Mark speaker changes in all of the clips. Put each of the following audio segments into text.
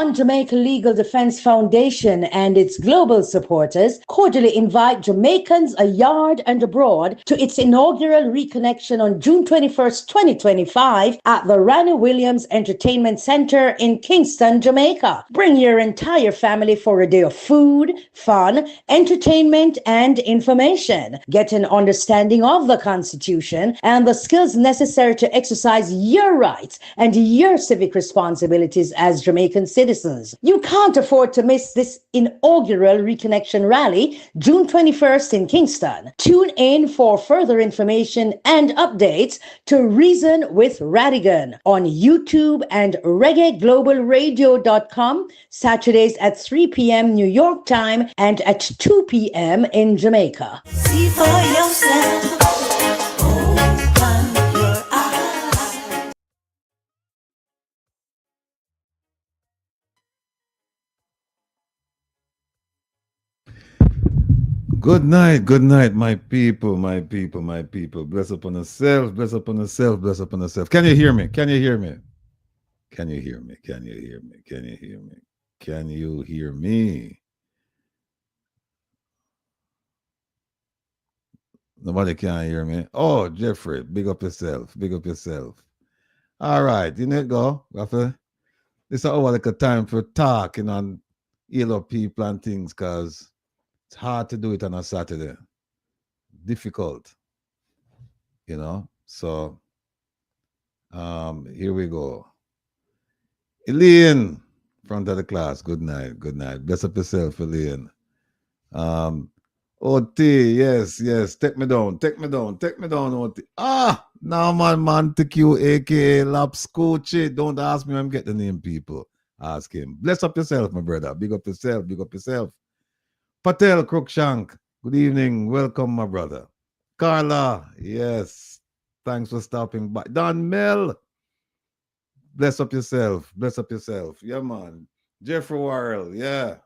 Speaker 1: Jamaica Legal Defense Foundation and its global supporters cordially invite Jamaicans abroad and abroad to its inaugural reconnection on June 21st, 2025 at the Ranny Williams Entertainment Center in Kingston, Jamaica. Bring your entire family for a day of food, fun, entertainment, and information. Get an understanding of the Constitution and the skills necessary to exercise your rights and your civic responsibilities as Jamaican citizens. You can't afford to miss this inaugural Reconnection Rally, June 21st in Kingston. Tune in for further information and updates to Reason with Rattigan on YouTube and reggaeglobalradio.com, Saturdays at 3 p.m. New York time and at 2 p.m. in Jamaica.
Speaker 2: See for yourself.
Speaker 3: Good night, my people, my people, my people. Bless upon yourself, bless upon yourself, bless upon yourself. Can you hear me? Can you hear me? Can you hear me? Can you hear me? Can you hear me? Can you hear me? Nobody can hear me. Oh, Jeffrey, big up yourself, big up yourself. All right, you need to go. This is over like a time for talking and heal up people and things, because it's hard to do it on a Saturday. Difficult, you know. So here we go. Elaine, front of the class. Good night. Good night. Bless up yourself, Elaine. OT, yes. Take me down, OT. Now my man TQ, aka Laps Coachy. Don't ask me when I'm getting the name, people. Ask him. Bless up yourself, my brother. Big up yourself, big up yourself. Patel Crookshank, good evening. Welcome, my brother. Carla, yes. Thanks for stopping by. Don Mel, bless up yourself. Bless up yourself. Yeah, man. Jeffrey Warrell, yeah.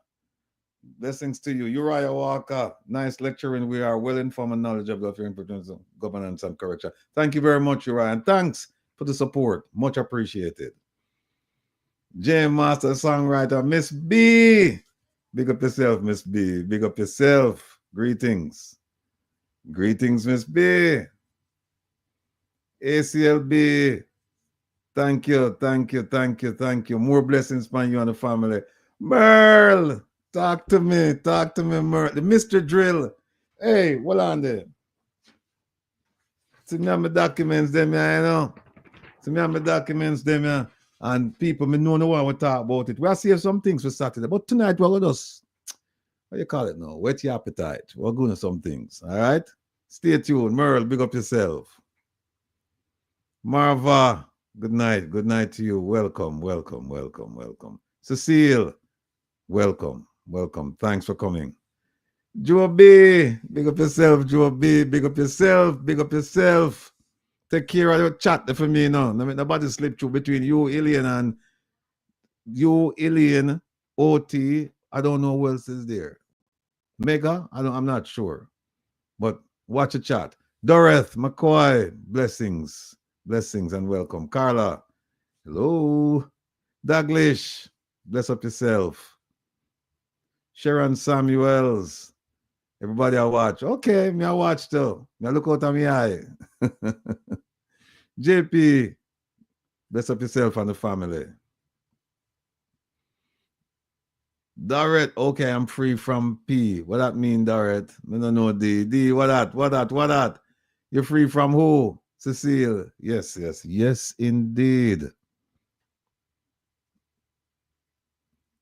Speaker 3: Blessings to you. Uriah Walker, nice lecturing. We are well informed and knowledgeable of your importance of governance and correction. Thank you very much, Uriah. And thanks for the support. Much appreciated. J Master Songwriter, Miss B. Big up yourself, Miss B. Big up yourself. Greetings. Greetings, Miss B. ACLB. Thank you. More blessings upon you and the family. Merle, talk to me, Merle. The Mr. Drill. Hey, what on there? See me on my documents, them, you know. See me on my documents, them, yeah. And people, me know no one will talk about it. We'll see some things for Saturday. But tonight, we're going to just, what you call it now? Whet your appetite. We're going to some things. All right? Stay tuned. Merle, big up yourself. Marva, good night. Good night to you. Welcome. Cecile, welcome. Thanks for coming. Joe B, big up yourself, Joe B. Big up yourself. Take care of your chat for me now. Nobody slip through between you, Ilian, OT. I don't know who else is there. Mega, I'm not sure. But watch the chat. Dorothy, McCoy, blessings and welcome. Carla, hello. Douglas, bless up yourself. Sharon Samuels, everybody I watch. Okay, me I watch too. Me I look out of my eye. JP, bless up yourself and the family. Dorrit, okay, I'm free from P. What that mean, Dorrit? I don't know D. D, what that? You're free from who? Cecile. Yes, indeed.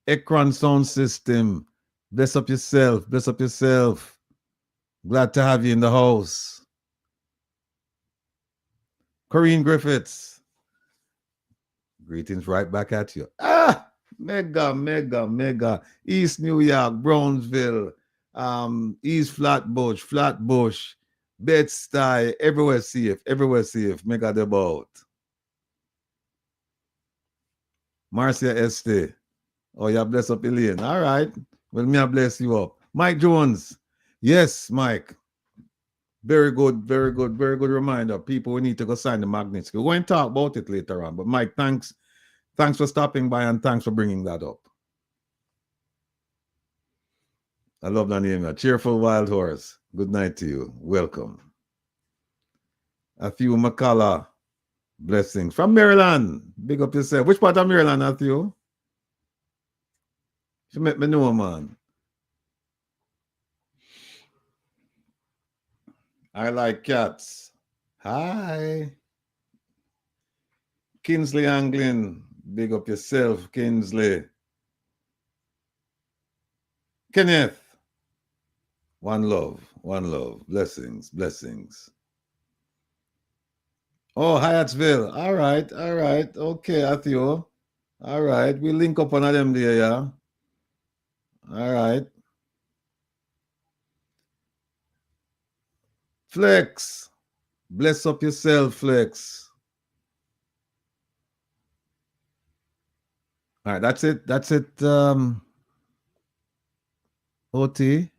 Speaker 3: Ekron Sound System. Bless up yourself. Glad to have you in the house. Corinne Griffiths. Greetings right back at you. Mega. East New York, Brownsville, East Flatbush, Bed-Stuy, everywhere safe. Mega the boat. Marcia Este. Oh, you bless up Elaine. All right. Well, me I bless you up. Mike Jones. Yes, Mike. Very good reminder. People, we need to go sign the Magnitsky. We're going to talk about it later on. But Mike, thanks Thanks for stopping by and thanks for bringing that up. I love that name. A cheerful wild horse. Good night to you. Welcome. Matthew McCullough. Blessings. From Maryland. Big up yourself. Which part of Maryland, Matthew? You met me know, man. I like cats. Hi. Kinsley Anglin. Big up yourself, Kinsley. Kenneth. One love. One love. Blessings. Blessings. Oh, Hyattsville. All right. All right. Okay, Matthew. All right. We link up on them there, yeah. All right. Flex. Bless up yourself, Flex. All right, that's it. That's it. OT.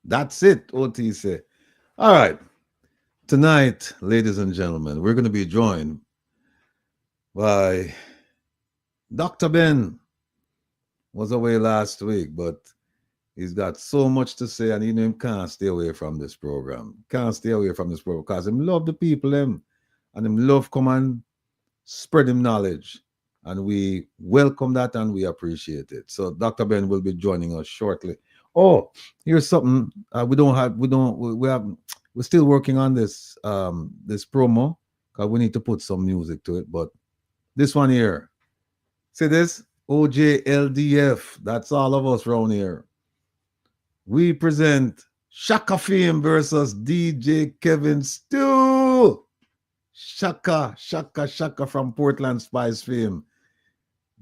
Speaker 3: That's it, OT say. All right. Tonight, ladies and gentlemen, we're going to be joined by Dr. Ben. Was away last week, but he's got so much to say, and he can't stay away from this program. Can't stay away from this program because him love the people, and him love come and spread him knowledge. And we welcome that and we appreciate it. So Dr. Ben will be joining us shortly. Oh, here's something we're still working on this this promo because we need to put some music to it. But this one here, see this? OJLDF, that's all of us around here. We present Shaka Fame versus DJ Kevin Stew. Shaka from Portland Spice Fame.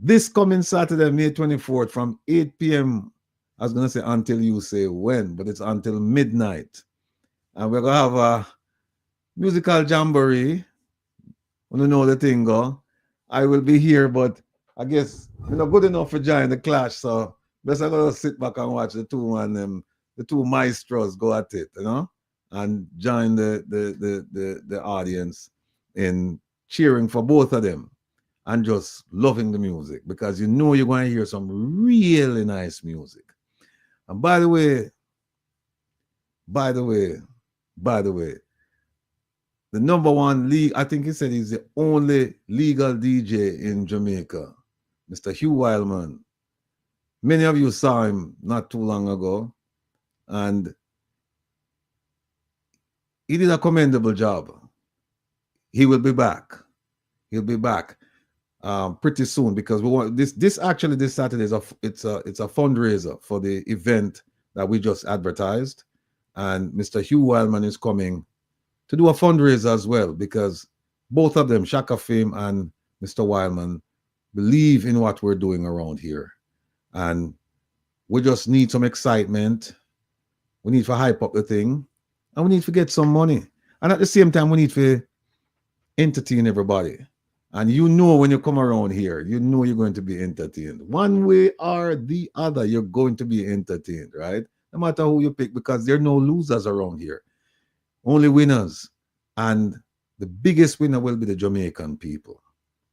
Speaker 3: This coming Saturday, May 24th from 8 p.m. I was going to say until you say when, but it's until midnight. And we're going to have a musical jamboree. When you know the thing go. I will be here, but I guess we're not good enough for join the clash, so best I'm gonna sit back and watch the two maestros go at it, and join the audience in cheering for both of them and just loving the music because you're going to hear some really nice music. And by the way, the number one league, I think he said he's the only legal DJ in Jamaica, Mr. Hugh Wildman. Many of you saw him not too long ago, and he did a commendable job. He will be back. He'll be back pretty soon because we want this Saturday is it's a fundraiser for the event that we just advertised, and Mr. Hugh Wildman is coming to do a fundraiser as well because both of them, Shaka Fame and Mr. Wildman, believe in what we're doing around here. And we just need some excitement. We need to hype up the thing. And we need to get some money. And at the same time, we need to entertain everybody. And when you come around here, you're going to be entertained. One way or the other, you're going to be entertained, right? No matter who you pick, because there are no losers around here. Only winners. And the biggest winner will be the Jamaican people.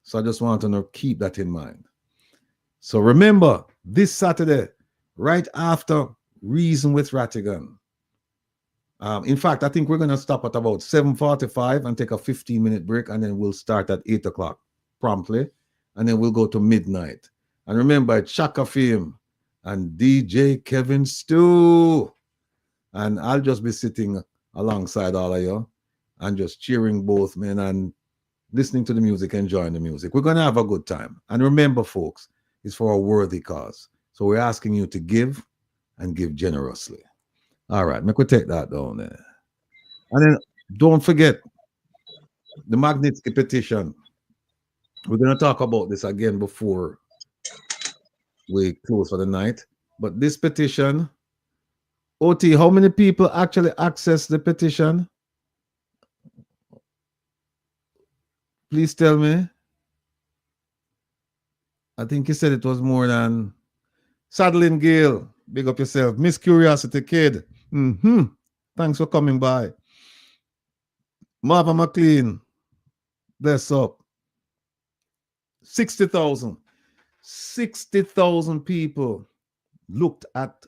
Speaker 3: So I just want to keep that in mind. So remember, this Saturday, right after Reason with Rattigan. In fact, I think we're going to stop at about 7:45 and take a 15-minute break, and then we'll start at 8 o'clock promptly, and then we'll go to midnight. And remember, it's Shaka Fame and DJ Kevin Stew. And I'll just be sitting alongside all of you and just cheering both men and listening to the music, enjoying the music. We're going to have a good time. And remember, folks, it's for a worthy cause. So we're asking you to give and give generously. All right, make we take that down there. And then don't forget the Magnitsky Petition. We're going to talk about this again before we close for the night. But this petition, OT, how many people actually access the petition? Please tell me. I think he said it was more than Saddling Gale. Big up yourself. Miss Curiosity Kid. Thanks for coming by. Marva McLean. Bless up. 60,000. 60,000 people looked at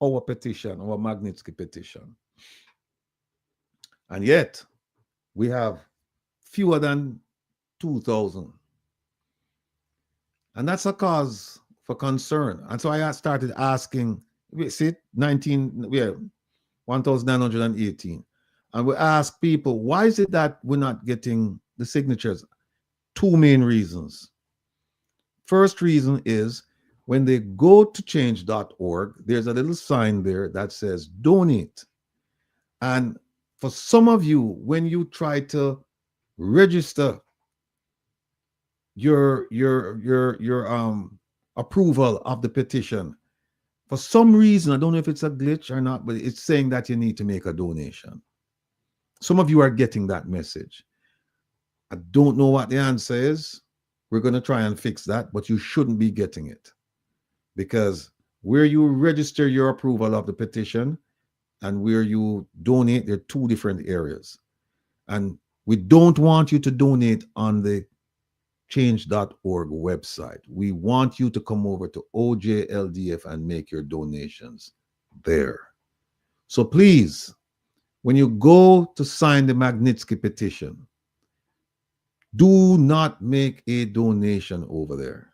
Speaker 3: our petition, our Magnitsky petition. And yet, we have fewer than 2,000. And that's a cause for concern. And so I started asking, see, 1,918. And we asked people, why is it that we're not getting the signatures? Two main reasons. First reason is when they go to change.org, there's a little sign there that says donate. And for some of you, when you try to register your approval of the petition, for some reason, I don't know if it's a glitch or not, but it's saying that you need to make a donation. Some of you are getting that message. I don't know what the answer is. We're going to try and fix that, but you shouldn't be getting it, because where you register your approval of the petition and where you donate, they're two different areas. And we don't want you to donate on the change.org website. We want you to come over to OJLDF and make your donations there. So please, when you go to sign the Magnitsky petition, do not make a donation over there.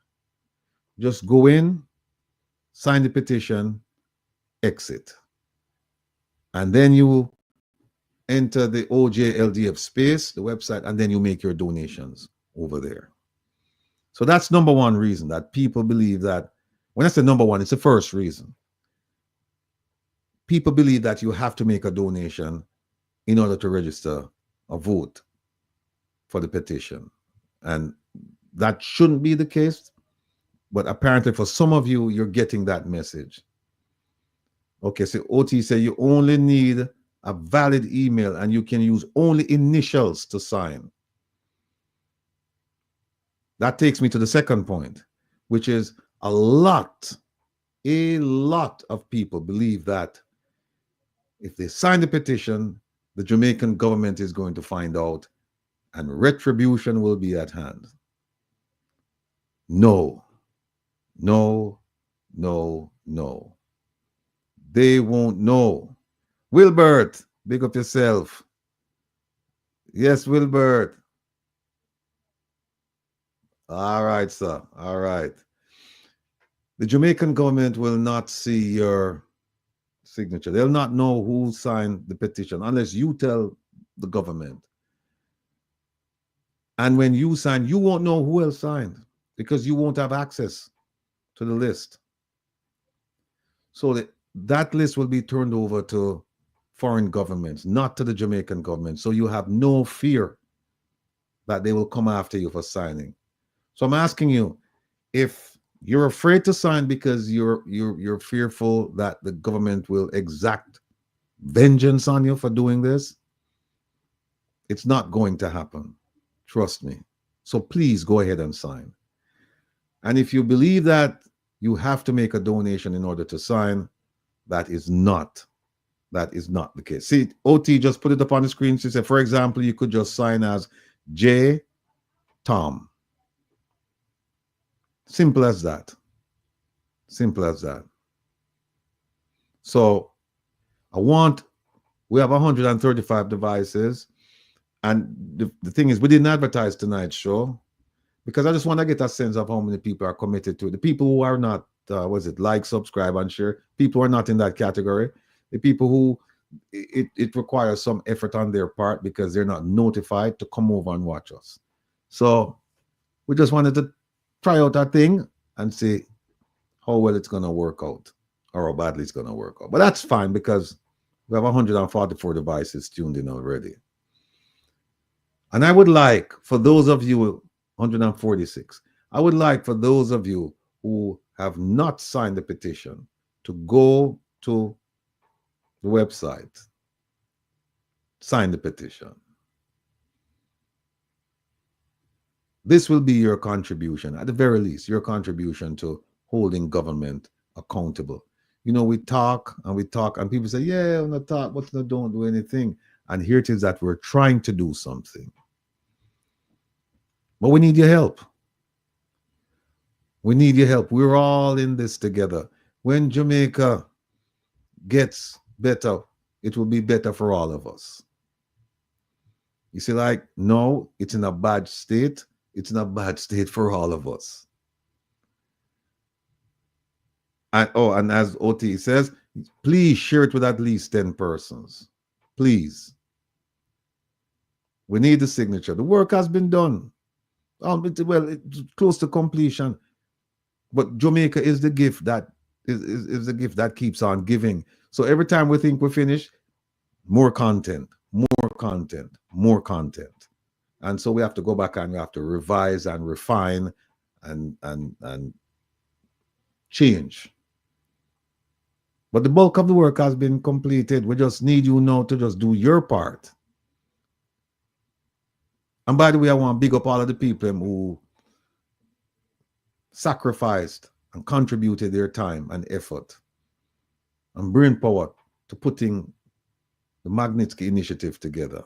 Speaker 3: Just go in, sign the petition, exit. And then you enter the OJLDF space, the website, and then you make your donations over there. So that's number one reason that people believe that, when I say number one, it's the first reason. People believe that you have to make a donation in order to register a vote for the petition. And that shouldn't be the case. But apparently for some of you, you're getting that message. Okay, so OT say you only need a valid email and you can use only initials to sign. That takes me to the second point, which is a lot of people believe that if they sign the petition, the Jamaican government is going to find out and retribution will be at hand. No, no, no, no. They won't know. Wilbert, big up yourself. Yes, Wilbert. All right, sir. All right. The Jamaican government will not see your signature. They'll not know who signed the petition unless you tell the government. And when you sign, you won't know who else signed because you won't have access to the list. So that list will be turned over to foreign governments, not to the Jamaican government. So you have no fear that they will come after you for signing. So I'm asking you, if you're afraid to sign because you're fearful that the government will exact vengeance on you for doing this, it's not going to happen. Trust me. So please go ahead and sign. And if you believe that you have to make a donation in order to sign, that is not the case. See, OT just put it up on the screen. She said, for example, you could just sign as J. Tom. Simple as that. Simple as that. So we have 135 devices. And the thing is, we didn't advertise tonight's show because I just want to get a sense of how many people are committed to it. The people who are not, like, subscribe, and share, people who are not in that category. The people who it requires some effort on their part because they're not notified to come over and watch us. So we just wanted to try out our thing and see how well it's going to work out or how badly it's going to work out. But that's fine because we have 144 devices tuned in already. And I would like, for those of you, 146, I would like for those of you who have not signed the petition to go to the website, sign the petition. This will be your contribution, at the very least, your contribution to holding government accountable. You know, we talk, and people say, yeah, I'm not talk, but no, don't do anything. And here it is that we're trying to do something. But we need your help. We need your help. We're all in this together. When Jamaica gets better, it will be better for all of us. You see, like, no, it's in a bad state. It's in a bad state for all of us. And as OT says, please share it with at least 10 persons. Please. We need the signature. The work has been done. It's close to completion. But Jamaica is the gift that is the gift that keeps on giving. So every time we think we're finished, more content, more content, more content. And so we have to go back and we have to revise and refine and change. But the bulk of the work has been completed. We just need you now to just do your part. And by the way, I want to big up all of the people who sacrificed and contributed their time and effort and brain power to putting the Magnitsky initiative together.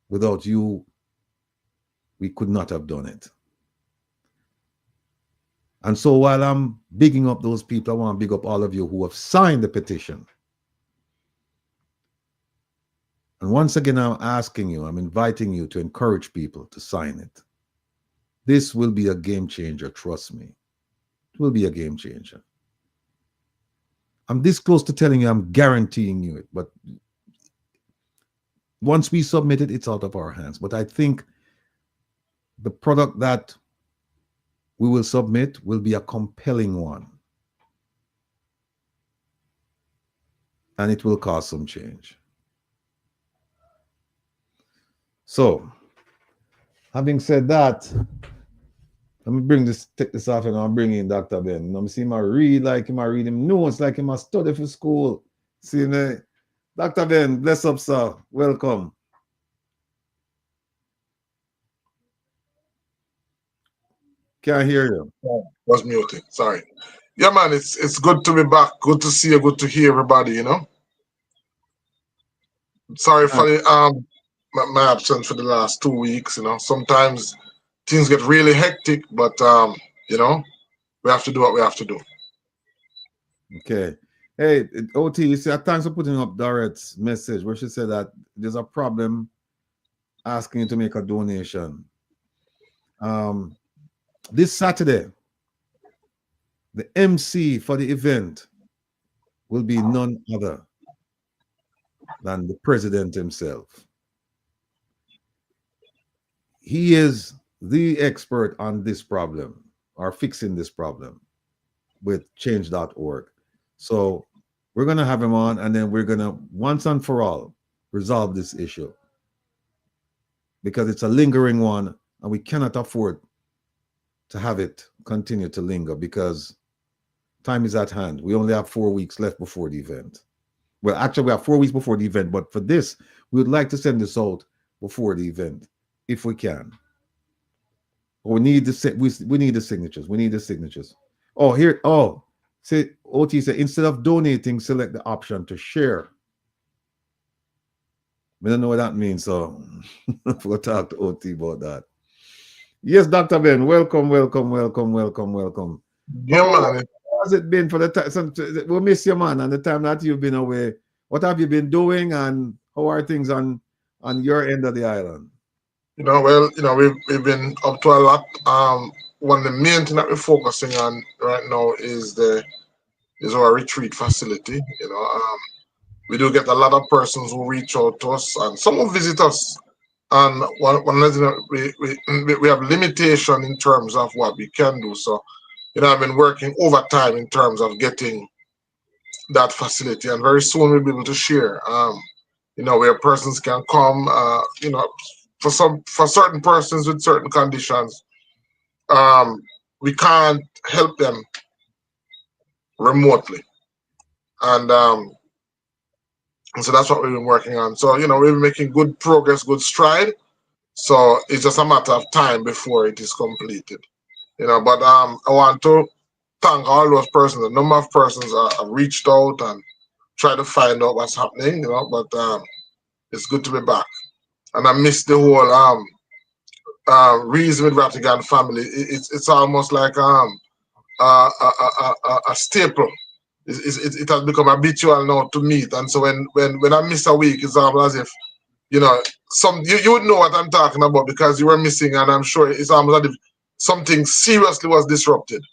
Speaker 3: Without you, we could not have done it. And so while I'm bigging up those people, I want to big up all of you who have signed the petition. And once again, I'm inviting you to encourage people to sign it. This will be a game changer, trust me. It will be a game changer. I'm this close to telling you, I'm guaranteeing you it, but once we submit it, it's out of our hands. But I think the product that we will submit will be a compelling one. And it will cause some change. So, having said that, let me take this off and I'll bring in Dr. Ben. I'm seeing him read like him, I read him notes like him, I study for school. See, Dr. Ben, bless up, sir. Welcome. Can't hear you.
Speaker 4: Was muted. Sorry. Yeah, man, it's good to be back. Good to see you. Good to hear everybody. You know. Sorry for the my absence for the last 2 weeks. You know, sometimes things get really hectic, but you know, we have to do what we have to do.
Speaker 3: Okay. Hey, OT, you see, thanks for putting up Dorot's message where she said that there's a problem asking you to make a donation. This Saturday, the MC for the event will be none other than the president himself. He is the expert on this problem or fixing this problem with change.org. So we're going to have him on, and then we're going to once and for all resolve this issue because it's a lingering one and we cannot afford to have it continue to linger because time is at hand. We only have 4 weeks left before the event. Well, actually, we have 4 weeks before the event, but for this, we would like to send this out before the event, if we can. We need the we need the signatures. We need the signatures. Oh, here. Oh, say OT said instead of donating, select the option to share. I don't know what that means, so we'll talk to OT about that. Yes, Dr. Ben, welcome.
Speaker 4: Yeah, man.
Speaker 3: How has it been for the time? We miss you, man, and the time that you've been away. What have you been doing, and how are things on your end of the island?
Speaker 4: You know, well, you know, we've been up to a lot. One of the main thing that we're focusing on right now is our retreat facility. You know, we do get a lot of persons who reach out to us, and some who visit us. And we have limitation in terms of what we can do. So, you know, I've been working overtime in terms of getting that facility, and very soon we'll be able to share. You know, where persons can come. You know, for certain persons with certain conditions, we can't help them remotely, and so that's what we've been working on. So, you know, we've been making good progress, good stride. So it's just a matter of time before it is completed. You know, but I want to thank all those persons. A number of persons have reached out and tried to find out what's happening, you know, but it's good to be back. And I miss the whole reason with Rattigan family. It's almost like a staple. It has become habitual now to meet, and so when I miss a week, it's almost as if you would know what I'm talking about because you were missing, and I'm sure it's almost as if something seriously was disrupted.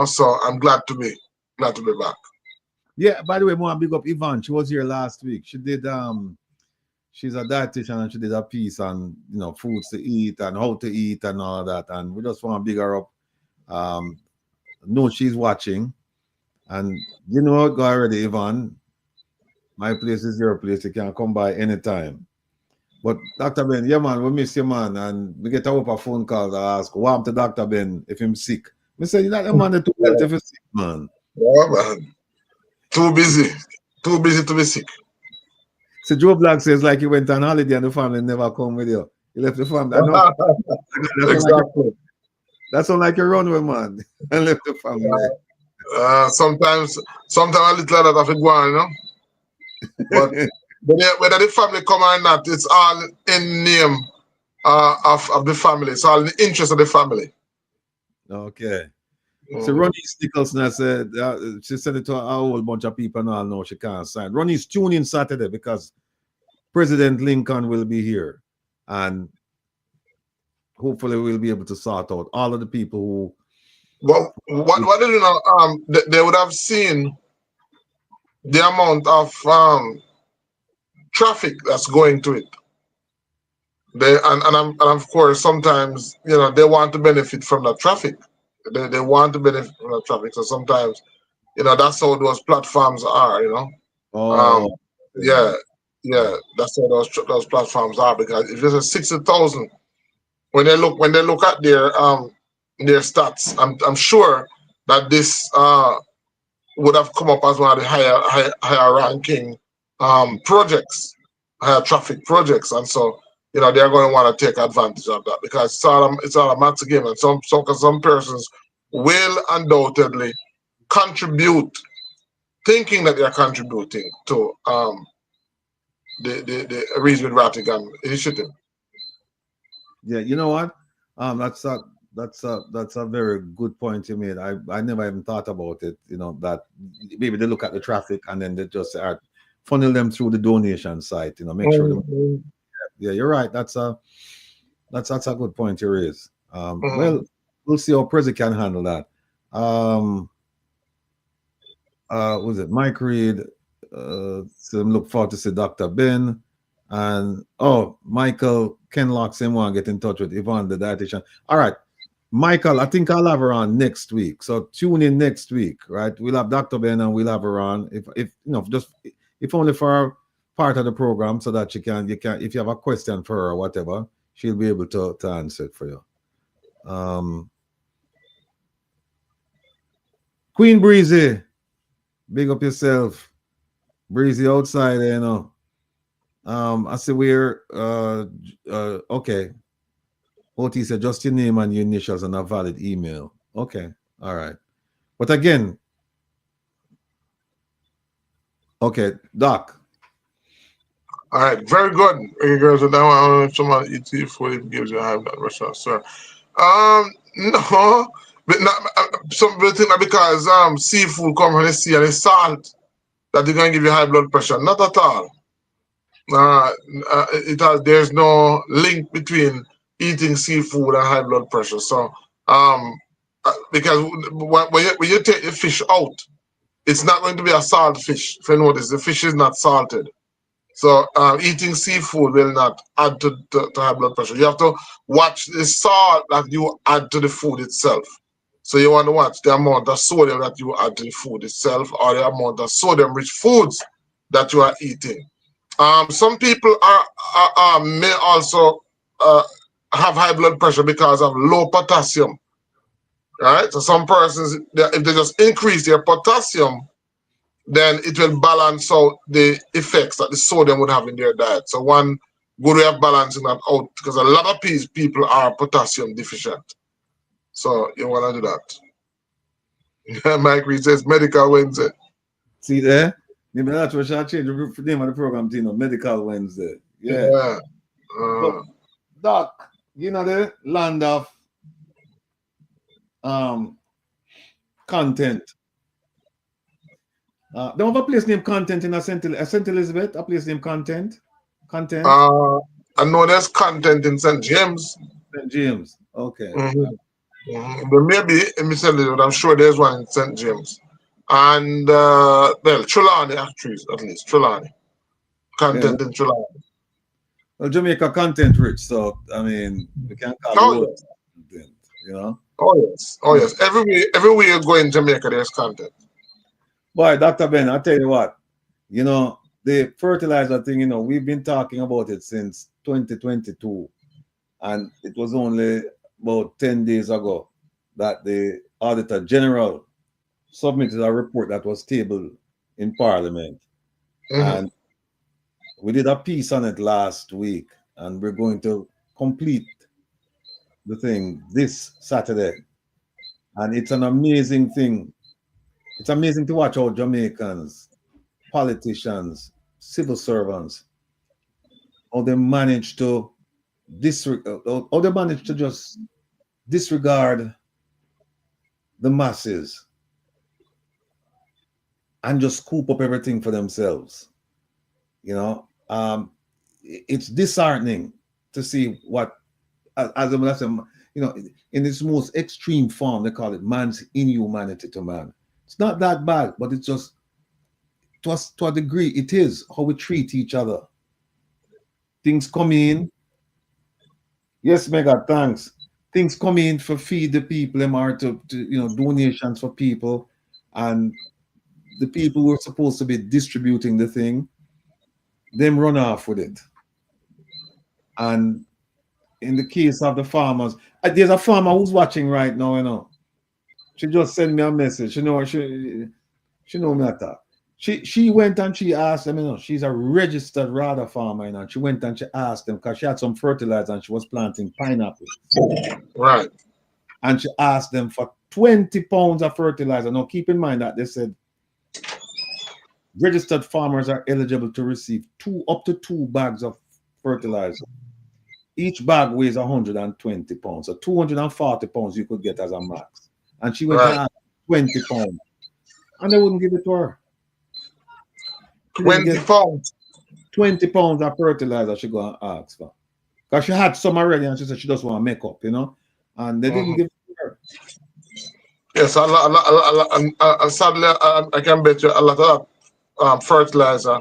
Speaker 4: So I'm glad to be back.
Speaker 3: Yeah, by the way, I want to big up Yvonne. She was here last week. She did she's a dietitian and she did a piece on foods to eat and how to eat and all of that. And we just want to big her up. Know she's watching. And go already, Yvonne. My place is your place. You can come by anytime. But Dr. Ben, yeah man, we miss you, man. And we get a phone call to ask, warm to Dr. Ben if he's sick. We say you're not the man to help if he's sick, man.
Speaker 4: Yeah, man. Too busy to be sick.
Speaker 3: So Joe Black says like he went on holiday and the family never come with you. He left the family.
Speaker 4: Exactly.
Speaker 3: That sounds like a runway, man. And left the family.
Speaker 4: Sometimes a little that have to go on, But whether the family come or not, it's all in name of the family. It's all in the interest of the family.
Speaker 3: Okay. So Ronnie Nicholson said she sent it to a whole bunch of people now. No, she can't sign. Ronnie's tuning Saturday because President Lincoln will be here, and hopefully we'll be able to sort out all of the people who.
Speaker 4: Well, what did you know? They would have seen the amount of traffic that's going to it. And of course sometimes they want to benefit from the traffic. They want to benefit from the traffic. So sometimes that's how those platforms are. Yeah, that's how those platforms are, because if there's 60,000, when they look at their stats, I'm sure that this would have come up as one of the higher ranking projects, higher traffic projects, and so they're going to want to take advantage of that because it's all a maths game, and some persons will undoubtedly contribute, thinking that they're contributing to the Wil Rattigan initiative.
Speaker 3: Yeah, you know what? That's a very good point you made. I never even thought about it. That maybe they look at the traffic and then they just funnel them through the donation site. Make sure. Yeah, you're right. That's a good point you raise. Well, we'll see how Prezi can handle that. Was it Mike Reed? So look forward to see Dr. Ben. And Michael Kenlock same one get in touch with Yvonne, the dietitian. All right, Michael, I think I'll have her on next week. So tune in next week, right? We'll have Dr. Ben and we'll have her on if only for part of the program, so that you can if you have a question for her or whatever, she'll be able to answer it for you. Queen Breezy, big up yourself. Breezy outside, I see we're okay. OT said just your name and your initials and a valid email. Okay, all right. But again, okay, Doc.
Speaker 4: All right, very good. Very good. So now I don't know if someone eats food gives you a high blood pressure, sir. No, but not some think that because seafood come from the sea and it's salt that they're gonna give you high blood pressure. Not at all. There's no link between eating seafood and high blood pressure. So because when you take the fish out, it's not going to be a salt fish. If you notice, the fish is not salted. So eating seafood will not add to high blood pressure. You have to watch the salt that you add to the food itself. So you want to watch the amount of sodium that you add to the food itself, or the amount of sodium-rich foods that you are eating. Some people may also have high blood pressure because of low potassium. Right? So some persons, if they just increase their potassium, then it will balance out the effects that the sodium would have in their diet. So one good way of balancing that out, because a lot of people are potassium deficient. So you want to do that. Mike Reed says Medical Wednesday.
Speaker 3: See there? Maybe that's what I change the name of the program to Medical Wednesday. Yeah. Doc, the land of Content. Don't have a place named Content in St. Elizabeth, a place named Content. Content.
Speaker 4: I know there's content in St. James.
Speaker 3: St. James. Okay.
Speaker 4: There may be in St. Elizabeth, I'm sure there's one in St. James. And well, Trelawney actually, at least Trelawney. Content in Trelawney.
Speaker 3: Well, Jamaica content rich, so I mean we can't call it content, you know.
Speaker 4: Oh yes. Everywhere you go in Jamaica, there's content.
Speaker 3: Boy, Dr. Ben, I tell you what, you know, the fertilizer thing, you know, we've been talking about it since 2022, and it was only about 10 days ago that the Auditor General submitted a report that was tabled in Parliament. And we did a piece on it last week, and we're going to complete the thing this Saturday. And it's an amazing thing. It's amazing to watch how Jamaicans, politicians, civil servants, how they manage to just disregard the masses and just scoop up everything for themselves. You know, it's disheartening to see what, as I said, you know, in its most extreme form, they call it man's inhumanity to man. It's not that bad, but it's just, to a degree, it is how we treat each other. Things come in. Yes, Mega, thanks. Things come in for feed the people, them are to you know, donations for people, and the people who are supposed to be distributing the thing, them run off with it. And in the case of the farmers, there's a farmer who's watching right now, you know. She just sent me a message. You know, she know me at that. She went and she asked them, you know, she's a registered RADA farmer, you know, and she went and she asked them, because she had some fertilizer and she was planting pineapples.
Speaker 4: Right.
Speaker 3: And she asked them for 20 pounds of fertilizer. Now, keep in mind that they said registered farmers are eligible to receive up to 2 bags of fertilizer. Each bag weighs 120 pounds. So 240 pounds you could get as a max. And she went and asked 20 pounds. And they wouldn't give it to her.
Speaker 4: 20 pounds.
Speaker 3: 20 pounds of fertilizer she go and ask for. Because she had some already and she said she just want to make up, you know. And they didn't give it to her.
Speaker 4: Yes, sadly, I can bet you a lot of fertilizer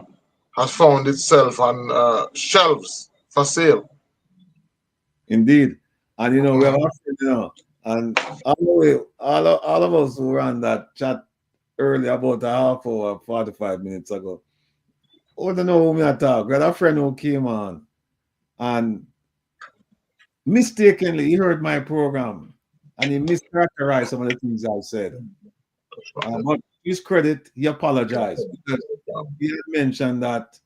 Speaker 4: has found itself on shelves for sale.
Speaker 3: Indeed. And you know, we have a friend, you know, and all of us who ran that chat earlier about a half hour, 45 minutes ago. I don't know who me I talk. We had a friend who came on and mistakenly he heard my program and he mischaracterized some of the things I said. But to his credit, he apologized because he had mentioned that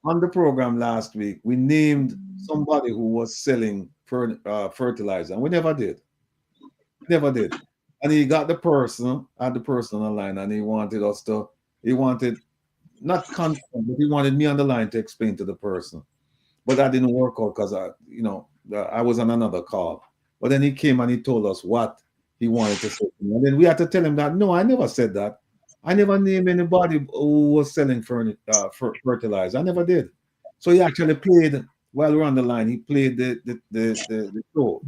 Speaker 3: on the program last week, we named somebody who was selling fertilizer, and we never did. Never did. And he got the person at the person on the line, and he wanted not confirm, but he wanted me on the line to explain to the person. But that didn't work out because I was on another call. But then he came and he told us what he wanted to say. And then we had to tell him that, no, I never said that. I never named anybody who was selling fertilizer. I never did. So he actually played, while we were on the line, he played the show.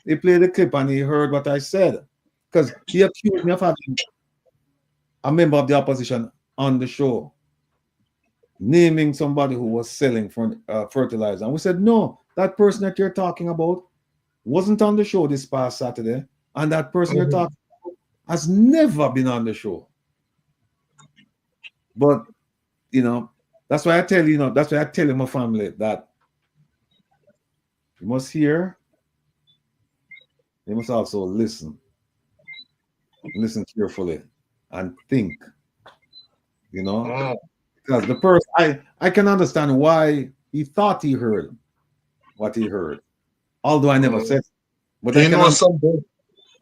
Speaker 3: He played the clip and he heard what I said. Because he accused me of having a member of the opposition on the show, naming somebody who was selling fertilizer. And we said, no, that person that you're talking about wasn't on the show this past Saturday. And that person you're talking about has never been on the show. But, you know, that's why I tell my family that you must hear, you must also listen. Listen carefully and think, you know, because the person, I can understand why he thought he heard what he heard, although I never said it. But
Speaker 4: he knows something.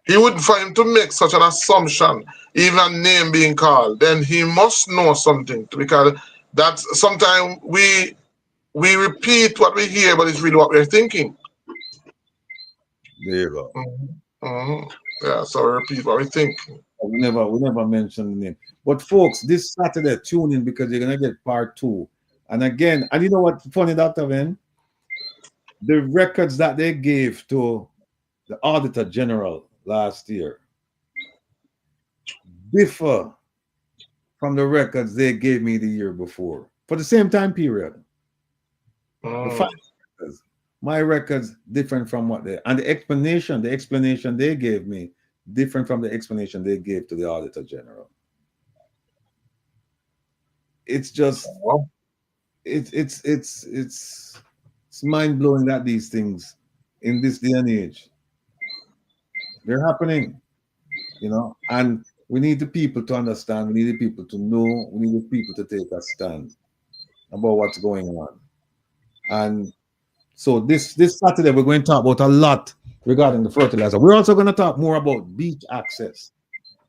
Speaker 4: He wouldn't, for him to make such an assumption, even a name being called, then he must know something, because that's sometimes we repeat what we hear, but it's really what we're thinking.
Speaker 3: There you go.
Speaker 4: Yeah, so repeat what we think.
Speaker 3: We never mentioned the name. But folks, this Saturday, tune in because you're gonna get part 2. And again, and you know what funny, Dr. Ben? The records that they gave to the Auditor General last year differ from the records they gave me the year before for the same time period. The fact is, my records different from what they, and the explanation they gave me different from the explanation they gave to the Auditor General. It's just it's mind blowing that these things in this day and age they're happening, and we need the people to understand, we need the people to know, we need the people to take a stand about what's going on. And so this Saturday we're going to talk about a lot regarding the fertilizer. We're also going to talk more about beach access.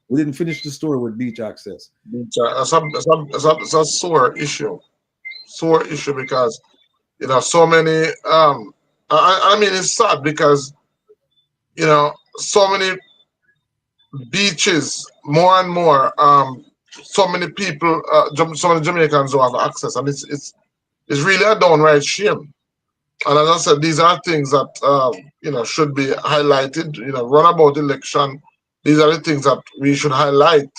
Speaker 3: We didn't finish the story with beach access.
Speaker 4: It's a sore issue because so many. I mean, it's sad because so many beaches, more and more. So many people, so many Jamaicans don't have access, and it's really a downright shame. And as I said, these are things that should be highlighted. Run about election. These are the things that we should highlight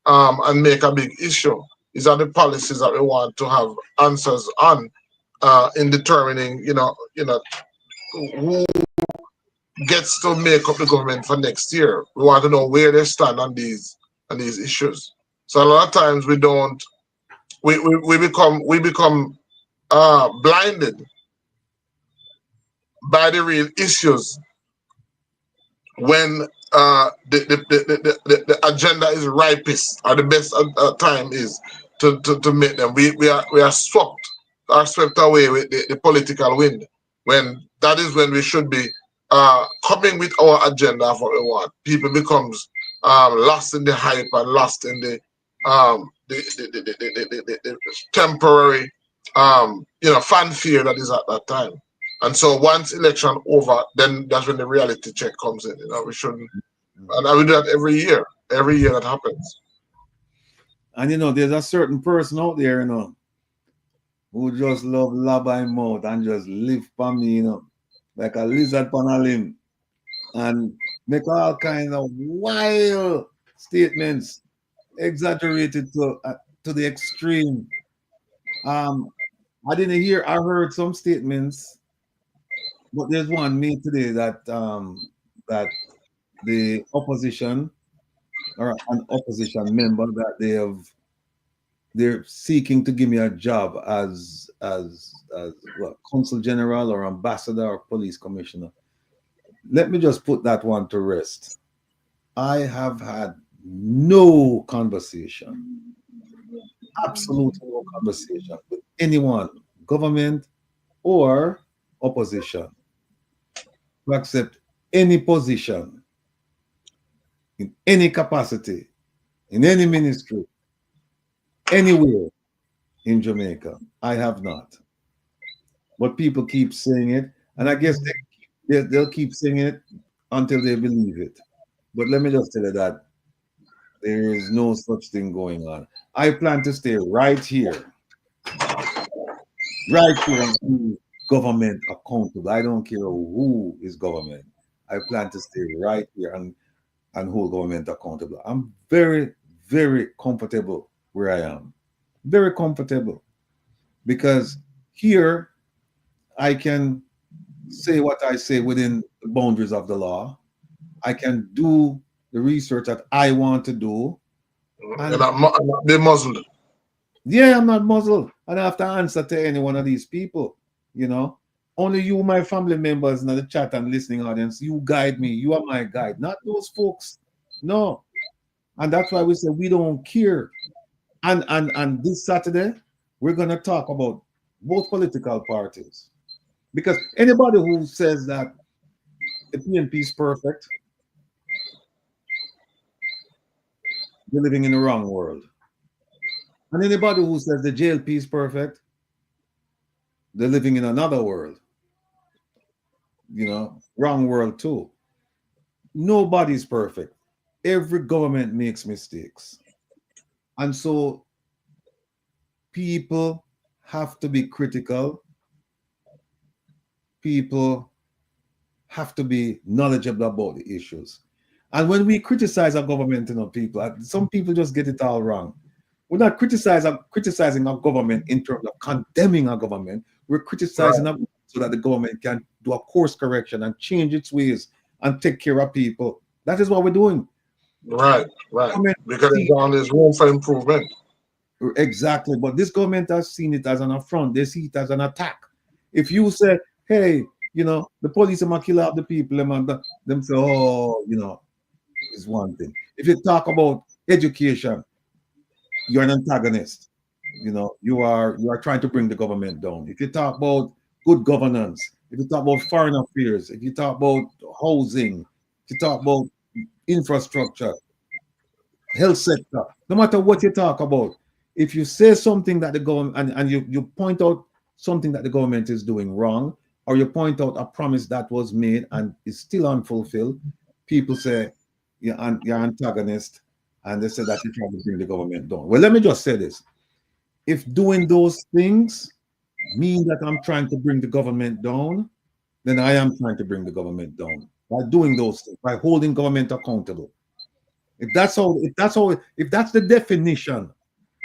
Speaker 4: and make a big issue. These are the policies that we want to have answers on in determining, who gets to make up the government for next year. We want to know where they stand on these issues. So a lot of times we don't. We become blinded by the real issues when the agenda is ripest, or the best time is to make them. We are swept away with the political wind, when that is when we should be coming with our agenda of what we want. People becomes lost in the hype and lost in the temporary fanfare that is at that time. And so once election over, then that's when the reality check comes in. We shouldn't, and we do that every year. Every year that happens.
Speaker 3: And there's a certain person out there, who just love laba in mouth and just live for me, like a lizard on a limb, and make all kinds of wild statements, exaggerated to the extreme. I heard some statements. But there's one made today that that the opposition, or an opposition member, that they're seeking to give me a job as what, consul general or ambassador or police commissioner. Let me just put that one to rest. I have had no conversation, absolutely no conversation with anyone, government or opposition, to accept any position in any capacity, in any ministry, anywhere in Jamaica. I have not. But people keep saying it, and I guess they'll keep saying it until they believe it. But let me just tell you that there is no such thing going on. I plan to stay right here and hold government accountable. I don't care who is government. I plan to stay right here and hold government accountable. I'm very, very comfortable where I am. Very comfortable. Because here I can say what I say within the boundaries of the law. I can do the research that I want to do.
Speaker 4: And I'm not muzzled.
Speaker 3: Yeah, I'm not muzzled. I don't have to answer to any one of these people. Only you, my family members in the chat and listening audience, you guide me. You are my guide, not those folks. No. And that's why we say we don't care. And this Saturday, we're going to talk about both political parties. Because anybody who says that the PNP is perfect, they're living in the wrong world. And anybody who says the JLP is perfect, they're living in another world. Wrong world too. Nobody's perfect. Every government makes mistakes. And so people have to be critical. People have to be knowledgeable about the issues. And when we criticize our government, people, some people just get it all wrong. We're not criticizing our government in terms of condemning our government. We're criticizing our so that the government can do a course correction and change its ways and take care of people. That is what we're doing.
Speaker 4: Right. Because there's room for improvement.
Speaker 3: Exactly. But this government has seen it as an affront. They see it as an attack. If you say, hey, the police are going to kill out the people, them say, oh, is one thing. If you talk about education, you're an antagonist. You are trying to bring the government down. If you talk about good governance, if you talk about foreign affairs, if you talk about housing, if you talk about infrastructure, health sector, no matter what you talk about, if you say something that the government and you point out something that the government is doing wrong, or you point out a promise that was made and is still unfulfilled, people say you're antagonist, and they say that you're trying to bring the government down. Well, let me just say this. If doing those things mean that I'm trying to bring the government down, then I am trying to bring the government down by doing those things, by holding government accountable. If that's the definition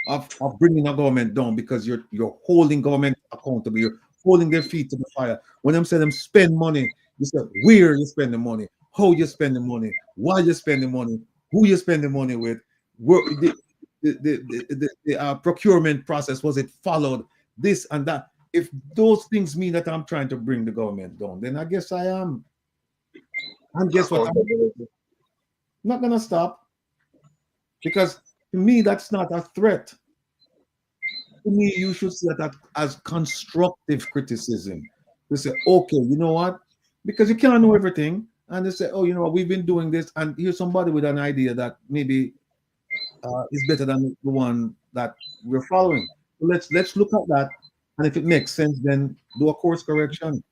Speaker 3: of bringing a government down, because you're holding government accountable, you're holding their feet to the fire. When them say them spend money, you say where you spend the money, how you spend the money, why you spend the money, who you spend the money with, the procurement process, was it followed, this and that. If those things mean that I'm trying to bring the government down, then I guess I am. And guess what? I'm not going to stop, because to me, that's not a threat. To me, you should see that as constructive criticism. They say, okay, you know what? Because you can't know everything. And they say, oh, you know what? We've been doing this. And here's somebody with an idea that maybe is better than the one that we're following. So let's look at that. And if it makes sense, then do a course correction.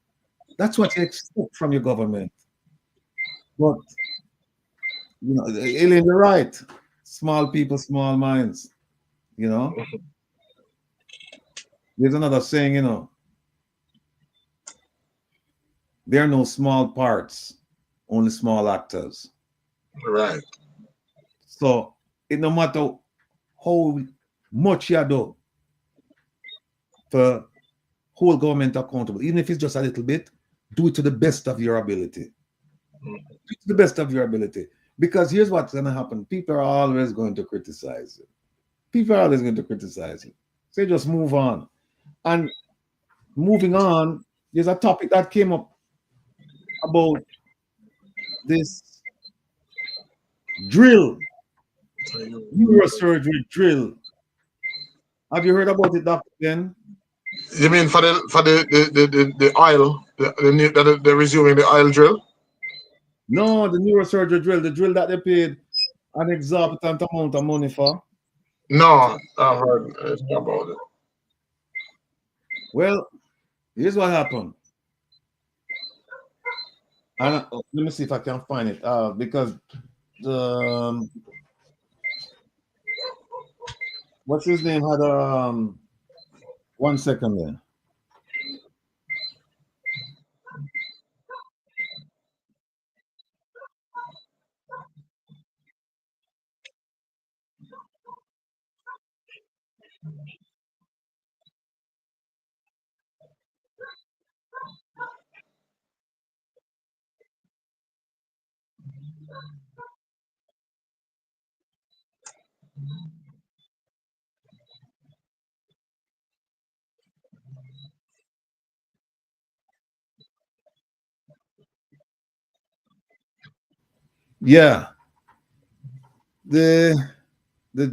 Speaker 3: That's what you expect from your government. But, Elaine, you're right. Small people, small minds. There's another saying, there are no small parts, only small actors.
Speaker 4: Right.
Speaker 3: So it no matter how much you do to hold government accountable, even if it's just a little bit, do it to the best of your ability. Do it to the best of your ability. Because here's what's going to happen. People are always going to criticize you. People are always going to criticize you. So just move on. And moving on, there's a topic that came up about this drill, neurosurgery drill. Have you heard about it, Dr. Ben?
Speaker 4: You mean for the oil, they're resuming the oil drill?
Speaker 3: No, the neurosurgery drill, the drill that they paid an exorbitant amount of money for.
Speaker 4: No, I've heard about it.
Speaker 3: Well, here's what happened. And let me see if I can find it. Because what's his name had 1 second there. Yeah. The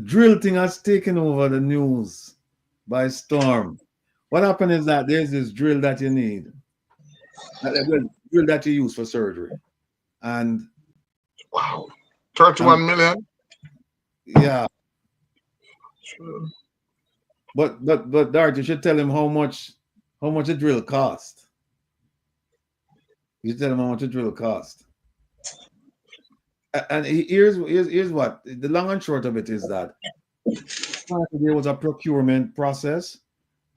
Speaker 3: drill thing has taken over the news by storm. What happened is that there's this drill that you need, drill that you use for surgery, and
Speaker 4: wow, 31 million.
Speaker 3: Yeah, but Dart, you should tell him how much the drill cost. You should tell him how much the drill cost. And here's what the long and short of it is that there was a procurement process,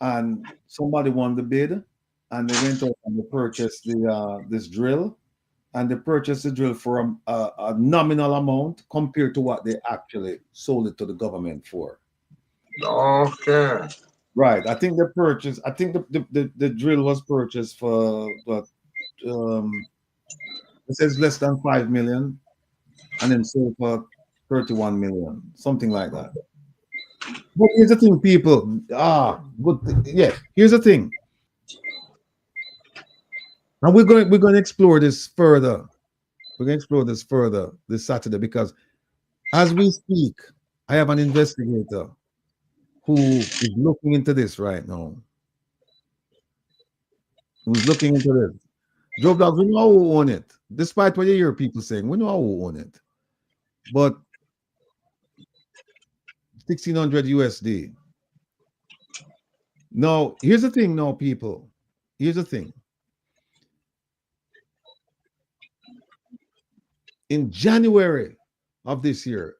Speaker 3: and somebody won the bid, and they went out and they purchased the this drill, and they purchased the drill for a nominal amount compared to what they actually sold it to the government for.
Speaker 4: Okay.
Speaker 3: Right. I think the purchase. I think the drill was purchased for what it says less than 5 million, and then sold for 31 million, something like that. But here's the thing, people. Yeah. Here's the thing, and we're going to explore this further. We're going to explore this further this Saturday, because as we speak, I have an investigator who is looking into this right now. Who's looking into this? Joe Blogs, we know who own it. Despite what you hear people saying, we know who own it. But 1600 USD. Now, here's the thing, now, people. Here's the thing. In January of this year,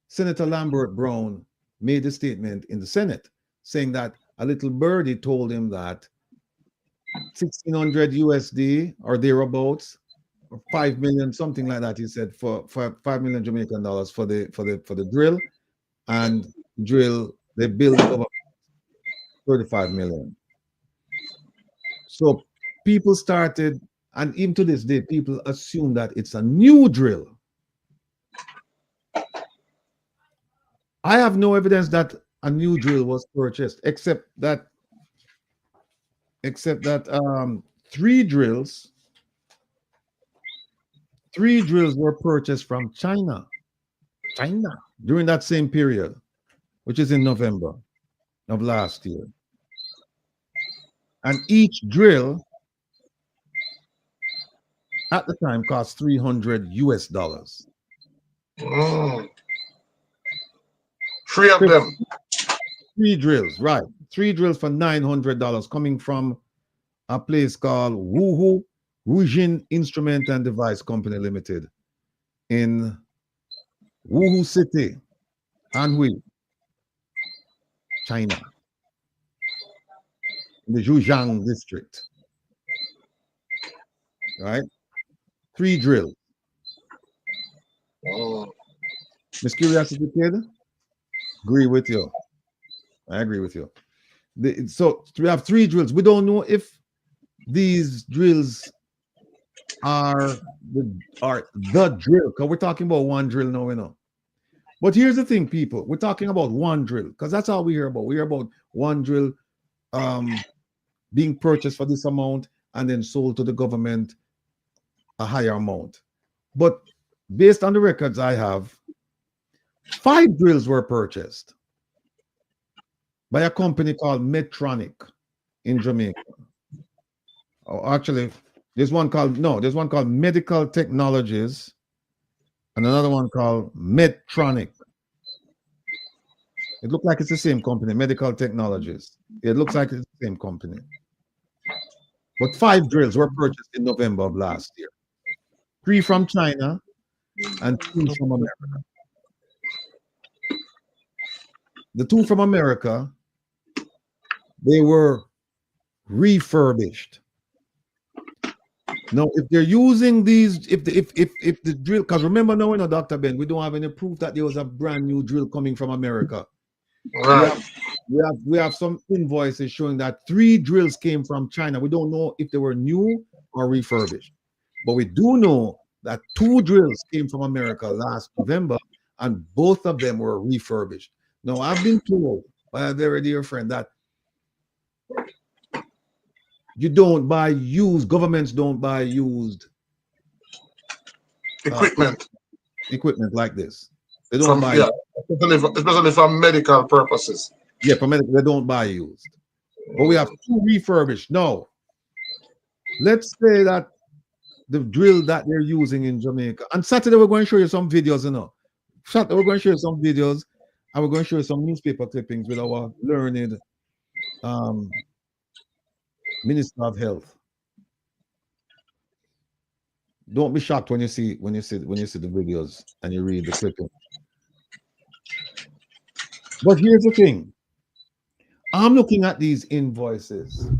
Speaker 3: Senator Lambert Brown made a statement in the Senate saying that a little birdie told him that 1600 USD or thereabouts, or 5 million, something like that. He said for 5 million Jamaican dollars for the drill, and drill they billed it over 35 million. So people started, and even to this day, people assume that it's a new drill. I have no evidence that a new drill was purchased, except that three drills were purchased from China during that same period, which is in November of last year. And each drill at the time cost $300 US.
Speaker 4: Three of them.
Speaker 3: Three drills, right? Three drills for $900 coming from a place called Wuhu Rujin Instrument and Device Company Limited in Wuhu City, Anhui, China, in the Zhejiang district. Right? Three drills. Miss Curiosity Kid, agree with you. I agree with you. So we have three drills. We don't know if these drills are the drill, because we're talking about one drill now, you know. But here's the thing, people. We're talking about one drill, because that's all we hear about. We hear about one drill being purchased for this amount and then sold to the government a higher amount. But based on the records I have, 5 drills were purchased by a company called Medtronic in Jamaica. Oh, actually, there's one called Medical Technologies and another one called Medtronic. It looks like it's the same company, Medical Technologies. It looks like it's the same company. But 5 drills were purchased in November of last year. 3 from China and 2 from America. The 2 from America, they were refurbished. Now, if they're using these, if the drill, because remember now, Dr. Ben, we don't have any proof that there was a brand new drill coming from America.
Speaker 4: Right.
Speaker 3: We have some invoices showing that 3 drills came from China. We don't know if they were new or refurbished, but we do know that 2 drills came from America last November, and both of them were refurbished. Now, I've been told by a very dear friend that you don't buy used, governments don't buy used
Speaker 4: equipment
Speaker 3: like this. They don't buy it.
Speaker 4: Especially for medical purposes.
Speaker 3: Yeah, for medical, they don't buy used. But we have 2 refurbished. No. Let's say that the drill that they're using in Jamaica. On Saturday, we're going to show you some videos, Saturday, we're going to show you some videos, and we're going to show you some newspaper clippings with our learned Minister of Health. don't be shocked when you see the videos and you read the clipping. But here's the thing. I'm looking at these invoices.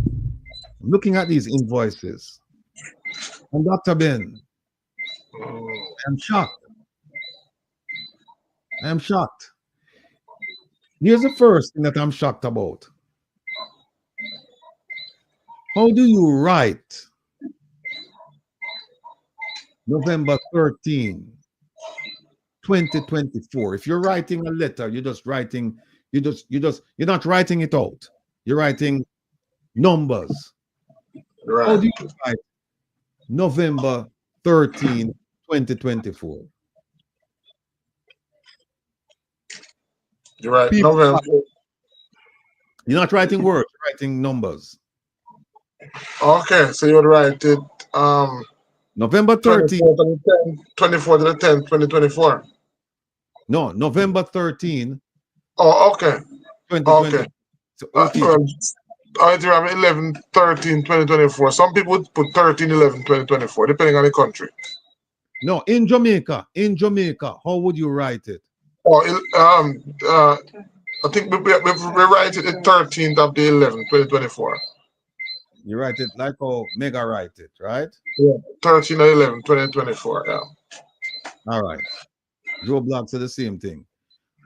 Speaker 3: And Dr. Ben, I'm shocked. Here's the first thing that I'm shocked about. How do you write November 13, 2024? If you're writing a letter, you're not writing it out. You're writing numbers.
Speaker 4: Right.
Speaker 3: How do you write November 13, 2024?
Speaker 4: You're right. November.
Speaker 3: You're not writing words, you're writing numbers.
Speaker 4: Okay, so you would write it
Speaker 3: November 13.
Speaker 4: 24 to the 10th, 2024.
Speaker 3: No, November 13.
Speaker 4: Oh, okay.
Speaker 3: 2020.
Speaker 4: Okay.
Speaker 3: So, okay.
Speaker 4: I do have 11, 13, 2024. Some people would put 13, 11, 2024, depending on the country.
Speaker 3: No, in Jamaica, how would you write it?
Speaker 4: Oh, I think we write it the 13th of the 11th, 2024.
Speaker 3: You write it like how Mega write it, right?
Speaker 4: Yeah, 13 or 11, 2024, yeah.
Speaker 3: All right. Joe Blogs say the same thing.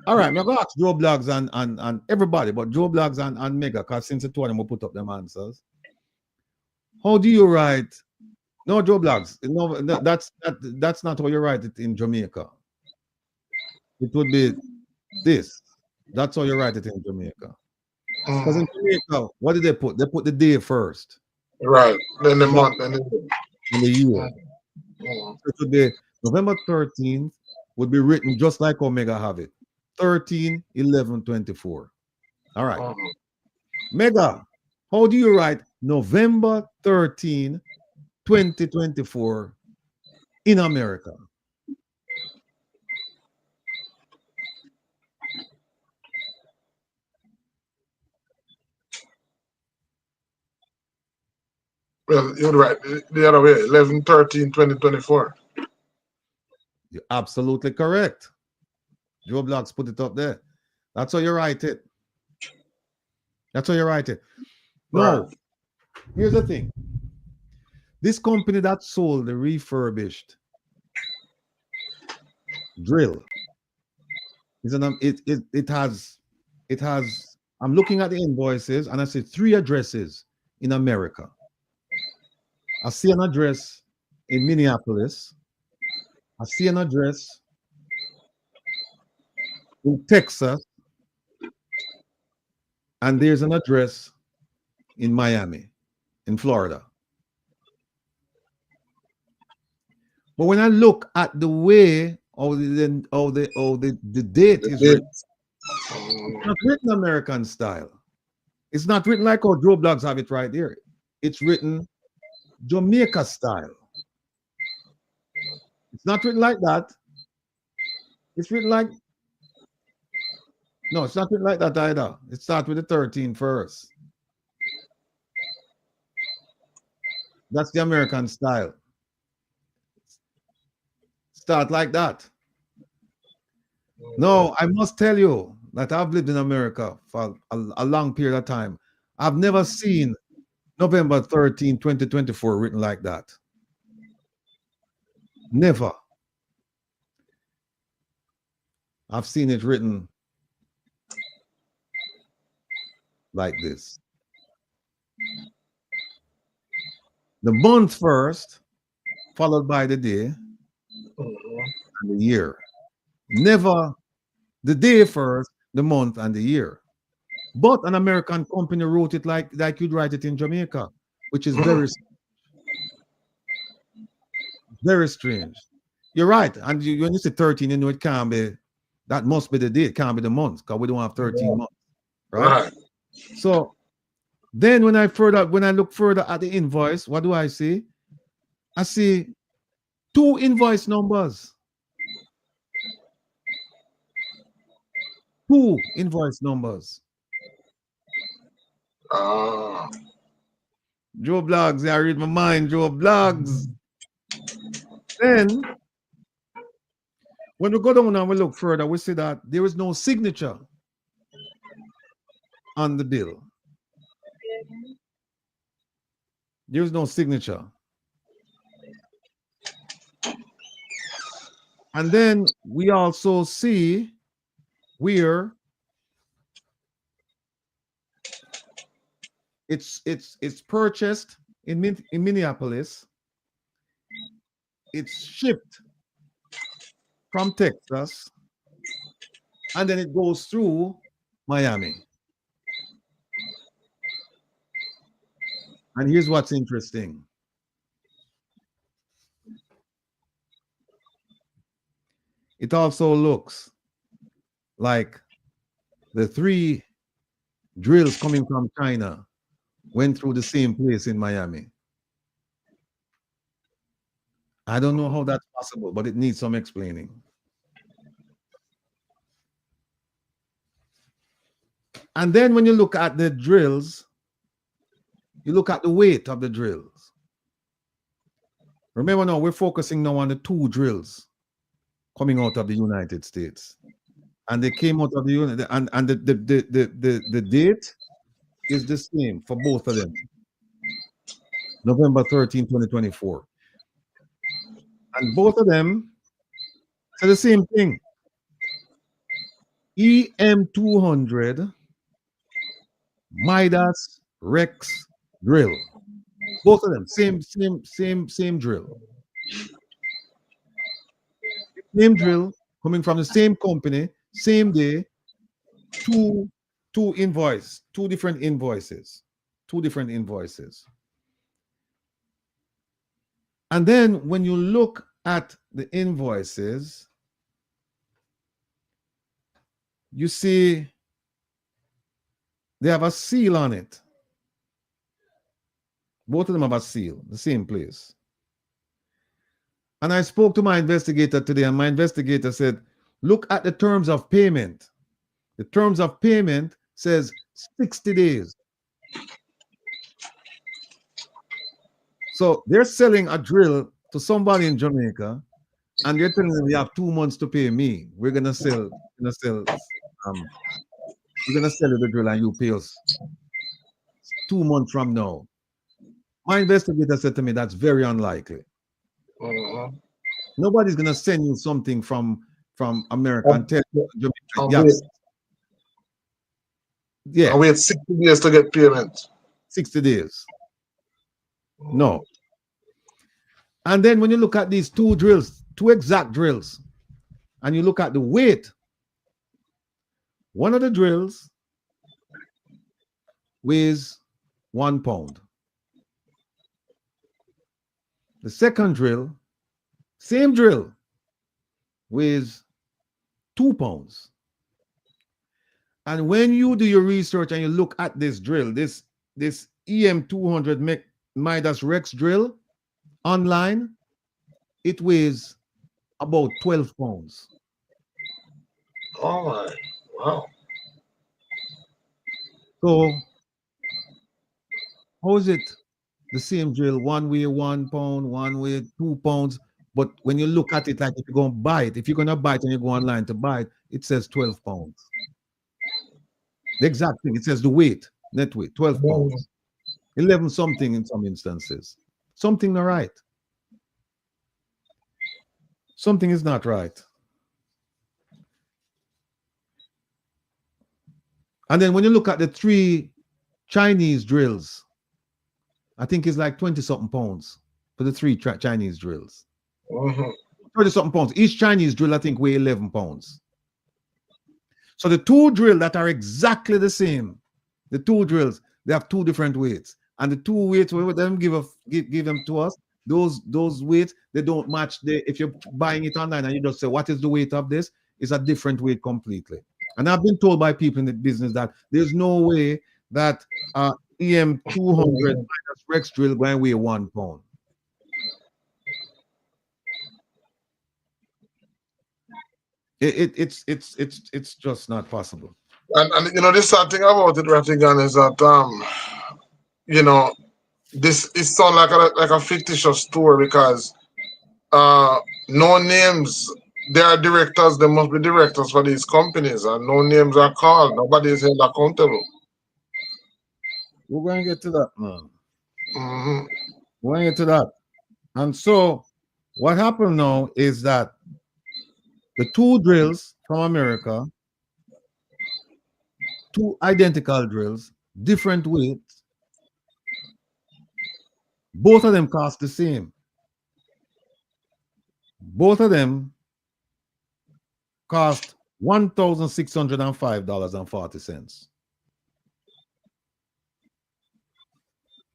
Speaker 3: All right, I'm going to ask Joe Blogs and everybody, but Joe Blogs and Mega, because since the two of them will put up them answers. How do you write? No, Joe Blogs. No, that's not how you write it in Jamaica. It would be this. That's how you write it in Jamaica. Because in Jamaica, what did they put? They put the day first.
Speaker 4: Right. Then the month and
Speaker 3: the year. So it would be November 13th would be written just like Omega have it. 13, 11, 24. All right. Mega, how do you write November 13, 2024 in America?
Speaker 4: Well, you're right. The other way, 11, 13, 2024.
Speaker 3: You're absolutely correct. Joe Blogs put it up there. That's how you write it. No, right. Here's the thing. This company that sold the refurbished drill it has I'm looking at the invoices and I see 3 addresses in America. I see an address in Minneapolis. I see an address in Texas. And there's an address in Miami, in Florida. But when I look at the way the date is written, it's not written American style. It's not written like how Joe Blogs have it right here. It's written Jamaica style. It's not written like that. It's written like, no, it's not written like that either. It starts with the 13 first. That's the American style. Start like that. No, I must tell you that I've lived in America for a long period of time. I've never seen November 13, 2024 written like that. Never. I've seen it written like this. The month first, followed by the day and the year. Never the day first, the month and the year. But an American company wrote it like you'd write it in Jamaica, which is very strange. You're right. And when you say 13, you know it can't be, that must be the day. It can't be the month because we don't have 13 months. Right? So then when I look further at the invoice, what do I see? I see 2 invoice numbers. 2 invoice numbers. Joe Blogs, I read my mind, Joe Blogs. Then, when we go down and we look further, we see that there is no signature on the bill. There is no signature. And then we also see where it's purchased in Minneapolis. It's shipped from Texas, and then it goes through Miami. And here's what's interesting. It also looks like the 3 drills coming from China went through the same place in Miami. I don't know how that's possible, but it needs some explaining. And then when you look at the drills, you look at the weight of the drills. Remember now, we're focusing now on the 2 drills coming out of the United States. And they came out of the United, and the date is the same for both of them. November 13, 2024. And both of them say the same thing. EM200 Midas Rex drill. Both of them, same drill. Same drill, coming from the same company, same day, two different invoices. And then when you look at the invoices, you see they have a seal on it. Both of them have a seal, the same place. And I spoke to my investigator today, and my investigator said, look at the terms of payment. The terms of payment says 60 days. So they're selling a drill to somebody in Jamaica, and they're telling them you have 2 months to pay me. We're gonna sell you the drill and you pay us 2 months from now. My investigator said to me that's very unlikely. Nobody's gonna send you something from America and tell you Jamaica. Yeah.
Speaker 4: I wait 60 days to get payment.
Speaker 3: 60 days. No. And then when you look at these 2 drills, 2 exact drills, and you look at the weight, one of the drills weighs 1 pound. The second drill, same drill, weighs 2 pounds. And when you do your research and you look at this drill, this EM200 Midas Rex drill online, it weighs about 12 pounds.
Speaker 4: All right. Wow.
Speaker 3: So how is it the same drill? One weigh 1 pound, one weigh 2 pounds. But when you look at it, like if you're going to buy it, if you're going to buy it and you go online to buy it, it says 12 pounds. The exact thing, it says the weight, net weight, 12 pounds. 11 something in some instances. Something not right. Something is not right. And then when you look at the 3 Chinese drills, I think it's like 20 something pounds for the 3 Chinese drills. 30 something pounds. Each Chinese drill, I think, weigh 11 pounds. So the 2 drills that are exactly the same, the 2 drills, they have 2 different weights. And the 2 weights, we would them give them to us, those weights, they don't match. If you're buying it online and you just say, what is the weight of this? It's a different weight completely. And I've been told by people in the business that there's no way that EM200 Rex drill going to weigh 1 pound. It's just not possible.
Speaker 4: And you know, the sad thing about it, Rattigan, is that you know, this sounds like a fictitious story, because No names. They are directors. They must be directors for these companies, and no names are called. Nobody is held accountable.
Speaker 3: We're going to get to that, man.
Speaker 4: Mm-hmm.
Speaker 3: We're going to get to that. And so, what happened now is that the two drills from America, two identical drills, different weights, both of them cost the same. Both of them cost $1,605.40.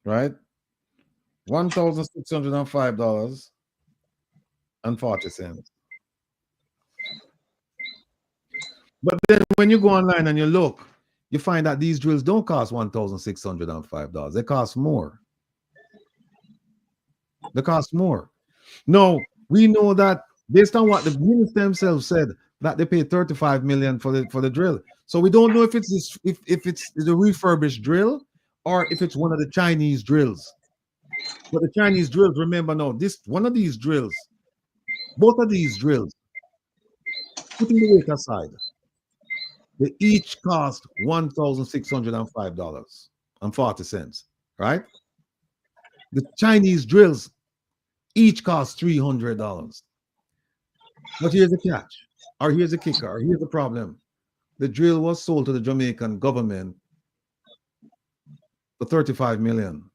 Speaker 3: Right? $1,605.40. But then when you go online and you look, you find that these drills don't cost $1,605. They cost more. They cost more. No, we know that based on what the minister themselves said, that they paid $35 million for the drill. So we don't know if it's this, if it's the refurbished drill or if it's one of the Chinese drills. But the Chinese drills, remember now, this one of these drills, both of these drills, putting the weight aside, they each cost $1,605.40, right? The Chinese drills each cost $300. But here's the catch, or here's the kicker, or here's the problem. The drill was sold to the Jamaican government for $35 million.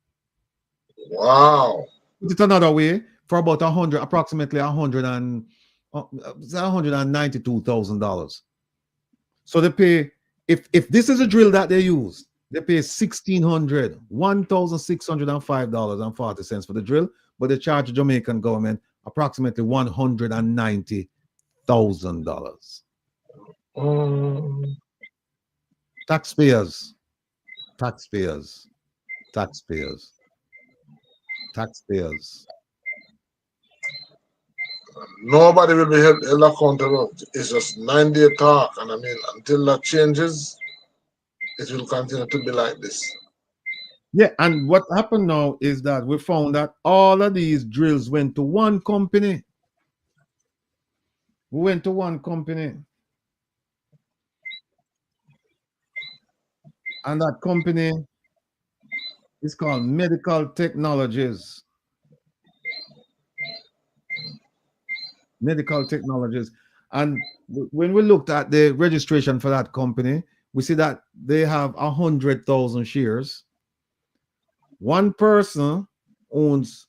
Speaker 4: Wow.
Speaker 3: Put it another way, for about approximately $192,000. So they pay, if this is a drill that they use, they pay $1,605.40 for the drill, but they charge the Jamaican government approximately $190,000. Taxpayers, taxpayers, taxpayers, taxpayers.
Speaker 4: Nobody will be held accountable. It's just 9-day talk, and I mean, until that changes, it will continue to be like this.
Speaker 3: Yeah, and what happened now is that we found that all of these drills went to one company. We went to one company. And that company is called Medical Technologies. Medical Technologies. And when we looked at the registration for that company, we see that they have 100,000 shares. One person owns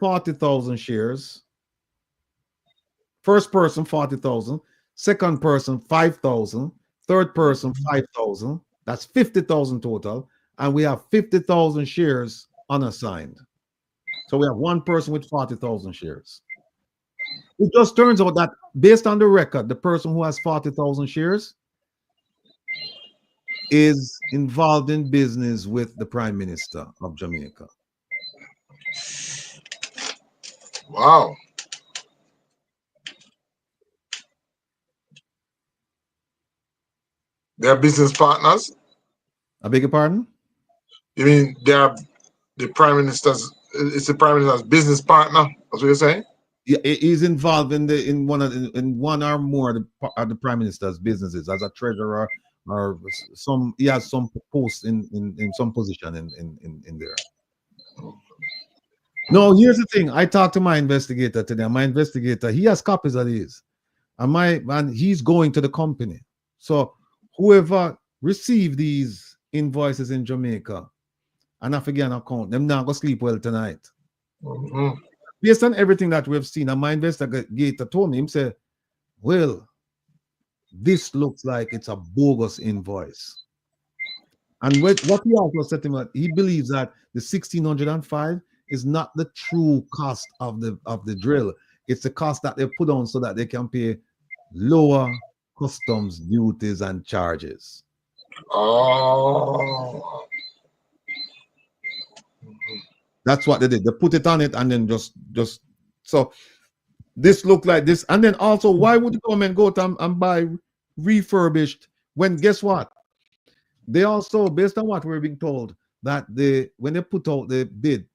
Speaker 3: 40,000 shares. First person, 40,000. Second person, 5,000. Third person, 5,000. That's 50,000 total. And we have 50,000 shares unassigned. So we have one person with 40,000 shares. It just turns out that based on the record, the person who has 40,000 shares is involved in business with the Prime Minister of Jamaica.
Speaker 4: Wow. They are business partners?
Speaker 3: I beg your pardon?
Speaker 4: You mean they are the Prime Minister's, it's the Prime Minister's business partner? That's what you're saying?
Speaker 3: Yeah, he's involved in one or more of the Prime Minister's businesses as a treasurer, or he has some post in some position in there. No, here's the thing. I talked to my investigator today. My investigator, he has copies of these, and he's going to the company. So whoever received these invoices in Jamaica and I forget an account, them not gonna sleep well tonight.
Speaker 4: Mm-hmm.
Speaker 3: Based on everything that we've seen, and my investigator told me, he said, well, this looks like it's a bogus invoice. And what he also said to me, he believes that the 1,605 is not the true cost of the drill. It's the cost that they put on so that they can pay lower customs duties and charges.
Speaker 4: Oh.
Speaker 3: That's what they did. They put it on it and then just so this looked like this. And then also, why would the government go to and buy refurbished when guess what? They also, based on what we're being told, that when they put out the bid,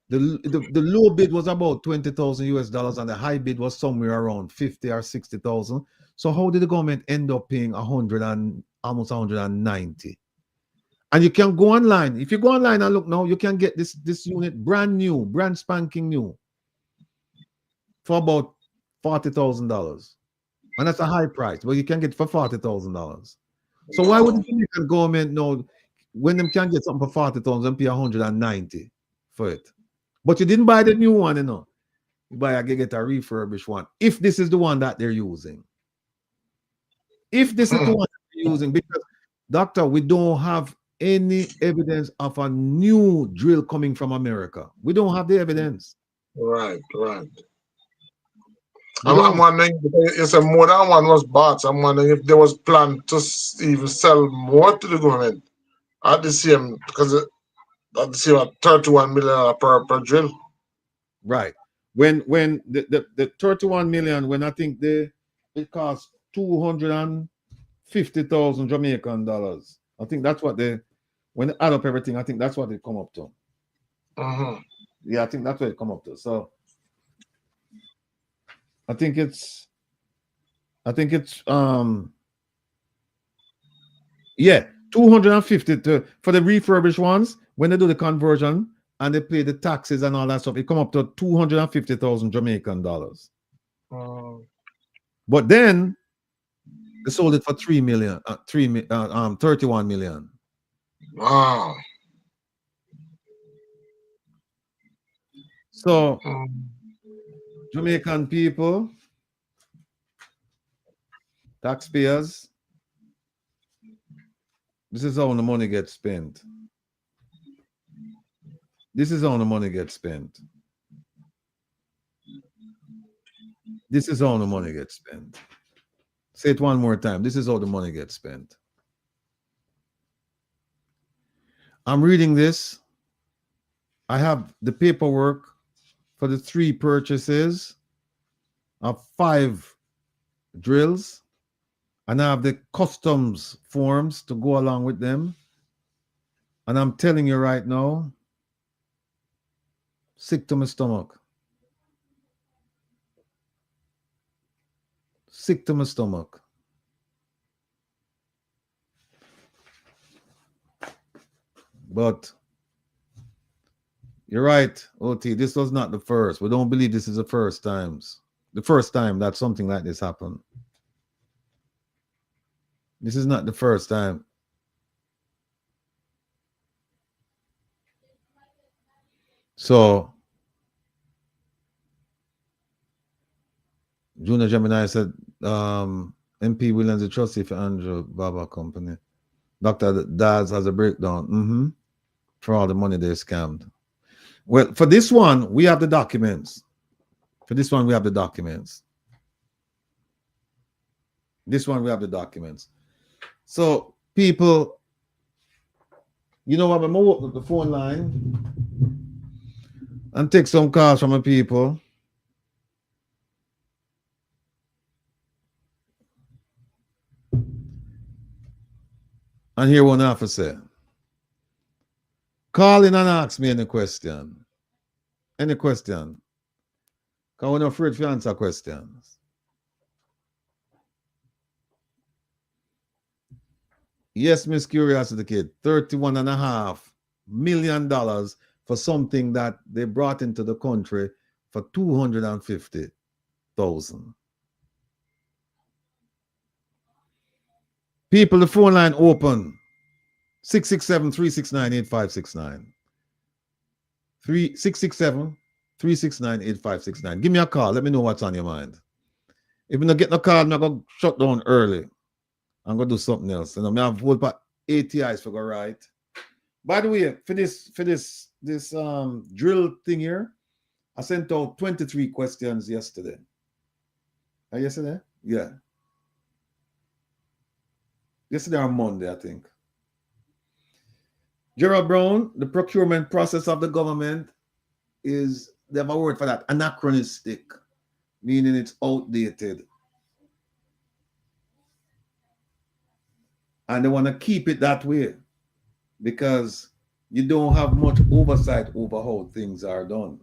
Speaker 3: The low bid was about 20,000 US dollars, and the high bid was somewhere around 50 or 60,000. So how did the government end up paying almost 190? And you can go online. If you go online and look now, you can get this unit brand new, brand spanking new, for about $40,000. And that's a high price, but you can get it for $40,000. So why would the Jamaican government know when them can get something for 40,000 and pay 190 for it? But you didn't buy the new one, you know. You get a refurbished one. If this is the one that they're using. If this is the one that they're using, because doctor, we don't have any evidence of a new drill coming from America. We don't have the evidence.
Speaker 4: Right. I'm wondering if more than one was bought. I'm wondering if there was plan to even sell more to the government at the same, because at the same at $31 million per drill.
Speaker 3: Right. When the 31 million, when I think it cost 250,000 Jamaican dollars. I think that's what when they add up everything, I think that's what they come up to. Yeah, I think that's what it come up to. So I think it's yeah, 250 for the refurbished ones. When they do the conversion and they pay the taxes and all that stuff, it come up to 250,000 Jamaican dollars. But then they sold it for 31 million.
Speaker 4: Wow.
Speaker 3: So Jamaican people, taxpayers, this is how the money gets spent. This is how the money gets spent. This is how the money gets spent. Say it one more time. This is how the money gets spent. I'm reading this. I have the paperwork for the 3 purchases of 5 drills. And I have the customs forms to go along with them. And I'm telling you right now, sick to my stomach. Sick to my stomach. But you're right, OT. This was not the first. We don't believe this is the first time that something like this happened. This is not the first time. So, Junior Gemini said, MP Williams, the trustee for Andrew Baba Company. Dr. Daz has a breakdown for all the money they scammed. Well, for this one, we have the documents. This one, we have the documents. So, people, you know what? I'm going to open up the phone line and take some calls from the people. And here one officer. Call in and ask me any question. Any question. Because we're not afraid to answer questions. Yes, Miss Curiosity Kid, $31.5 million for something that they brought into the country for 250,000. People, the phone line open. 667-369-8569. 667-369-8569. Give me a call. Let me know what's on your mind. If you don't get no call, I'm going to shut down early. I'm going to do something else. And I'm going to have whole part ATIs for go right. By the way, for this drill thing here, I sent out 23 questions yesterday. Yesterday? Yeah. Yesterday or Monday, I think. Gerald Brown, the procurement process of the government is, they have a word for that, anachronistic, meaning it's outdated. And they want to keep it that way because You don't have much oversight over how things are done.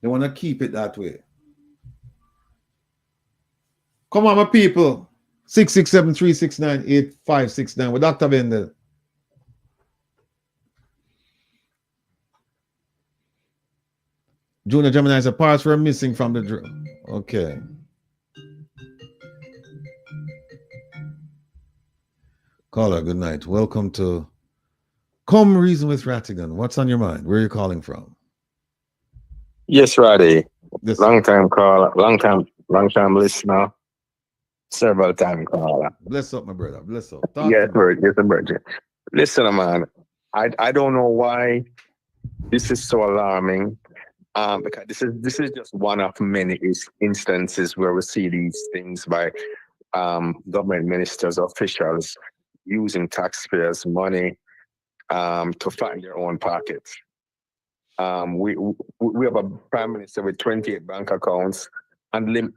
Speaker 3: They want to keep it that way. Come on, my people. 667-369-8569 with Dr. Bendel. Junior Gemini said parts were missing from the drill. Okay. Caller, good night. Welcome to Come Reason with Rattigan. What's on your mind? Where are you calling from?
Speaker 5: Yes, Roddy. Long time caller, long time listener, several time caller.
Speaker 3: Bless up, my brother. Bless up.
Speaker 5: Yes, brother. Listen, man. I don't know why this is so alarming. Because this is just one of many instances where we see these things by government ministers, officials using taxpayers' money to find their own pockets. We have a prime minister with 28 bank accounts and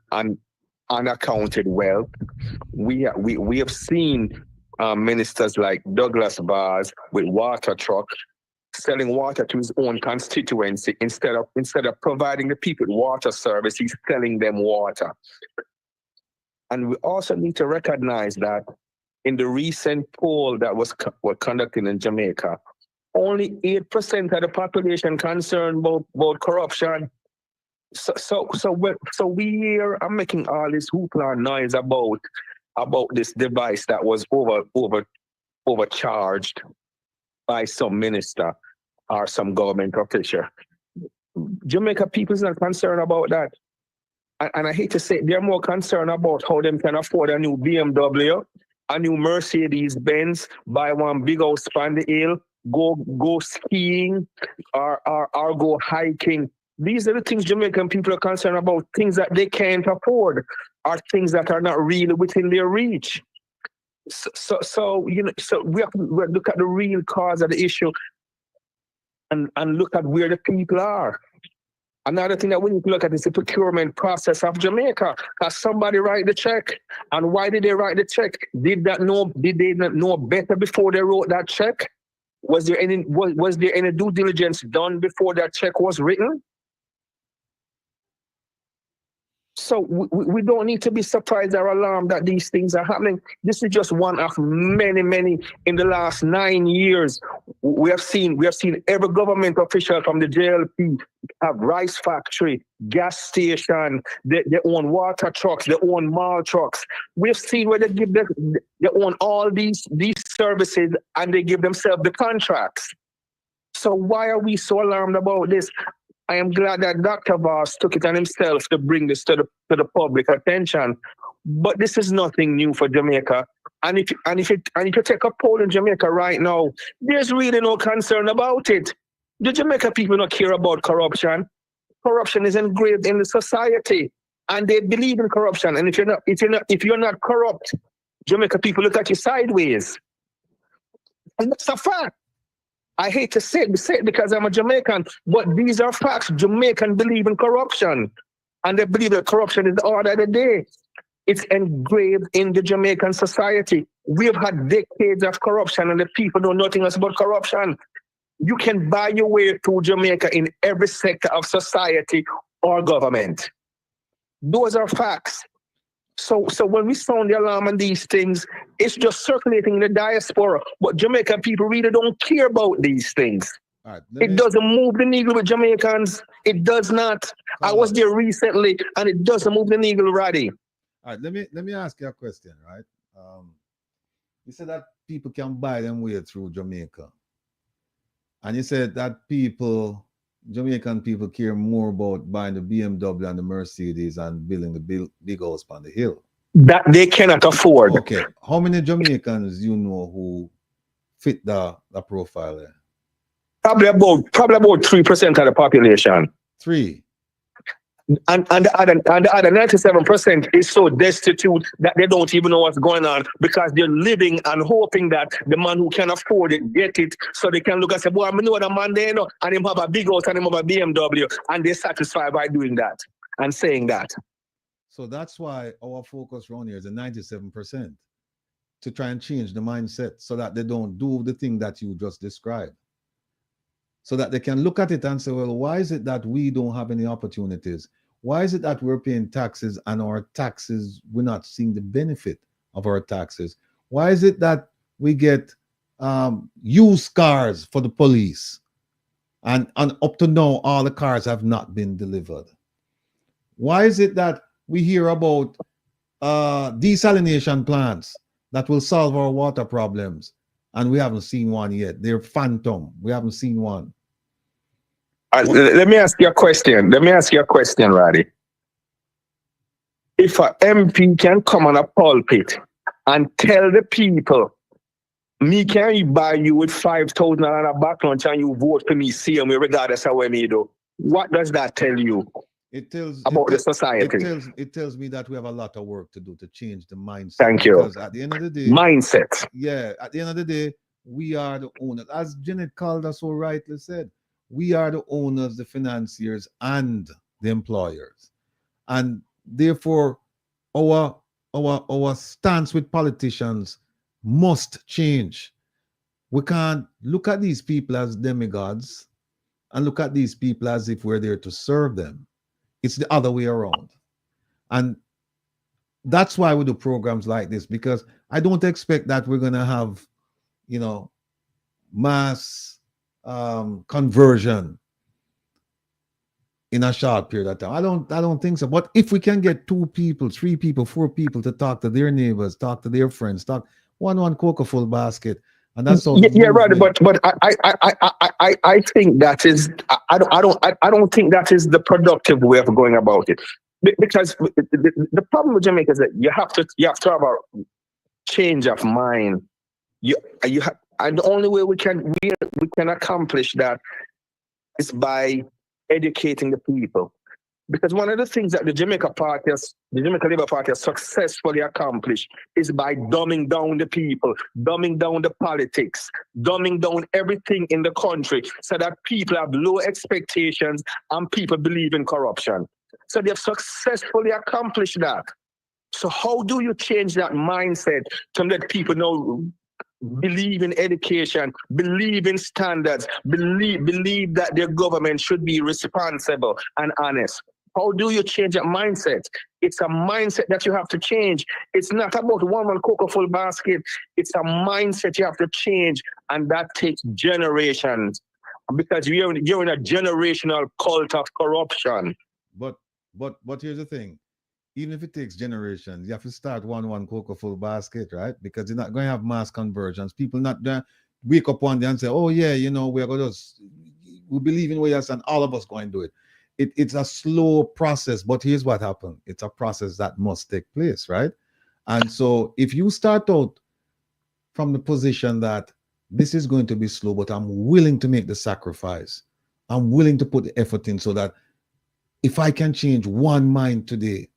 Speaker 5: unaccounted wealth. We have seen ministers like Douglas Bars with water truck selling water to his own constituency instead of providing the people water service. He's selling them water. And we also need to recognize that in the recent poll that was conducted in Jamaica, only 8% of the population concerned about corruption. So we here are making all this hoopla noise about this device that was overcharged by some minister or some government official. Jamaica people is not concerned about that. And I hate to say it, they're more concerned about how them can afford a new BMW, a new Mercedes Benz, buy one big house on the hill, go skiing or go hiking. These are the things Jamaican people are concerned about, things that they can't afford or things that are not really within their reach. So we have to look at the real cause of the issue and look at where the people are. Another thing that we need to look at is the procurement process of Jamaica. Has somebody write the check? And why did they write the check? Did they not know better before they wrote that check? Was there any due diligence done before that check was written? So we don't need to be surprised or alarmed that these things are happening. This is just one of many in the last 9 years. We have seen every government official from the JLP have rice factory, gas station, they own water trucks, they own mall trucks. We've seen where they own all these services and they give themselves the contracts. So why are we so alarmed about this? I am glad that Dr. Voss took it on himself to bring this to the public attention. But this is nothing new for Jamaica. And if you take a poll in Jamaica right now, there's really no concern about it. The Jamaica people don't care about corruption. Corruption is engraved in the society, and they believe in corruption. And if you're not corrupt, Jamaica people look at you sideways. And that's a fact. I hate to say it because I'm a Jamaican, but these are facts. Jamaicans believe in corruption, and they believe that corruption is the order of the day. It's engraved in the Jamaican society. We've had decades of corruption, and the people know nothing else about corruption. You can buy your way through Jamaica in every sector of society or government. Those are facts. So when we sound the alarm on these things, it's just circulating in the diaspora. But Jamaican people really don't care about these things. Right, it doesn't move the needle with Jamaicans. It does not. I was there recently, and it doesn't move the needle, Roddy.
Speaker 3: All right, let me ask you a question, right? You said that people can buy them way through Jamaica. And you said that Jamaican people care more about buying the BMW and the Mercedes and building the big house on the hill.
Speaker 5: That they cannot afford.
Speaker 3: Okay. How many Jamaicans you know who fit the profile there?
Speaker 5: Probably about 3% of the population.
Speaker 3: 3.
Speaker 5: And the other 97% is so destitute that they don't even know what's going on because they're living and hoping that the man who can afford it get it so they can look and say, boy, I know the man there, and him have a big house and him have a BMW, and they're satisfied by doing that and saying that.
Speaker 3: So that's why our focus around here is the 97%. to try and change the mindset so that they don't do the thing that you just described. So that they can look at it and say, well, why is it that we don't have any opportunities? Why is it that we're paying taxes and our taxes, we're not seeing the benefit of our taxes? Why is it that we get used cars for the police and up to now, all the cars have not been delivered? Why is it that we hear about desalination plants that will solve our water problems and we haven't seen one yet? They're phantom. We haven't seen one.
Speaker 5: Let me ask you a question. Roddy. If an MP can come on a pulpit and tell the people, me can buy you with $5,000 back lunch and you vote for me, see me regardless of what me do, what does that tell you?
Speaker 3: It tells
Speaker 5: about the society.
Speaker 3: It tells me that we have a lot of work to do to change the mindset.
Speaker 5: Thank you.
Speaker 3: Because at the end of the day,
Speaker 5: mindset.
Speaker 3: Yeah, at the end of the day, we are the owners. As Janet Calder so rightly said, we are the owners, the financiers, and the employers. And therefore, our stance with politicians must change. We can't look at these people as demigods and look at these people as if we're there to serve them. It's the other way around. And that's why we do programs like this, because I don't expect that we're going to have, mass conversion in a short period of time. I don't think so. But if we can get 2 people, 3 people, 4 people to talk to their neighbors, talk to their friends, talk one cocoa full basket, and that's all.
Speaker 5: Yeah, right. But I think that is I don't think that is the productive way of going about it, because the problem with Jamaica is that you have to have a change of mind. And the only way we can accomplish that is by educating the people. Because one of the things that the Jamaica Labour Party has successfully accomplished is by dumbing down the people, dumbing down the politics, dumbing down everything in the country so that people have low expectations and people believe in corruption. So they've successfully accomplished that. So how do you change that mindset to let people know, believe in education, believe in standards, believe that their government should be responsible and honest? How do you change that mindset? It's a mindset that you have to change. It's not about one cocoa full basket. It's a mindset you have to change, and that takes generations, because you're in a generational cult of corruption.
Speaker 3: But here's the thing. Even if it takes generations, you have to start one cocoa full basket, right? Because you're not going to have mass conversions. People not going to wake up one day and say, oh yeah, we're going to, we believe in what, and all of us going to do it. It's a slow process, but here's what happened. It's a process that must take place, right? And so if you start out from the position that this is going to be slow, but I'm willing to make the sacrifice, I'm willing to put the effort in, so that if I can change one mind today,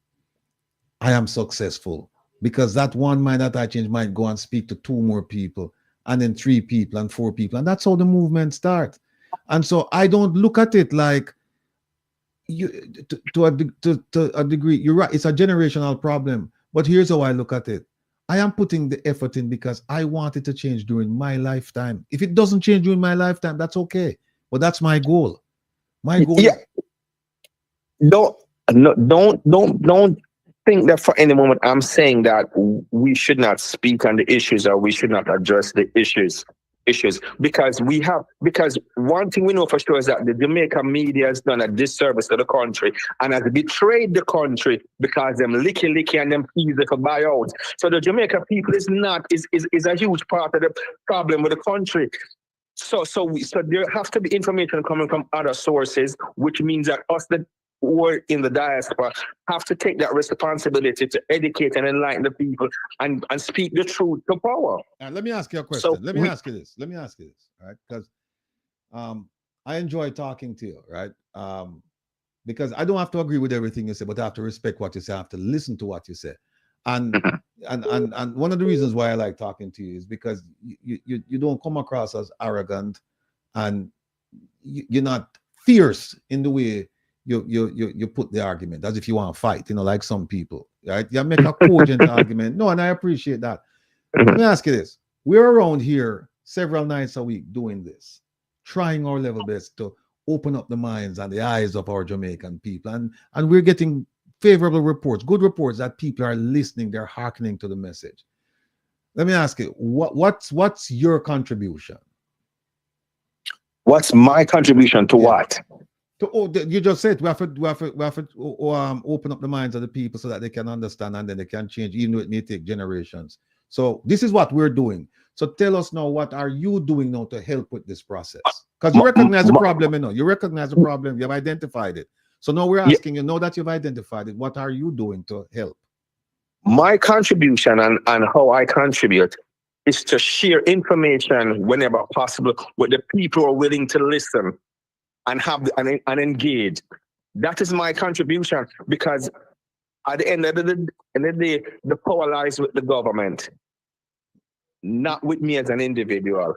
Speaker 3: I am successful, because that one mind that I change might go and speak to 2 more people, and then 3 people and 4 people. And that's how the movement starts. And so I don't look at it like, to a degree, you're right, it's a generational problem. But here's how I look at it. I am putting the effort in because I want it to change during my lifetime. If it doesn't change during my lifetime, that's okay. But that's my goal. My goal.
Speaker 5: Yeah. Don't think that for any moment I'm saying that we should not speak on the issues, or we should not address the issues, because one thing we know for sure is that the Jamaican media has done a disservice to the country and has betrayed the country, because them licky and them easy for buyout. So the Jamaican people is a huge part of the problem with the country. So there have to be information coming from other sources, which means that us that were in the diaspora have to take that responsibility to educate and enlighten the people and speak the truth to power.
Speaker 3: Let me ask you a question. Let me ask you this, right? Because I enjoy talking to you, right? Because I don't have to agree with everything you say, but I have to respect what you say. I have to listen to what you say. And and one of the reasons why I like talking to you is because you don't come across as arrogant, and you're not fierce in the way you put the argument, as if you want to fight, like some people, right? You make a cogent argument. No, and I appreciate that. Let me ask you this. We're around here several nights a week doing this, trying our level best to open up the minds and the eyes of our Jamaican people. And we're getting favorable reports, good reports that people are listening, they're hearkening to the message. Let me ask you, what's your contribution?
Speaker 5: What's my contribution to what?
Speaker 3: You just said we have to open up the minds of the people so that they can understand and then they can change, even though it may take generations. So this is what we're doing. So tell us now, what are you doing now to help with this process? Because you recognize the problem, you know. You recognize the problem, you've identified it. So now we're asking you, now that you've identified it, what are you doing to help?
Speaker 5: My contribution and how I contribute is to share information whenever possible with the people who are willing to listen and have and engage. That is my contribution, because at the end of the day, the power lies with the government, not with me as an individual.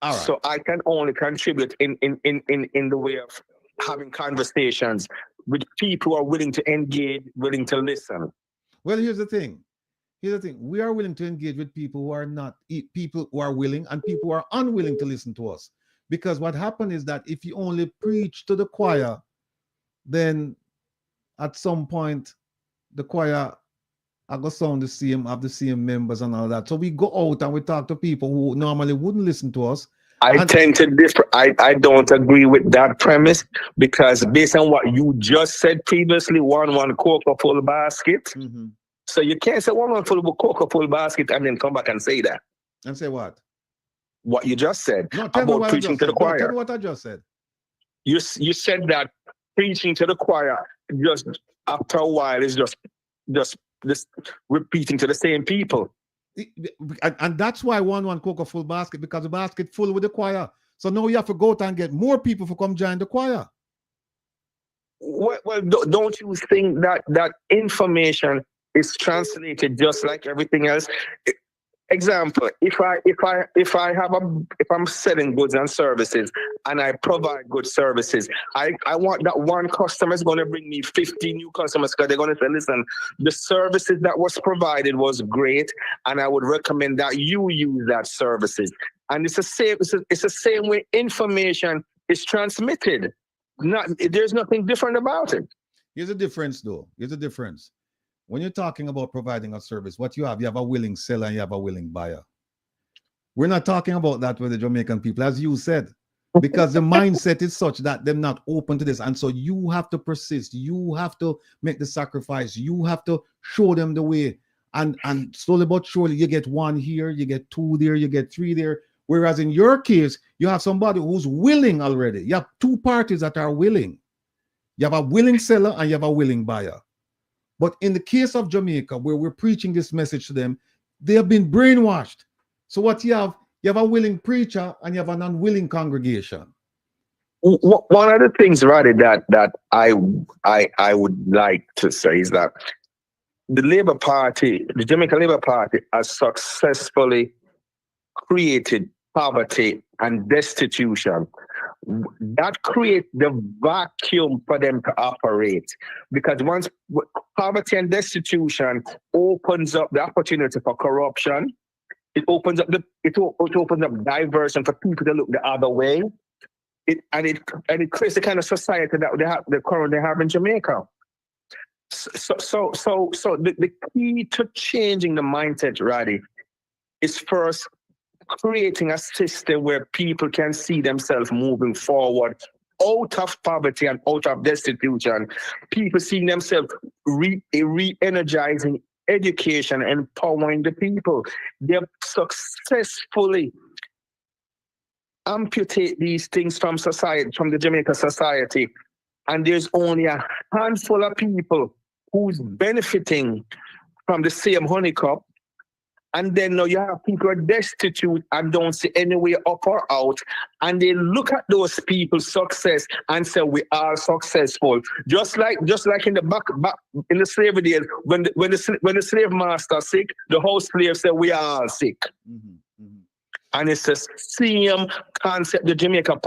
Speaker 3: All right.
Speaker 5: So I can only contribute in the way of having conversations with people who are willing to engage, willing to listen.
Speaker 3: Well, here's the thing. We are willing to engage with people who are not people who are willing and people who are unwilling to listen to us. Because what happened is that if you only preach to the choir, then at some point the choir are going to sound the same, have the same members and all that. So we go out and we talk to people who normally wouldn't listen to us.
Speaker 5: I tend to differ. I don't agree with that premise, because based on what you just said previously, one cocoa full basket.
Speaker 3: Mm-hmm.
Speaker 5: So you can't say one full cocoa full basket and then come back and say that.
Speaker 3: And say what?
Speaker 5: What you just said
Speaker 3: about
Speaker 5: preaching to the choir.
Speaker 3: Tell me what I just said.
Speaker 5: You said that preaching to the choir, just after a while, is just repeating to the same people.
Speaker 3: And that's why one cocoa full basket, because the basket full with the choir. So now you have to go out and get more people to come join the choir.
Speaker 5: Well, don't you think that information is translated just like everything else? Example, if I'm selling goods and services and I provide good services, I want that one customer is going to bring me 50 new customers, because they're going to say, listen, the services that was provided was great, and I would recommend that you use that services. And it's the same way information is transmitted. There's nothing different about it.
Speaker 3: Here's a difference, though. Here's a difference. When you're talking about providing a service, what you have a willing seller and you have a willing buyer. We're not talking about that with the Jamaican people, as you said, because the mindset is such that they're not open to this. And so you have to persist. You have to make the sacrifice. You have to show them the way. And slowly but surely, you get one here, you get two there, you get three there. Whereas in your case, you have somebody who's willing already. You have two parties that are willing. You have a willing seller and you have a willing buyer. But in the case of Jamaica, where we're preaching this message to them, they have been brainwashed. So what you have a willing preacher and you have an unwilling congregation.
Speaker 5: One of the things, Roddy, that I would like to say is that the Labour Party, the Jamaican Labour Party, has successfully created poverty and destitution. That creates the vacuum for them to operate, because once poverty and destitution opens up the opportunity for corruption, it opens up diversion for people to look the other way. It creates the kind of society that they currently have in Jamaica. So the key to changing the mindset, Roddy, is first creating a system where people can see themselves moving forward out of poverty and out of destitution. People seeing themselves re-energizing education, empowering the people. They've successfully amputate these things from society, from the Jamaican society, and there's only a handful of people who's benefiting from the same honeycomb. And then now you have people who are destitute and don't see any way up or out, and they look at those people's success and say, we are successful. Just like in the back in the slavery days, when the slave master sick, the whole slave said, we are all sick.
Speaker 3: Mm-hmm. Mm-hmm.
Speaker 5: And it's the same concept the Jamaica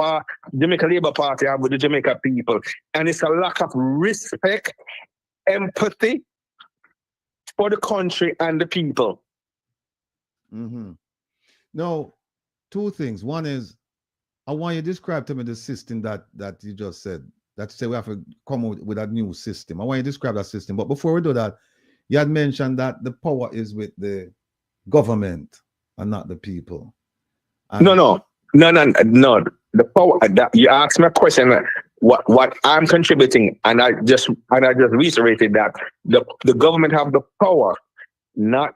Speaker 5: Labour Party have with the Jamaica people. And it's a lack of respect, empathy for the country and the people.
Speaker 3: Mm-hmm. No, two things. One is I want you to describe to me the system that you just said. That you say we have to come with a new system. I want you to describe that system. But before we do that, you had mentioned that the power is with the government and not the people. And
Speaker 5: No. The power that you asked me a question. What I'm contributing, and I just reiterated that the government have the power. Not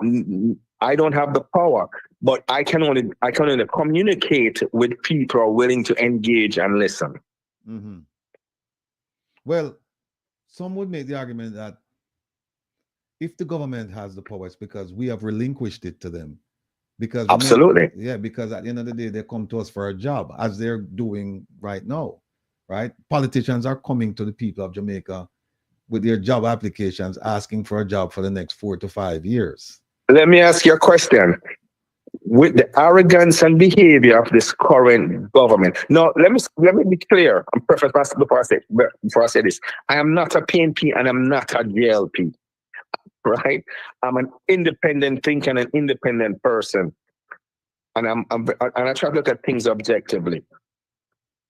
Speaker 5: I don't have the power, but I can only communicate with people who are willing to engage and listen.
Speaker 3: mm-hmm. Well, some would make the argument that if the government has the power, it's because we have relinquished it to them. Because
Speaker 5: Absolutely.
Speaker 3: because at the end of the day, they come to us for a job, as they're doing right now, right? Politicians are coming to the people of Jamaica with their job applications, asking for a job for the next 4 to 5 years.
Speaker 5: Let me ask you a question. With the arrogance and behavior of this current government. Now, let me be clear. I'm perfect before I say this. I am not a PNP and I'm not a JLP. Right? I'm an independent thinker and an independent person. And I try to look at things objectively.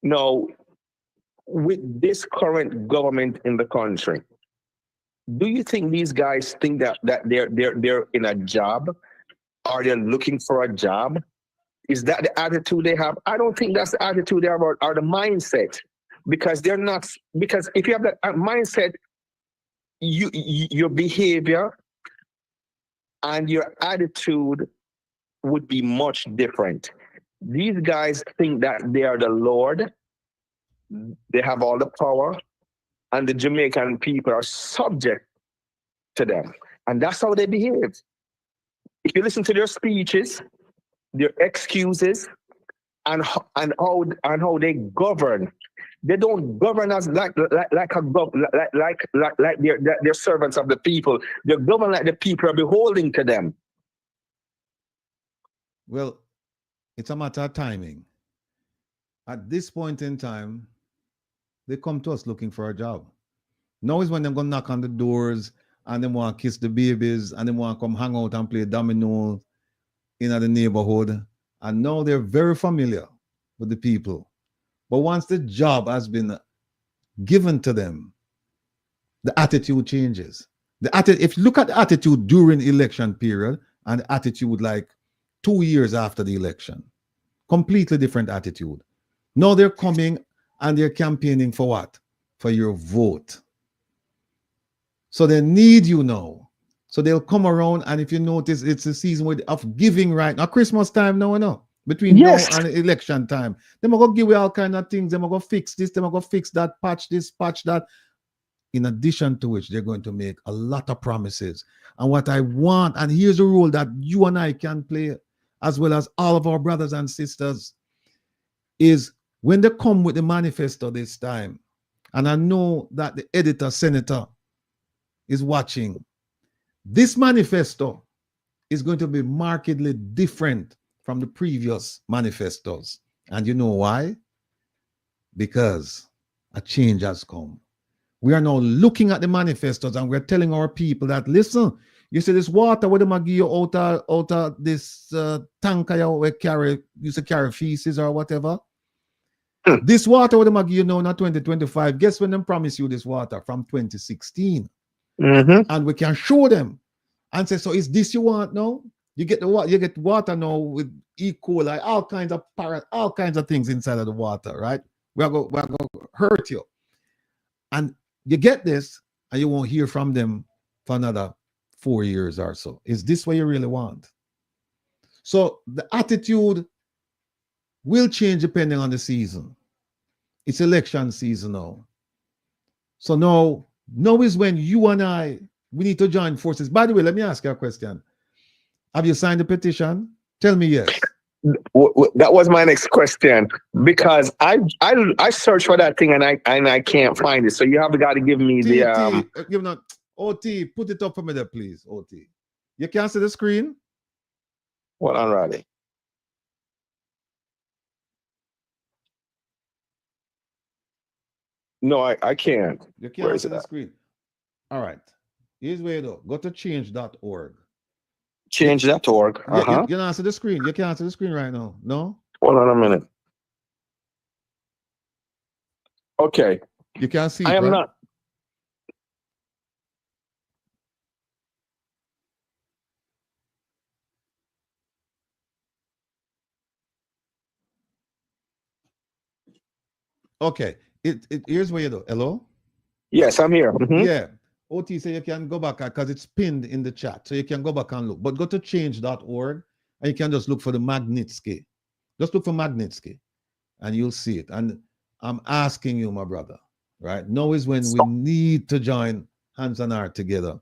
Speaker 5: Now, with this current government in the country, do you think these guys think that they're in a job? Are they looking for a job? Is that the attitude they have? I don't think that's the attitude they have, or the mindset, because they're not. Because if you have that mindset, your behavior and your attitude would be much different. These guys think that they are the Lord. They have all the power, and the Jamaican people are subject to them, and that's how they behave. If you listen to their speeches, their excuses, and how they govern, they don't govern as like they're servants of the people. They govern like the people are beholding to them.
Speaker 3: Well, it's a matter of timing. At this point in time, they come to us looking for a job. Now is when they're gonna knock on the doors and they want to kiss the babies and they want to come hang out and play domino in the neighborhood. And now they're very familiar with the people. But once the job has been given to them, the attitude changes. If you look at the attitude during election period and the attitude like 2 years after the election, completely different attitude. Now they're coming and they're campaigning for what? For your vote. So they need you now. So they'll come around, and if you notice, it's a season of giving right now. Christmas time now, between now and election time. They're going to give you all kind of things. They're going to fix this, they're going to fix that, patch this, patch that. In addition to which, they're going to make a lot of promises. And what I want, and here's a role that you and I can play, as well as all of our brothers and sisters, is when they come with the manifesto this time, and I know that the editor, senator, is watching, this manifesto is going to be markedly different from the previous manifestos. And you know why? Because a change has come. We are now looking at the manifestos and we're telling our people that, listen, you see this water where they might give you out of this tanker we used to carry feces or whatever. This water where they might give you now in 2025, guess when they promise you this water? From 2016. And we can show them and say, so is this you want now? You get water now with E. coli, all kinds of things inside of the water, right? We're going to hurt you. And you get this, and you won't hear from them for another 4 years or so. Is this what you really want? So the attitude will change depending on the season. It's election season now. So now is when you and we need to join forces. By the way, let me ask you a question. Have you signed the petition? Tell me yes.
Speaker 5: That was my next question, because I searched for that thing and I can't find it. So you have got to give me
Speaker 3: OT, put it up for me there, please. OT. You can't see the screen?
Speaker 5: Hold on, Roddy. No, I can't.
Speaker 3: You can't see the screen. All right. Here's where though. Go to change.org.
Speaker 5: Change.org.
Speaker 3: You can answer the screen. You can answer the screen right now. No?
Speaker 5: Hold on a minute. Okay.
Speaker 3: You can't see
Speaker 5: I
Speaker 3: it,
Speaker 5: am
Speaker 3: right?
Speaker 5: not.
Speaker 3: Okay. Here's where you do. Hello?
Speaker 5: Yes, I'm here. Mhm.
Speaker 3: Yeah. OT say you can go back because it's pinned in the chat. So you can go back and look. But go to change.org and you can just look for the Magnitsky. Just look for Magnitsky and you'll see it. And I'm asking you, my brother, right? Now is when we need to join hands and heart together.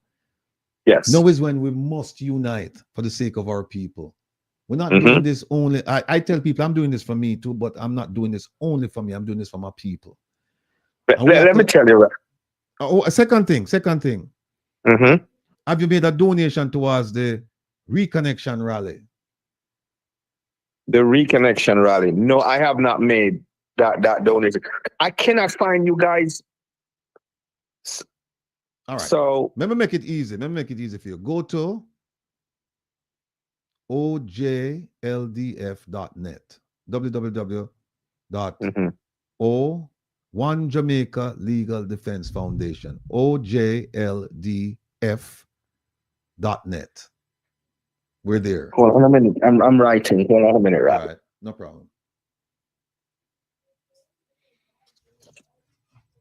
Speaker 5: Yes.
Speaker 3: Now is when we must unite for the sake of our people. We're not doing this only. I tell people I'm doing this for me too, but I'm not doing this only for me. I'm doing this for my people.
Speaker 5: Let me tell you.
Speaker 3: Oh, a second thing.
Speaker 5: Mm-hmm.
Speaker 3: Have you made a donation towards the Reconnection Rally?
Speaker 5: The Reconnection Rally. No, I have not made that donation. I cannot find you guys.
Speaker 3: All right.
Speaker 5: So
Speaker 3: let me make it easy. Let me make it easy for you. Go to ojldf.net. www.one Jamaica Legal Defense Foundation. ojldf.net. We're there.
Speaker 5: Hold on a minute. I'm writing. Hold on a minute, Rob.
Speaker 3: All right, no problem.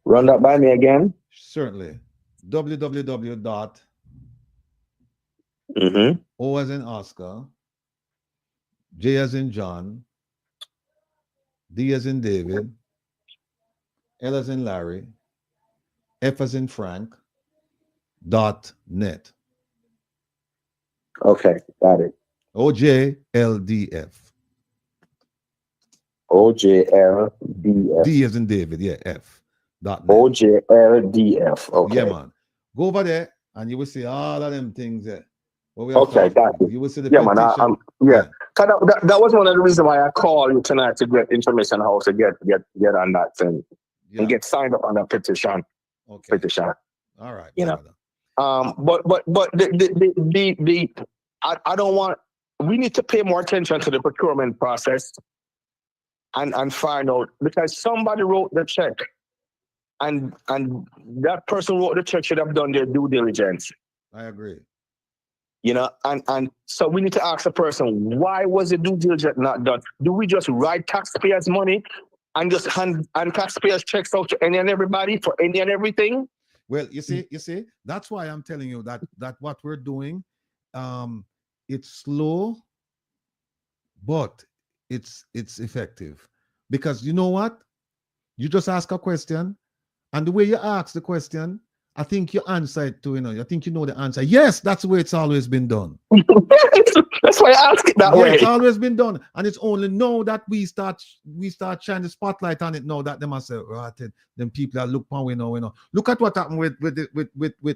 Speaker 5: Run that by me again.
Speaker 3: Certainly. www. O as in Oscar, J as in John, D as in David, L as in Larry, F as in Frank, .net.
Speaker 5: Okay, got it.
Speaker 3: OJLDF.
Speaker 5: OJLDF.
Speaker 3: D as in David, yeah, F. .net.
Speaker 5: OJLDF. Okay.
Speaker 3: Yeah, man. Go over there and you will see all of them things there.
Speaker 5: Okay, got it.
Speaker 3: You will see the
Speaker 5: petition.
Speaker 3: petition.
Speaker 5: Yeah. That was one of the reasons why I called you tonight to get information how to get on that thing and get signed up on that petition.
Speaker 3: Okay.
Speaker 5: Petition.
Speaker 3: All right.
Speaker 5: You know. But I don't want. We need to pay more attention to the procurement process and find out, because somebody wrote the check and that person wrote the check should have done their due diligence.
Speaker 3: I agree.
Speaker 5: You know, and so we need to ask the person, why was the due diligence not done? Do we just write taxpayers' money and just hand taxpayers' checks out to any and everybody for any and everything?
Speaker 3: Well, you see, that's why I'm telling you that what we're doing, it's slow, but it's effective. Because you know what? You just ask a question, and the way you ask the question, I think you answer it too, I think you know the answer. Yes, that's the way it's always been done.
Speaker 5: That's why I ask it that way.
Speaker 3: It's always been done. And it's only now that we start shining the spotlight on it now that they must say, right, them people that look on we know. Look at what happened with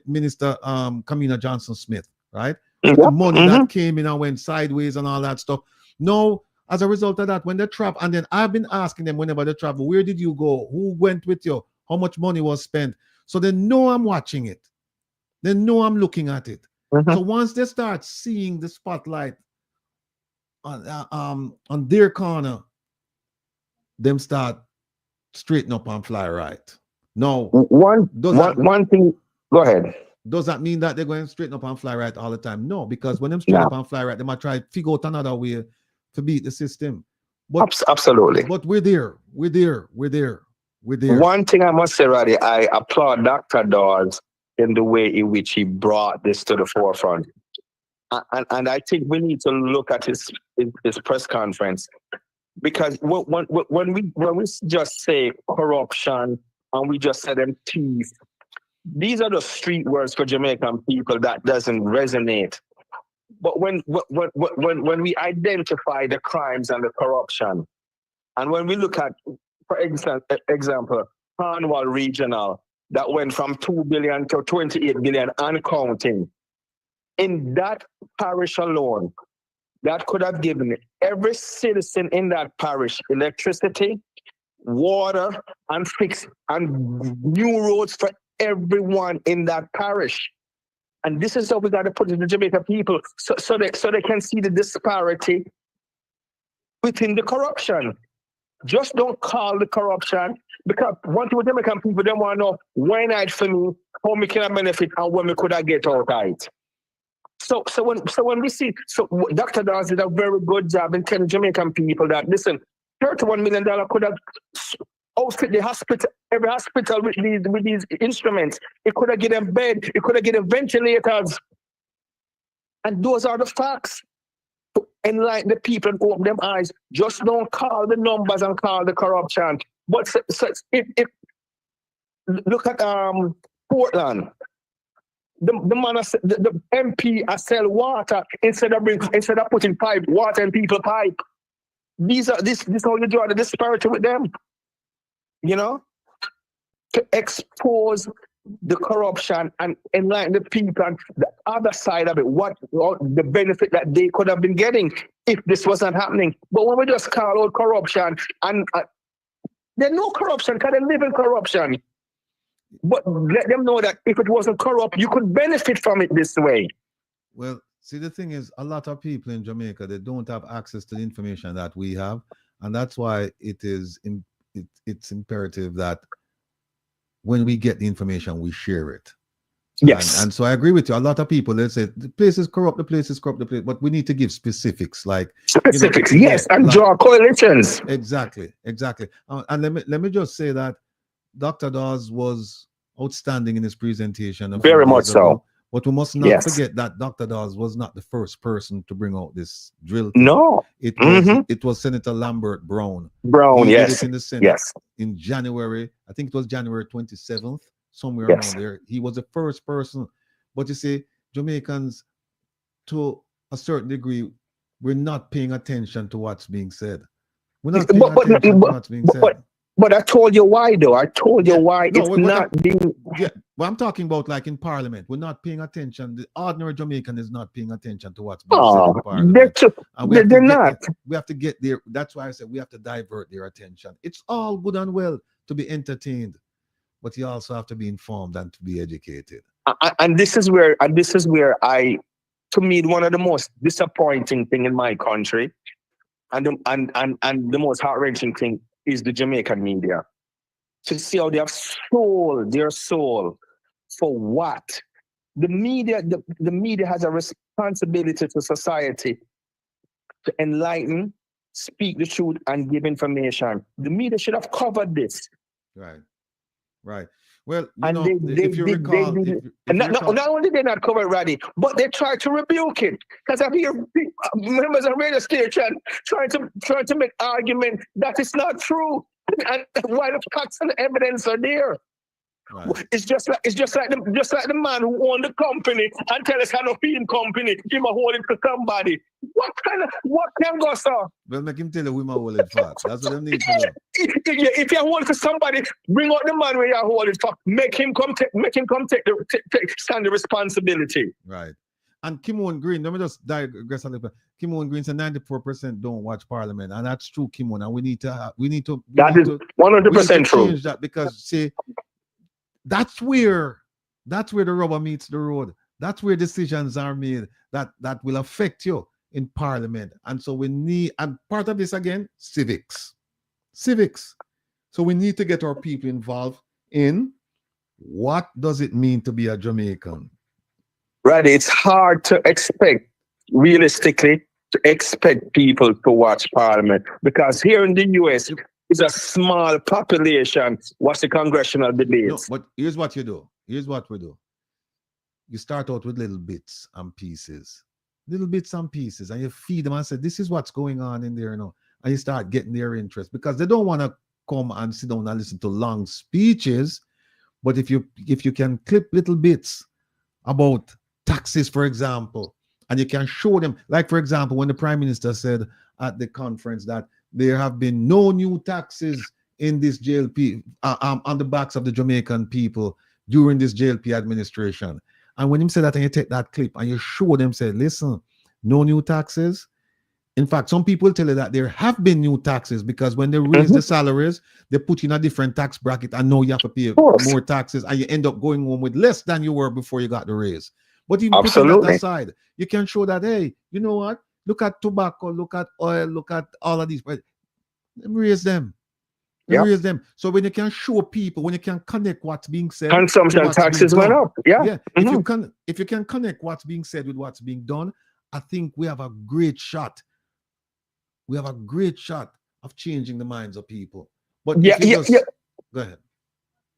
Speaker 3: Minister Kamina Johnson Smith, right? With the money that came in and went sideways and all that stuff. No, as a result of that, when they travel, and then I've been asking them whenever they travel, where did you go? Who went with you? How much money was spent? So they know I'm watching it. They know I'm looking at it. So once they start seeing the spotlight on their corner, them start straighten up and fly right. No,
Speaker 5: one thing. Go ahead.
Speaker 3: Does that mean that they're going to straighten up and fly right all the time? No, because when them straighten up and fly right, they might try to figure out another way to beat the system. But
Speaker 5: absolutely.
Speaker 3: But we're there.
Speaker 5: One thing I must say, Roddy, I applaud Dr. Dawes in the way in which he brought this to the forefront. And I think we need to look at his press conference, because when we just say corruption and we just say them thieves, these are the street words for Jamaican people that doesn't resonate. But when we identify the crimes and the corruption, and when we look at, for example, Cornwall Regional, that went from 2 billion to 28 billion and counting. In that parish alone, that could have given every citizen in that parish electricity, water, and new roads for everyone in that parish. And this is how we got to put it in the Jamaican people so they can see the disparity within the corruption. Just don't call the corruption, because one thing with Jamaican people, they want to know when I for me, how me can I benefit and when me could I get out of it. So when we see, Dr. Dawes did a very good job in telling Jamaican people that, listen, $31 million could have outfit the hospital, every hospital with these instruments. It could have given them bed, it could have given them ventilators. And those are the facts. To enlighten the people and open them eyes. Just don't call the numbers and call the corruption. But look at Portland. The MP sell water instead of putting water in people's pipe. This how you draw the disparity with them. You know, to expose the corruption and enlighten the people and the other side of it, what the benefit that they could have been getting if this wasn't happening. But when we just call out corruption, and there's no corruption because they live in corruption. But let them know that if it wasn't corrupt, you could benefit from it this way.
Speaker 3: Well, see, the thing is, a lot of people in Jamaica, they don't have access to the information that we have, and that's why it's imperative that when we get the information, we share it.
Speaker 5: Yes.
Speaker 3: And so I agree with you. A lot of people, they say the place is corrupt, but we need to give specifics, like
Speaker 5: specifics, yes, and draw correlations.
Speaker 3: Exactly. And let me just say that Dr. Dawes was outstanding in his presentation.
Speaker 5: Very much so.
Speaker 3: But we must not forget that Dr. Dawes was not the first person to bring out this drill thing.
Speaker 5: No.
Speaker 3: It was Senator Lambert Brown.
Speaker 5: He
Speaker 3: did
Speaker 5: yes.
Speaker 3: it in the Senate in January. I think it was January 27th, somewhere around there. He was the first person. But you see, Jamaicans, to a certain degree, we're not paying attention to what's being said. We're not paying attention to what's being said.
Speaker 5: But I told you why, though. I told you why it's not being...
Speaker 3: Yeah, well, I'm talking about like in Parliament. We're not paying attention. The ordinary Jamaican is not paying attention to what's being said in Parliament.
Speaker 5: They're not.
Speaker 3: We have to get there. That's why I said we have to divert their attention. It's all good and well to be entertained, but you also have to be informed and to be educated.
Speaker 5: And this is where to me, one of the most disappointing thing in my country, and the most heart-wrenching thing, is the Jamaican media. To see how they have sold their soul for what? The media has a responsibility to society to enlighten, speak the truth, and give information. The media should have covered this.
Speaker 3: Right. Well,
Speaker 5: not only they not cover it, Raddy, but they try to rebuke it. Because I hear members of radio station trying to make argument that it's not true, and why the facts and the evidence are there. Right. It's just like the man who owned the company and tell us how to feed company, him a hold it to somebody. What can go, sir?
Speaker 3: Well, make him tell you we might hold it fast. That's what they need to know.
Speaker 5: If you hold it to somebody, bring out the man where you hold it for. Make him come take stand the responsibility.
Speaker 3: Right. And Kimon Green, let me just digress a little bit. Kimon Green said 94% don't watch Parliament, and that's true, Kimon. And we need to. That is 100% true. Change that, because see, that's where the rubber meets the road. That's where decisions are made that will affect you in Parliament. And so we need, and part of this again, civics. So we need to get our people involved in what does it mean to be a Jamaican.
Speaker 5: Right, it's hard to expect, realistically, to expect people to watch Parliament, because here in the US, it's a small population. Watch the congressional debates.
Speaker 3: No, but here's what you do. Here's what we do. You start out with little bits and pieces, and you feed them and say, this is what's going on in there now. And you start getting their interest, because they don't want to come and sit down and listen to long speeches. But if you can clip little bits about taxes, for example, and you can show them, like, for example, when the Prime Minister said at the conference that there have been no new taxes in this JLP on the backs of the Jamaican people during this JLP administration. And when him said that, and you take that clip and you show them, say, listen, no new taxes. In fact, some people tell you that there have been new taxes, because when they raise the salaries, they put you in a different tax bracket, and now you have to pay more taxes, and you end up going home with less than you were before you got the raise. But even putting that
Speaker 5: Absolutely.
Speaker 3: aside, you can show that, hey, you know what? Look at tobacco, look at oil, look at all of these. Let me raise them.
Speaker 5: Yeah.
Speaker 3: Raise them. So when you can show people, when you can connect what's being said, to
Speaker 5: Consumption
Speaker 3: what's being
Speaker 5: taxes went
Speaker 3: done.
Speaker 5: up. Yeah.
Speaker 3: Yeah. If you can connect what's being said with what's being done, I think we have a great shot. We have a great shot of changing the minds of people. But
Speaker 5: Yeah,
Speaker 3: if you
Speaker 5: yeah,
Speaker 3: just
Speaker 5: yeah.
Speaker 3: go ahead.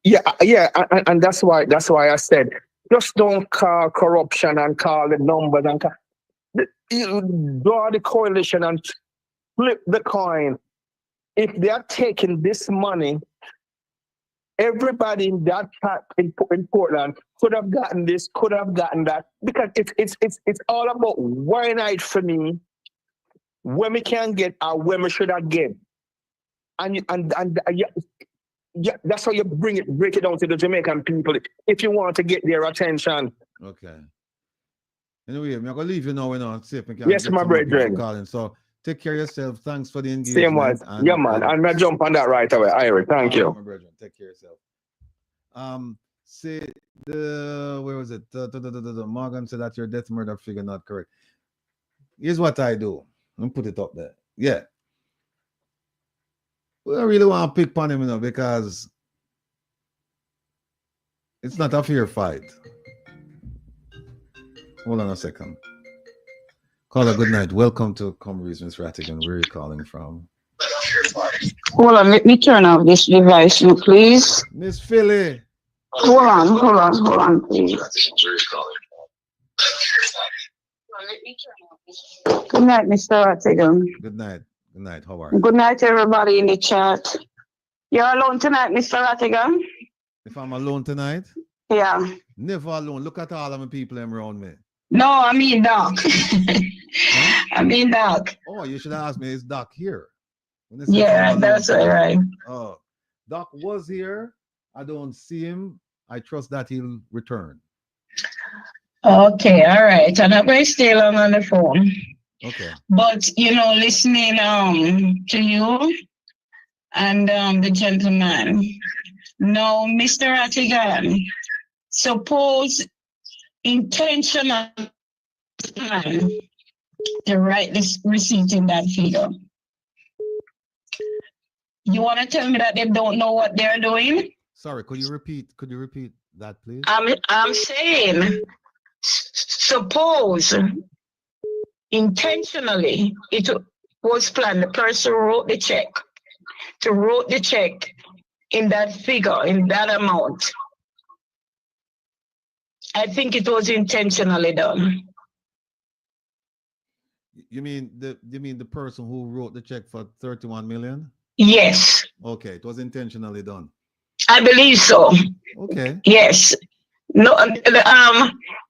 Speaker 5: Yeah, and that's why I said just don't call corruption and call the numbers and you draw the coalition and flip the coin. If they are taking this money, everybody in that part in Portland could have gotten this, could have gotten that, because it's all about why night for me, when we can get or when we should have get, and yeah, that's how you break it down to the Jamaican people if you want to get their attention.
Speaker 3: Okay. Anyway, I'm gonna leave you now and see if we can
Speaker 5: Yes,
Speaker 3: get
Speaker 5: my
Speaker 3: some more people
Speaker 5: brethren.
Speaker 3: calling. So take care of yourself. Thanks for the engagement.
Speaker 5: Same was. Yeah, man. I'm gonna jump on that right away. Ira, thank you.
Speaker 3: My brethren, take care of yourself. Say the where was it? Morgan said that your death murder figure not correct. Here's what I do. Let me put it up there. Yeah. We don't really want to pick on him, because it's not a fair fight. Hold on a second. Caller, good night. Welcome to Comrades, Miss Rattigan. Where are you calling from?
Speaker 6: Hold on, let me turn off this device, please.
Speaker 3: Miss Philly.
Speaker 6: Hold on, please. Good night, Mr. Rattigan.
Speaker 3: Good night. Good night. How are you?
Speaker 6: Good night, everybody in the chat. You're alone tonight, Mr. Rattigan?
Speaker 3: If I'm alone tonight?
Speaker 6: Yeah.
Speaker 3: Never alone. Look at all of the people around me.
Speaker 6: No, I mean Doc.
Speaker 3: Huh?
Speaker 6: I mean Doc.
Speaker 3: Oh, you should ask me, is Doc here?
Speaker 6: Yeah, that's right.
Speaker 3: Oh, Doc was here. I don't see him. I trust that he'll return.
Speaker 6: Okay, all right. I'm not going to stay long on the phone.
Speaker 3: Okay.
Speaker 6: But, listening to you and the gentleman. Now, Mr. Rattigan, suppose intentional plan to write this receipt in that figure. You want to tell me that they don't know what they're doing?
Speaker 3: Sorry, could you repeat that, please?
Speaker 6: I'm saying, suppose intentionally it was planned, the person wrote the check, in that figure, in that amount. I think it was intentionally done.
Speaker 3: You mean the person who wrote the check for 31 million?
Speaker 6: Yes.
Speaker 3: Okay, it was intentionally done.
Speaker 6: I believe so.
Speaker 3: Okay.
Speaker 6: Yes. No.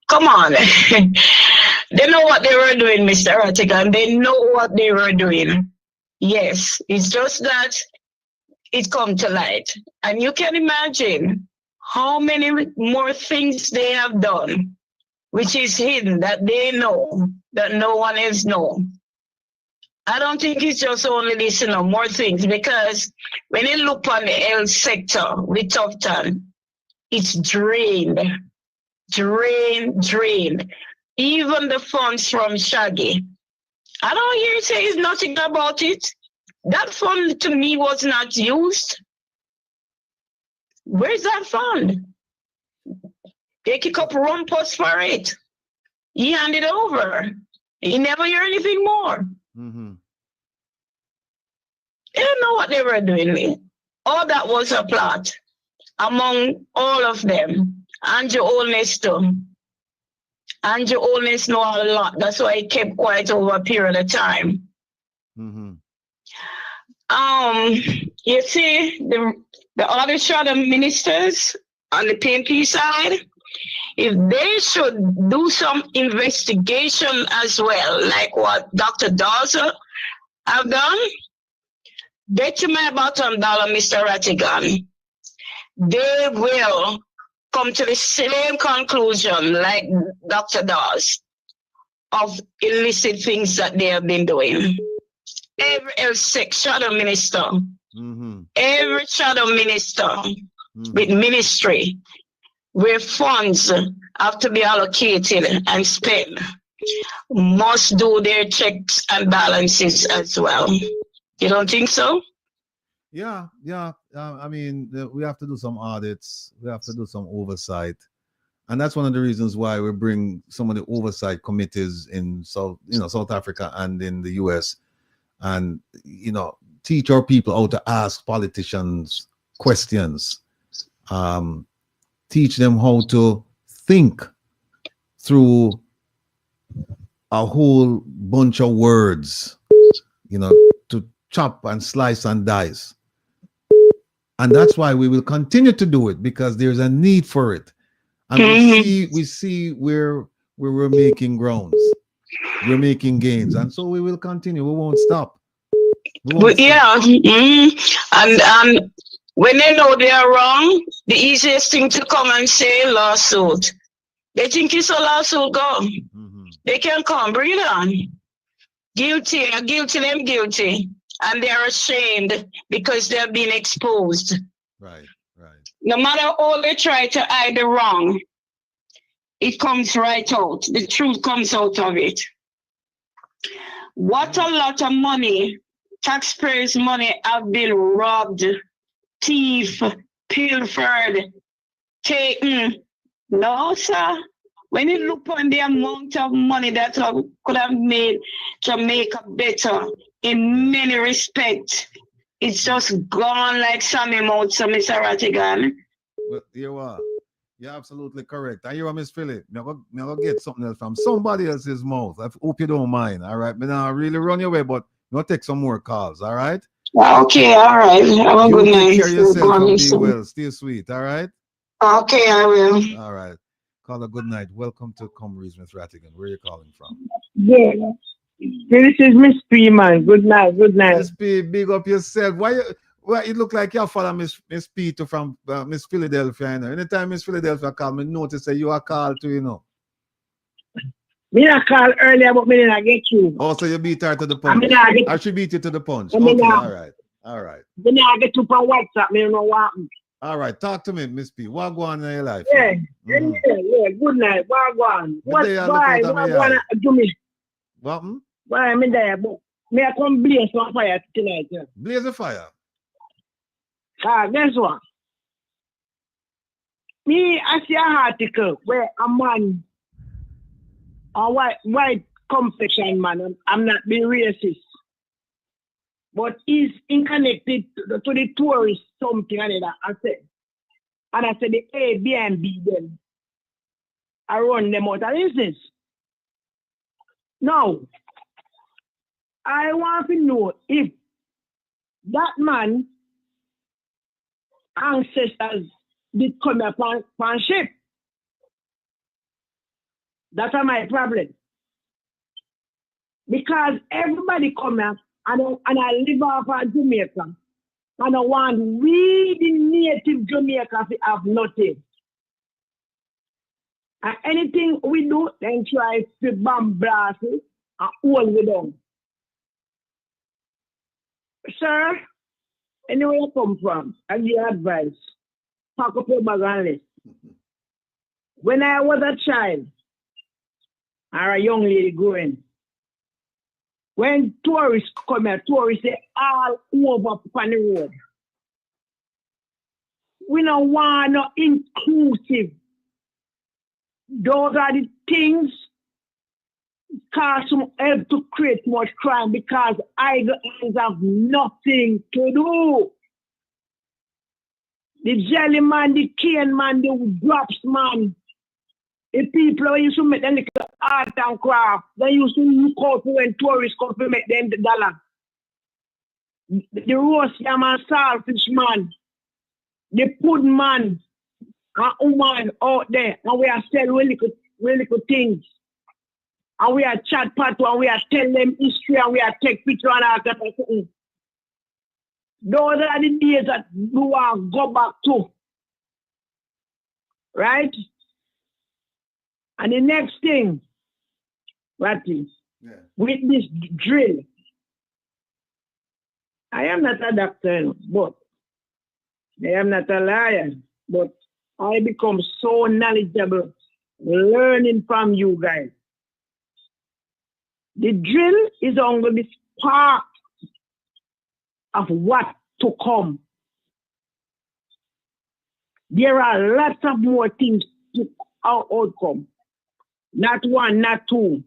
Speaker 6: Come on. They know what they were doing, Mr. Rattigan. They know what they were doing. Yes. It's just that it come to light, and you can imagine how many more things they have done, which is hidden, that they know, that no one else knows. I don't think it's just only this, more things, because when you look on the health sector with Tufton, it's drained. Even the funds from Shaggy. I don't hear you say nothing about it. That fund to me was not used. Where's that fund? They kick up rumpus for it. He handed over. He never hear anything more.
Speaker 3: Mm-hmm.
Speaker 6: They don't know what they were doing. All that was a plot among all of them. Andrew Olness too. Andrew Olness know a lot. That's why he kept quiet over a period of time.
Speaker 3: Mm-hmm.
Speaker 6: You see, the other shadow ministers on the PNP side, if they should do some investigation as well, like what Dr. Dawson have done, bet you my bottom dollar, Mr. Rattigan, they will come to the same conclusion like Dr. Dawes of illicit things that they have been doing. Every shadow minister, every shadow minister with ministry, where funds have to be allocated and spent must do their checks and balances as well. You don't think so?
Speaker 3: Yeah. I mean, we have to do some audits. We have to do some oversight. And that's one of the reasons why we bring some of the oversight committees in South Africa and in the US, and teach our people how to ask politicians questions, teach them how to think through a whole bunch of words, to chop and slice and dice. And that's why we will continue to do it, because there's a need for it. And we see where we're making grounds, we're making gains, and so we will continue. We won't stop.
Speaker 6: Yeah, and when they know they are wrong, the easiest thing to come and say lawsuit. They think it's a lawsuit go. They can come, bring it on. Guilty, them guilty, and they're ashamed because they're being exposed.
Speaker 3: Right.
Speaker 6: No matter how they try to hide the wrong, it comes right out. The truth comes out of it. What a lot of money, taxpayers' money, have been robbed, thief, pilfered, taken. No, sir. When you look on the amount of money that could have made Jamaica better in many respects, it's just gone like Sammy mouth, so Mr. Rattigan.
Speaker 3: Well, you are. You're absolutely correct. And you are, Miss Philip. I'm going to get something else from somebody else's mouth. I hope you don't mind, all right? But now I really run your way, but you'll take some more calls, all right?
Speaker 6: Okay, all right. Have a good night.
Speaker 3: Take care of yourself and be well. Stay sweet, all right?
Speaker 6: Okay, I will.
Speaker 3: All right. Call a good night. Welcome to Comrades, Miss Rattigan. Where are you calling from?
Speaker 7: Yeah. This is Miss P, man. Good night.
Speaker 3: Miss P, big up yourself. Why you look like your father, Miss P, from Miss Philadelphia? Anytime Miss Philadelphia call me, notice that you are called to,
Speaker 7: Me I called earlier, but me didn't get you.
Speaker 3: Oh, so you beat her to the punch. I should beat you to the punch. Okay, all right.
Speaker 7: Then I get you on WhatsApp. Me don't know what happened.
Speaker 3: All right, talk to me, Miss P. What go on in your life?
Speaker 7: Yeah. Good night. What go on? What do me?
Speaker 3: What?
Speaker 7: Why am I there? But me I come blaze some fire tonight. Yeah.
Speaker 3: Blaze a fire?
Speaker 7: Guess what? Me I see an article where a man, a white complexion man, I'm not being racist, but he's connected to the tourist something and that. I said the Airbnb them. I run them out of business. Now, I want to know if that man ancestors did come upon ship. That's my problem. Because everybody come here and I live off of Jamaica. And I want we the native Jamaica to have nothing. And anything we do, then try to bomb blast it and hold it down. Sir, anywhere you come from, I give you advice. Pack up your bag and list. When I was a child, or a young lady growing, when tourists come here, tourists say all over on the road. We don't want no inclusive. Those are the things cause some help to create much crime because idle hands have nothing to do. The jelly man, the cane man, the drops man, the people who used to make them little art and craft, they used to look out for when tourists come to make them the dollar. The roast yam and saltfish man, the pudding man, and woman out there, and we are selling really good things. And we are chat part and we are tell them history and we are take picture and all that of something. Those are the days that we want to go back to. Right? And the next thing, Ratty, with this drill, I am not a doctor, but I am not a liar, but I become so knowledgeable learning from you guys. The drill is only the part of what to come. There are lots of more things to our outcome. Not one, not two.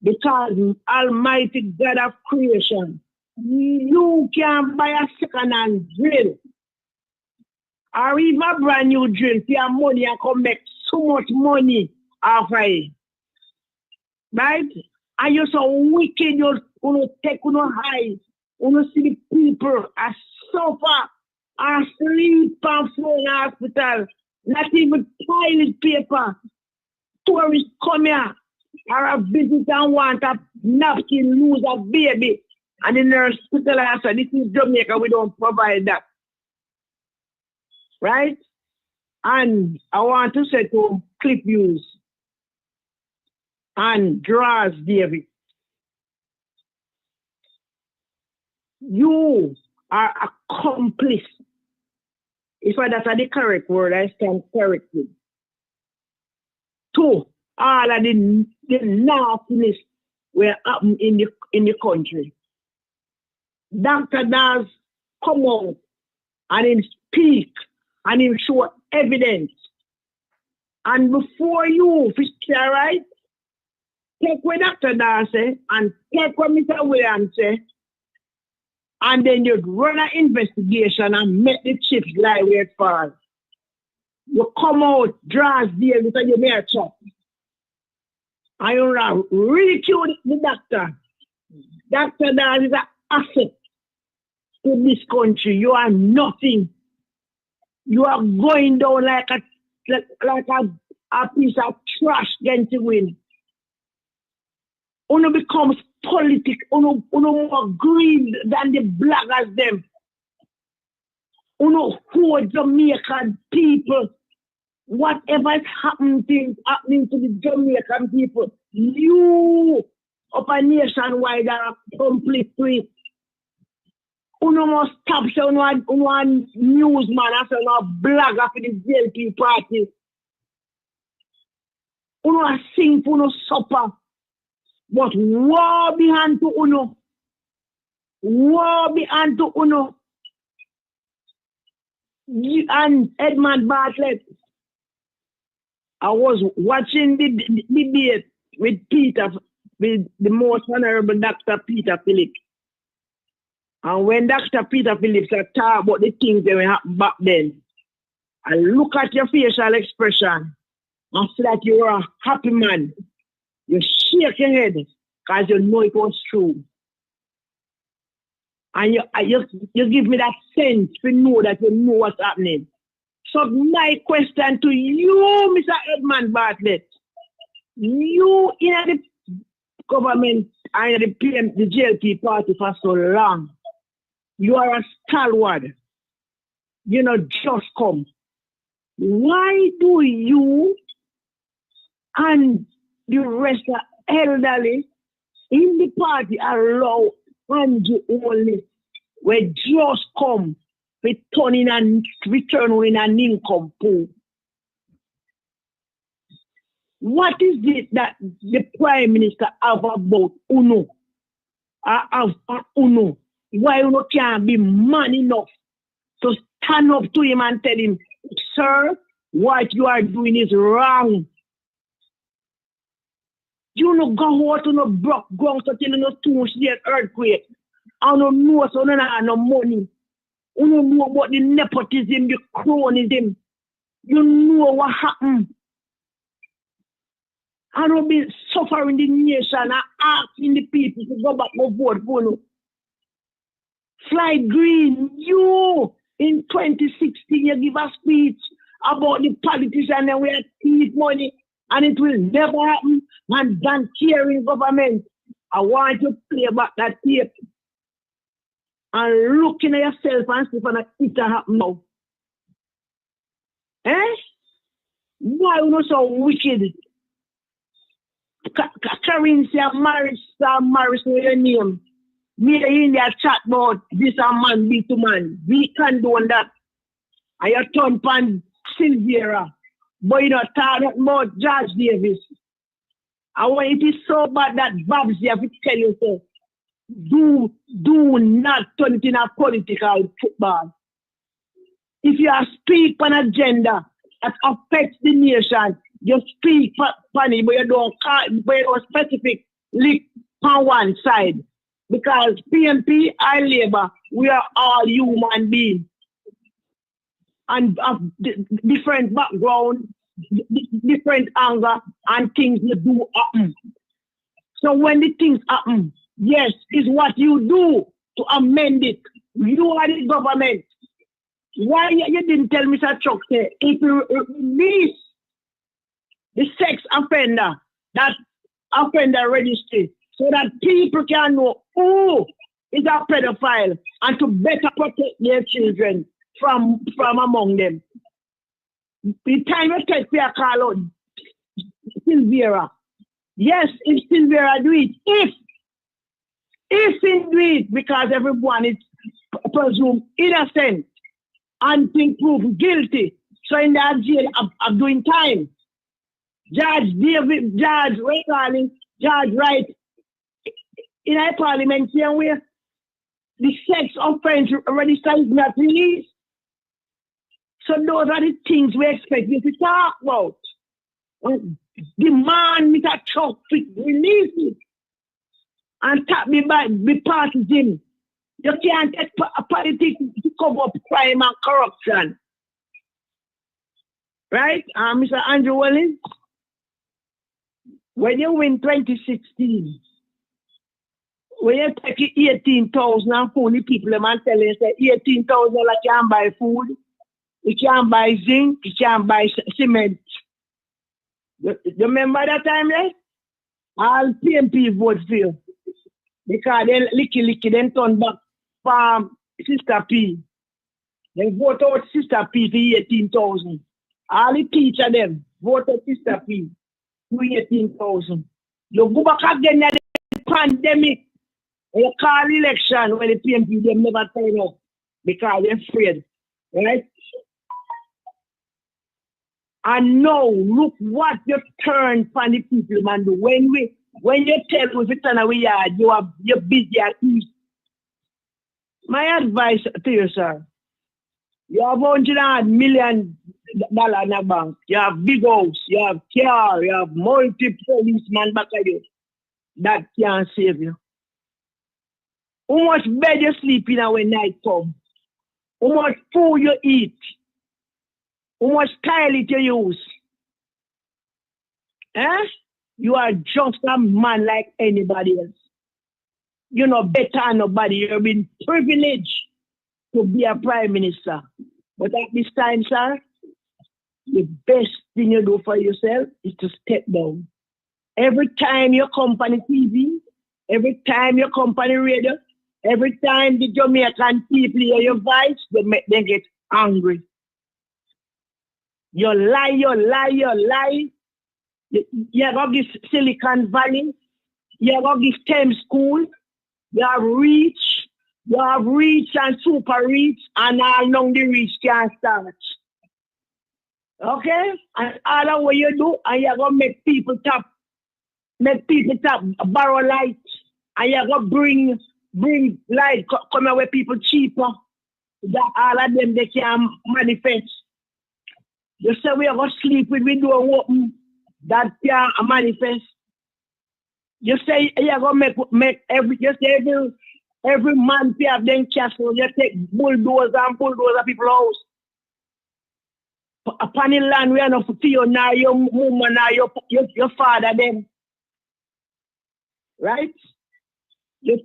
Speaker 7: Because Almighty God of creation, you can buy a second-hand drill. Or even a brand new drill for your money and come make so much money off of it. Right? And you're so wicked, you take high. You see the people are suffer, are sleep and flow in the hospital. Not even toilet paper. Tourists come here, or a visitor and want a napkin, lose a baby. And the nurse hospital said, this is Jamaica, we don't provide that. Right? And I want to say to Clip Use and Draws David, you are accomplice. If that's the correct word, I stand correctly. To all of the nastiness were happening in the country. Dr. Daz come out and him speak and him show evidence. And before you fish right, take what Dr. Daz say and take what Mr. Williams say, and then you run an investigation and make the chips lie where it falls. You come out, Draws there because you may have chop. And you ridicule the doctor. Dr. Daz is an asset to this country. You are nothing. You are going down like a piece of trash against the wind. Uno becomes politic. Uno more green than the blackers them. Uno poor Jamaican people. Whatever is happening to the Jamaican people, you of a nationwide are complete to it. Uno must stop saying one newsman after a blogger for the JLP party. Uno sing for uno supper. But war behind to uno. War behind to uno. And Edmund Bartlett, I was watching the debate with the most honorable Dr. Peter Phillips. And when Dr. Peter Phillips talked about the things that were happening back then, I look at your facial expression and see that you are a happy man. You shake your head because you know it was true. And you give me that sense to know that you know what's happening. So my question to you, Mr. Edmund Bartlett, you in the government and the JLP party for so long, you are a stalwart. You know, just come. Why do you and the rest of elderly in the party allow Andrew only we just come returning and returning an income pool? What is it that the Prime Minister have about UNO? UNO? Why UNO can't be man enough to stand up to him and tell him, sir, what you are doing is wrong. You know, go out to no broke ground so till you no too much the earthquake. I don't know so no have no money. You don't know about the nepotism, the cronism. You know what happened. I don't be suffering the nation and asking the people to go back and vote for you. Fly Green, you in 2016 you give a speech about the politician and we have thief money and it will never happen. And Dan caring government. I want you to play back that tape and looking at yourself and see if it happen now. Eh? Why are you not so wicked? Karin say marriage with your name. Me in there chat about this a man be to man. We can do that. And you turn pan Silvera but you know, talking about George Davis. And when it is so bad that Babs have to tell you, so, do not turn it in a political football. If you speak on an agenda that affects the nation, you speak on it, but you don't specifically on one side. Because PNP and Labour, we are all human beings. And of different background, different anger, and things you do happen. So when the things happen, yes, it's what you do to amend it. You are the government. Why you didn't tell Mr. Chuck say if you release the sex offender, that offender registry, so that people can know who is a pedophile and to better protect their children from among them. The time you take for a call out Silvera. Yes, if Silvera do it, if he do it, because everyone is presumed innocent until proved guilty. So in that jail of doing time. Judge Wright in a parliamentarian way, the sex offense register is not released. So those are the things we expect you to talk about. Demand Mr. Chuck to release it and tap me by the partisan. You can't take politics to cover up crime and corruption. Right? Mr. Andrew Wellings, when you win 2016, when you take 18,000 and phone people, the man tell you, say 18,000 like you can buy food, you can buy zinc, you can buy cement. You remember that time, right? All PMP vote for you. Because they licky, then turn back from Sister P. They vote out Sister P for 18,000. All the teacher them vote out Sister P for 18,000. You go back again at the pandemic. You call election when the PMP them never turn up because they're afraid. Right? And now look what you turn for the people, man. When you tell us it's on our yard, you're busy at least. My advice to you, sir, you have $100 million in the bank, you have big house, you have car, you have multi policemen back at you. That can't save you. How much bed you sleep in when night comes? How much food you eat? How much toilet you use? Eh? You are just a man like anybody else. You're not better than nobody. You've been privileged to be a prime minister. But at this time, sir, the best thing you do for yourself is to step down. Every time you come on the TV, every time you come on the radio, every time the Jamaican people hear your voice, they get angry. You lie. You have this Silicon Valley, you have this STEM school, you have reach and super reach, and all along the reach can start. Okay? And all of what you do, and you're gonna make people tap, borrow light, and you're gonna bring light, come away people cheaper. That all of them they can manifest. You say we are gonna sleep with window open. That can manifest. You say you're gonna make every man pay have them castle. You take bulldozer people's house. Upon the land we are not for you now, your mom now, your father them. Right? You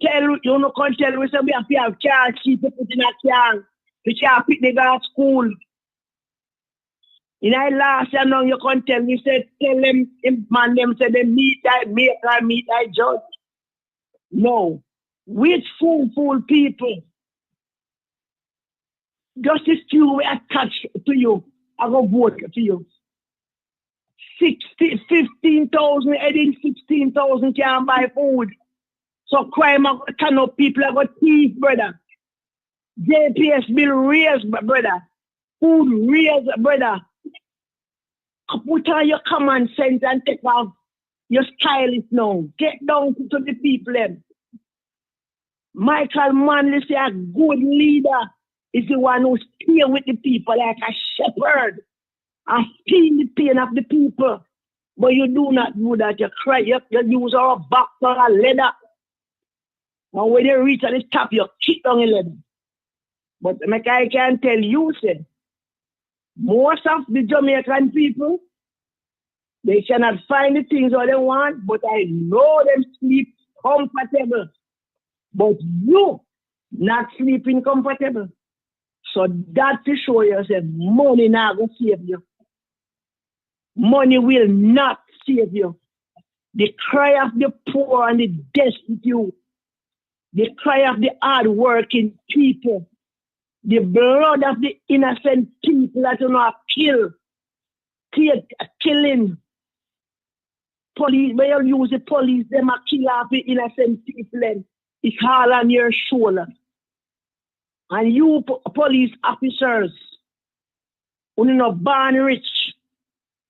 Speaker 7: no can tell we say we have to have car cheap to put in a car. We can't pick the guy at school. In I last year now you can tell me, say, tell them, man, them say they meet I judge. No. Which fool people? Just this few we attach to you, I go vote to you. 15,000, 16,000 can't buy food. So crime are going to turn up, people are going to thief, brother. JPS bill raised, brother. Food raised, brother. Put on your common sense and take off your stylist now. Get down to the people. Them. Michael Manley say a good leader is the one who stay with the people like a shepherd and feel the pain of the people. But you do not do that. You cry. You use our back or a leather. And when you reach at the top, you kick down the leather. But I can tell you, say, most of the Jamaican people, they cannot find the things that they want, but I know them sleep comfortable. But you not sleeping comfortable. So that to show you, say, money not going to save you. Money will not save you. The cry of the poor and the destitute, the cry of the hard-working people, the blood of the innocent people that you know killing. Police, when you use the police, them are kill off the innocent people. And it's all on your shoulder. And you police officers, who know born rich,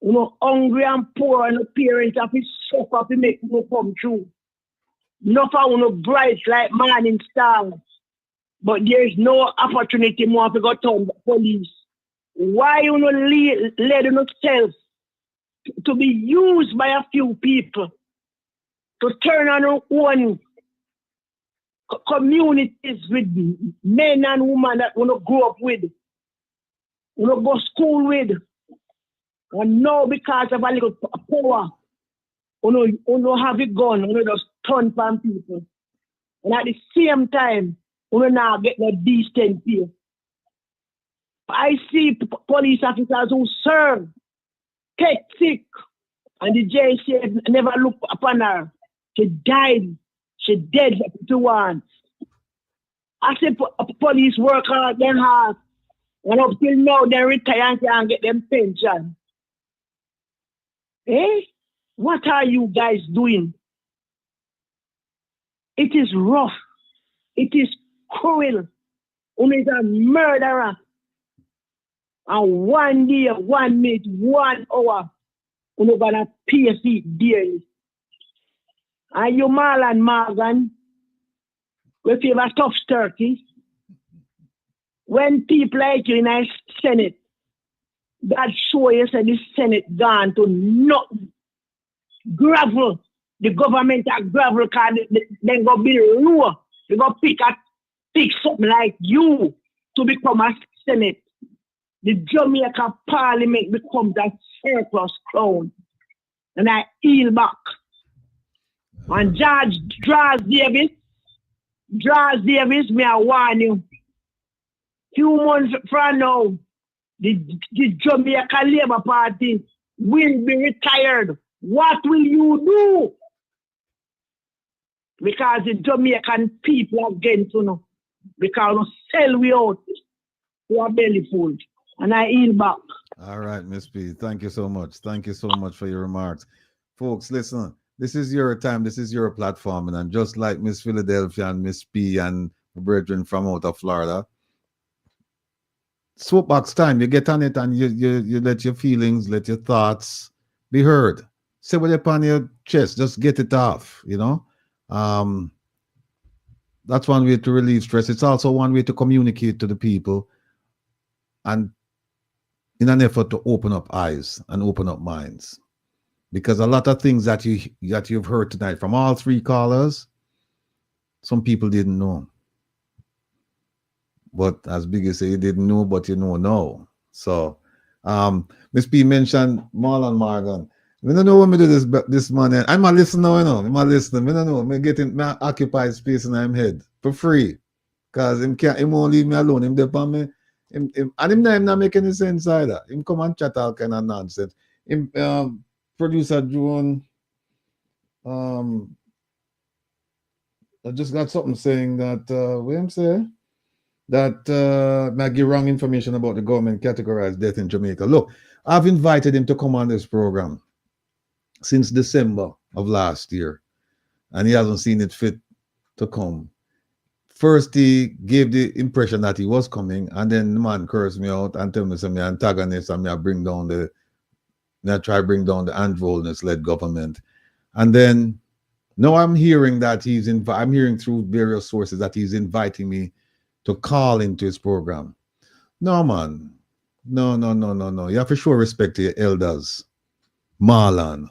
Speaker 7: who know hungry and poor, and the parents have to suffer to make you come through. Not for you bright like morning stars. But there is no opportunity more to go to the police. Why you not let yourself to be used by a few people to turn on our own communities with men and women that want to grow up with, want to go to school with, and now because of a little power, you don't have a gun, you just turn from people. And at the same time, we now get the decent pay. I see police officers who serve, get sick, and the JC never look upon her. She died. She dead to once. I see police work hard, then hard, and up till now they retire and can't get them pension. Eh? What are you guys doing? It is rough. It is cruel. Is a murderer. And one day, 1 minute, 1 hour, you're gonna pay it dearly. And you, Marlon Morgan, we favor tough turkey. When people like you in the Senate, that show you that the Senate gone to nothing. Gravel. The government at gravel card, then go build law. They go pick something like you to become a Senate. The Jamaica Parliament becomes a surplus crown. And I heel back. And Judge Draws Davis, may I warn you. Few months from now, the Jamaica Labour Party will be retired. What will you do? Because the Jamaican people are getting to know. Because we sell we out to our belly full. And I yield back.
Speaker 3: All right, Miss P. Thank you so much. Thank you so much for your remarks. Folks, listen, this is your time. This is your platform. And just like Miss Philadelphia and Miss P and the brethren from out of Florida, soapbox time. You get on it and you let your feelings, let your thoughts be heard. Say what upon your chest. Just get it off, you know. That's one way to relieve stress. It's also one way to communicate to the people and in an effort to open up eyes and open up minds. Because a lot of things that you've heard tonight from all three callers, some people didn't know. But as Biggie say, you didn't know, but you know now. So Miss P mentioned Marlon Morgan. I don't know when we do this morning. I'm a listener, you know. I'm a listener. I don't know. I'm getting my occupied space in my head for free. Because him won't leave me alone. Him depend me. And him not make any sense either. Him come and chat all kind of nonsense. Him producer June I just got something saying that what him say? That might give wrong information about the government categorized death in Jamaica. Look, I've invited him to come on this program since December of last year, and he hasn't seen it fit to come. First, he gave the impression that he was coming, and then the man cursed me out and tell me some antagonist and me I bring down Now try to bring down the Androllness-led government. And then now I'm hearing that I'm hearing through various sources that he's inviting me to call into his program. No, man. No. You have to show respect to your elders. Marlon.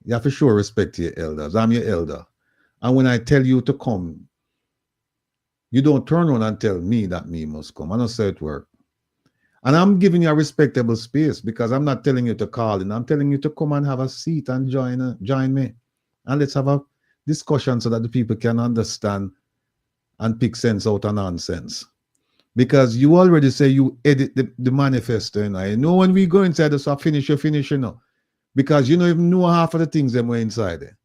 Speaker 3: You have to show respect to your elders. I'm your elder. And when I tell you to come, you don't turn around and tell me that me must come. I don't say it work. And I'm giving you a respectable space because I'm not telling you to call in. I'm telling you to come and have a seat and join me. And let's have a discussion so that the people can understand and pick sense out of nonsense. Because you already say you edit the manifesto, and I know when we go inside this, I finish, you know. Because you don't even know half of the things that were inside there.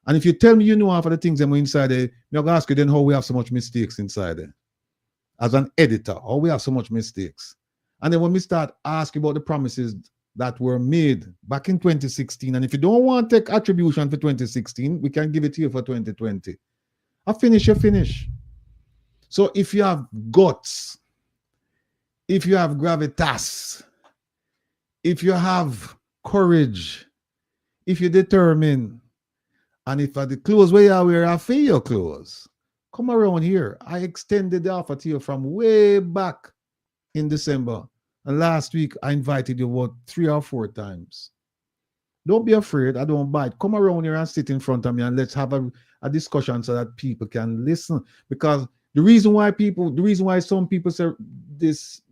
Speaker 3: And if you tell me you know half of the things that were inside there, I'm going to ask you then how we have so much mistakes inside there. As an editor, how we have so much mistakes. And then when we start asking about the promises that were made back in 2016, and if you don't want to take attribution for 2016, we can give it to you for 2020. I finish, you finish. So if you have guts, if you have gravitas, if you have courage, if you're determined, and if at the clothes where you wear, I feel your clothes, come around here. I extended the offer to you from way back in December. And last week, I invited you about 3 or 4 times. Don't be afraid. I don't bite. Come around here and sit in front of me and let's have a discussion so that people can listen. Because the reason why some people say this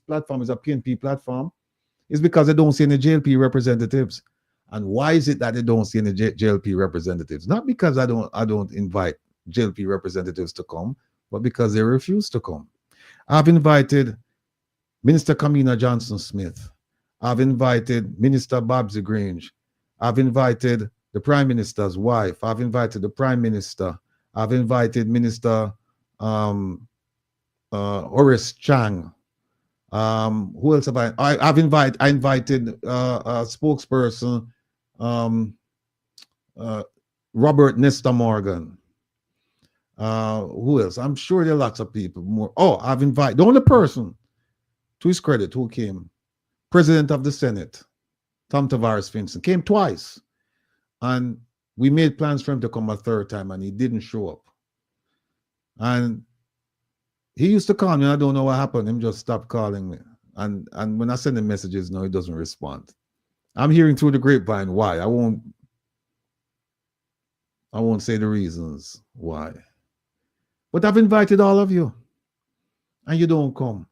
Speaker 3: platform is a PNP platform is because they don't see any JLP representatives. And why is it that they don't see any JLP representatives? Not because I don't invite JLP representatives to come, but because they refuse to come. I've invited Minister Kamina Johnson-Smith. I've invited Minister Babsy Grange. I've invited the Prime Minister's wife. I've invited the Prime Minister. I've invited Minister Horace Chang. Who else have I invited a spokesperson, Robert Nesta Morgan. Who else? I'm sure there are lots of people more. Oh, I've invited the only person, to his credit, who came, President of the Senate, Tom Tavares Finson, came twice. And we made plans for him to come a 3rd time, and he didn't show up. And he used to call me, and I don't know what happened. Him just stopped calling me. And when I send him messages, no, he doesn't respond. I'm hearing through the grapevine why. I won't say the reasons why. But I've invited all of you, and you don't come.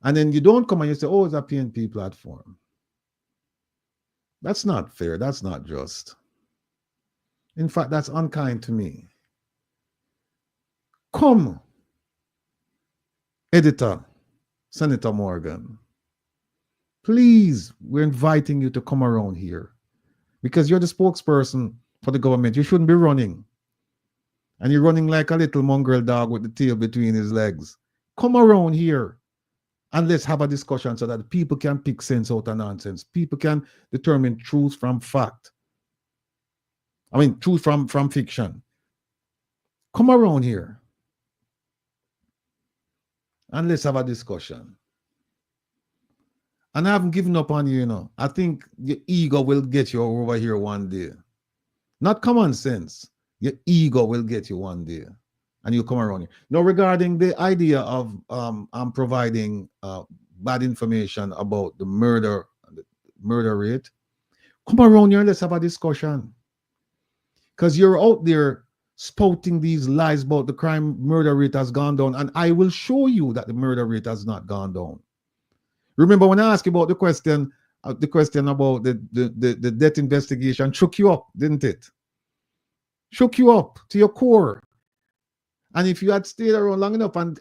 Speaker 3: And then you don't come and you say, oh, it's a PNP platform. That's not fair. That's not just. In fact, that's unkind to me. Come, Editor, Senator Morgan. Please, we're inviting you to come around here because you're the spokesperson for the government. You shouldn't be running. And you're running like a little mongrel dog with the tail between his legs. Come around here. And let's have a discussion so that people can pick sense out of nonsense. People can determine truth from fact. I mean, truth from fiction. Come around here. And let's have a discussion. And I haven't given up on you, you know. I think your ego will get you over here one day. Not common sense. Your ego will get you one day. And you come around here. Now, regarding the idea of I'm providing bad information about the murder rate, come around here and let's have a discussion. Because you're out there spouting these lies about the murder rate has gone down, and I will show you that the murder rate has not gone down. Remember when I asked you about the question about the death investigation, shook you up, didn't it? Shook you up to your core. And if you had stayed around long enough and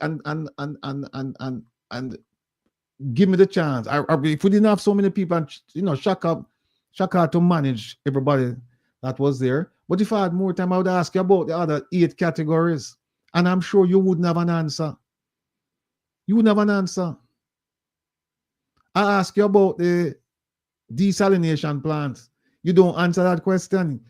Speaker 3: give me the chance, if we didn't have so many people, and Shaka to manage everybody that was there. But if I had more time, I would ask you about the other 8 categories, and I'm sure you wouldn't have an answer. You wouldn't have an answer. I ask you about the desalination plants. You don't answer that question.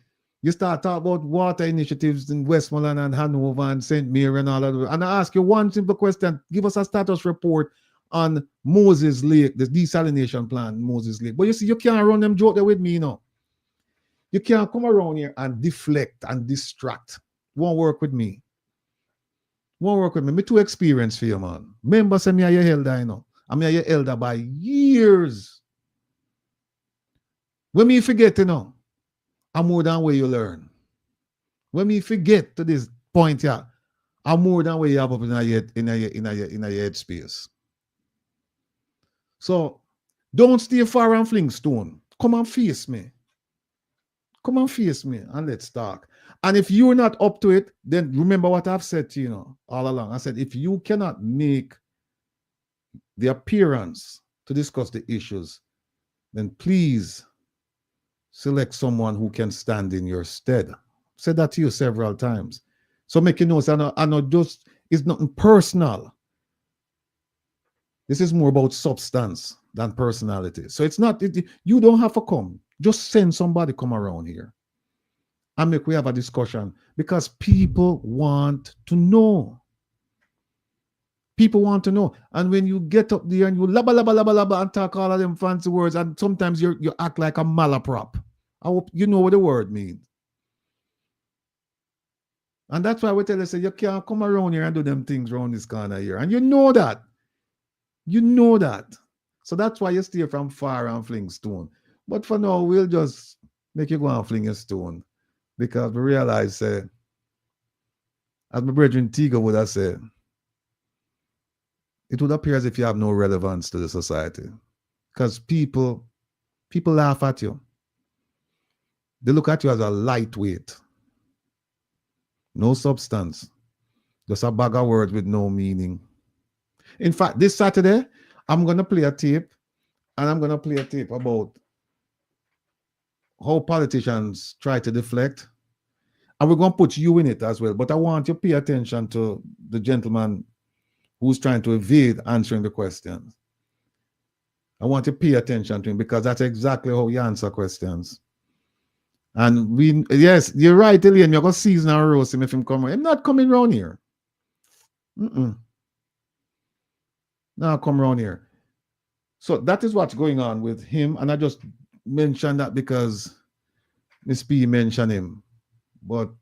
Speaker 3: You start talking about water initiatives in Westmoreland and Hanover and St. Mary and all of that. And I ask you one simple question. Give us a status report on Moses Lake, the desalination plant, Moses Lake. But you see, you can't run them joke there with me, you know. You can't come around here and deflect and distract. Won't work with me. Won't work with me. Me too experienced for you, man. Remember, say me are your elder, you know. I'm your elder by years. When me forget, you know, I'm more than where you learn. When me forget to this point here, I'm more than where you have up in your head space. So don't stay far and fling stone. Come and face me. Come and face me and let's talk. And if you're not up to it, then remember what I've said to you, know, all along. I said, if you cannot make the appearance to discuss the issues, then please select someone who can stand in your stead. Said that to you several times. So make you know, I know just, it's nothing personal. This is more about substance than personality. So it's not, you don't have to come. Just send somebody come around here and we have a discussion, because people want to know. People want to know. And when you get up there and you labba and talk all of them fancy words, and sometimes you act like a malaprop. I hope you know what the word means. And that's why we tell you, say, you can't come around here and do them things around this corner here. And you know that. You know that. So that's why you stay from far and fling stone. But for now, we'll just make you go and fling a stone. Because we realize, as my brethren Tiga would have said, it would appear as if you have no relevance to the society. Because people laugh at you. They look at you as a lightweight. No substance. Just a bag of words with no meaning. In fact, this Saturday, I'm going to play a tape. And I'm going to play a tape about how politicians try to deflect. And we're going to put you in it as well. But I want you to pay attention to the gentleman who's trying to evade answering the questions. I want you to pay attention to him, because that's exactly how you answer questions. And yes, you're right, Elaine. You're going to season and roast him if him come. I'm not coming around here. No, come around here. So that is what's going on with him. And I just mentioned that because Miss P mentioned him. But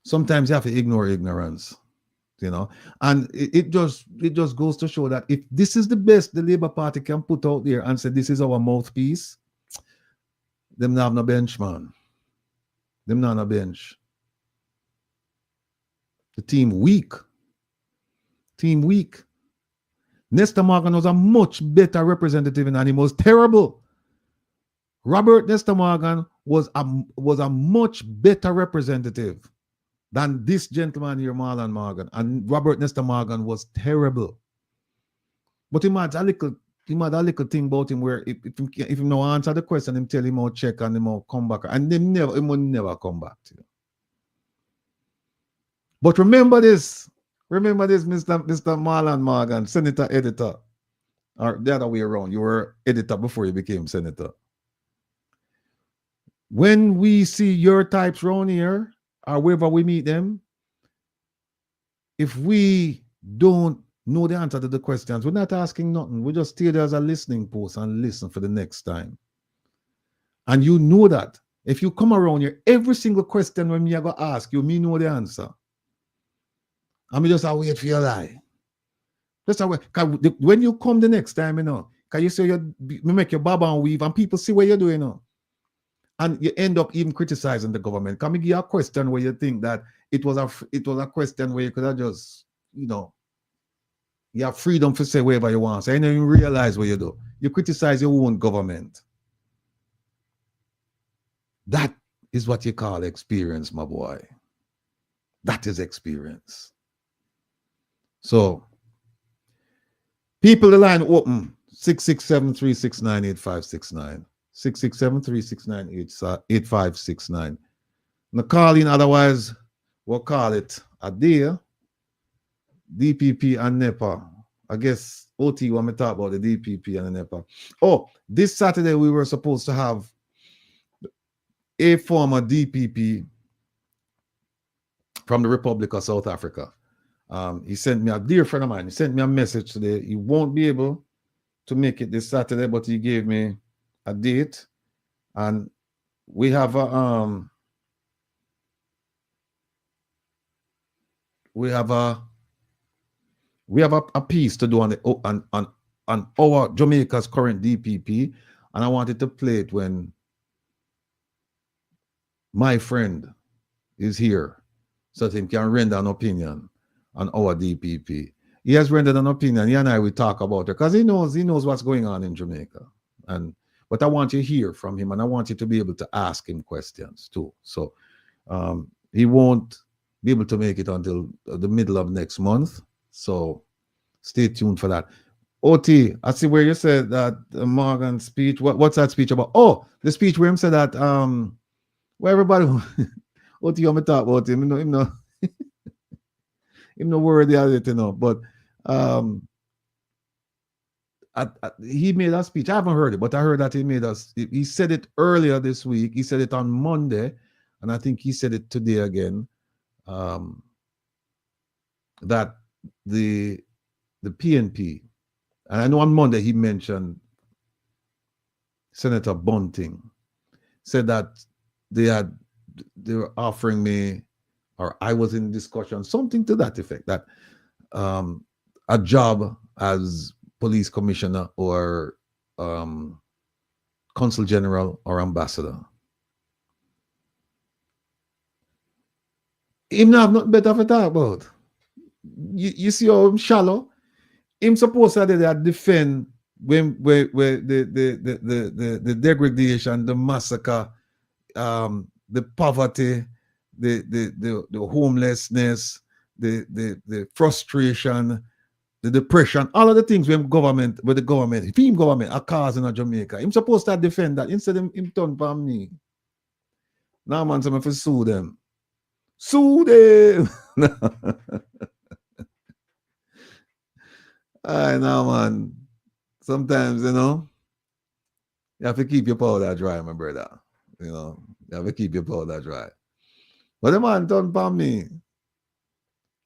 Speaker 3: sometimes you have to ignore ignorance, you know. And it just goes to show that if this is the best the Labour Party can put out there and say this is our mouthpiece, them not have no bench, man. Them not on a bench. The team weak. Team weak. Nestor Morgan was a much better representative, and he was terrible. Robert Nestor Morgan was a much better representative than this gentleman here, Marlon Morgan. And Robert Nestor Morgan was terrible. But he had a little thing about him where if he no answer the question, him tell him how check and him how come back. And he will never come back to you. But remember this, Mr. Marlon Morgan, senator editor. Or the other way around, you were editor before you became senator. When we see your types around here, or wherever we meet them, if we don't know the answer to the questions, we're not asking nothing. We just stay there as a listening post and listen for the next time. And you know that. If you come around here, every single question when me I go ask you, me know the answer. And me just wait for your lie. Just wait. When you come the next time, you know, can you say you make your baba and weave and people see what you're doing, you know? And you end up even criticizing the government. Can we give you a question where you think that it was a question where you could have just, you know, you have freedom to say whatever you want. So you don't even realize what you do. You criticize your own government. That is what you call experience, my boy. That is experience. So, people, the line open, 667-369-8569. 667-369-8569. Now call in, otherwise we'll call it a day. DPP and NEPA. I guess OT want me to talk about the DPP and the NEPA. Oh, this Saturday we were supposed to have a former DPP from the Republic of South Africa. He sent me, a dear friend of mine, he sent me a message today. He won't be able to make it this Saturday, but he gave me a date. And we have a piece to do on our Jamaica's current DPP, and I wanted to play it when my friend is here, so that he can render an opinion on our DPP. He has rendered an opinion. He and I will talk about it because he knows what's going on in Jamaica. But I want you to hear from him, and I want you to be able to ask him questions too. So he won't be able to make it until the middle of next month. So stay tuned for that. OT, I see where you said that Morgan speech. What's that speech about? Oh, the speech where him said that where everybody OT, I'm talk about him. Him no worthy of it, But he made a speech. I haven't heard it, but I heard that he said it earlier this week. He said it on Monday, and I think he said it today again. That the PNP, and I know on Monday he mentioned Senator Bunting, said that they were offering me, or I was in discussion, something to that effect, that a job as police commissioner or consul general or ambassador. Him not have nothing better to talk about. You see how I'm shallow? Him supposed to defend when the degradation, the massacre, the poverty, the homelessness, the frustration, the depression, all of the things when the government are causing in Jamaica. Him supposed to defend that. Instead him turn for me. Now man, so I have to sue them. Sue them. I know, man. Sometimes, you have to keep your powder dry, my brother. You have to keep your powder dry. But the man done for me.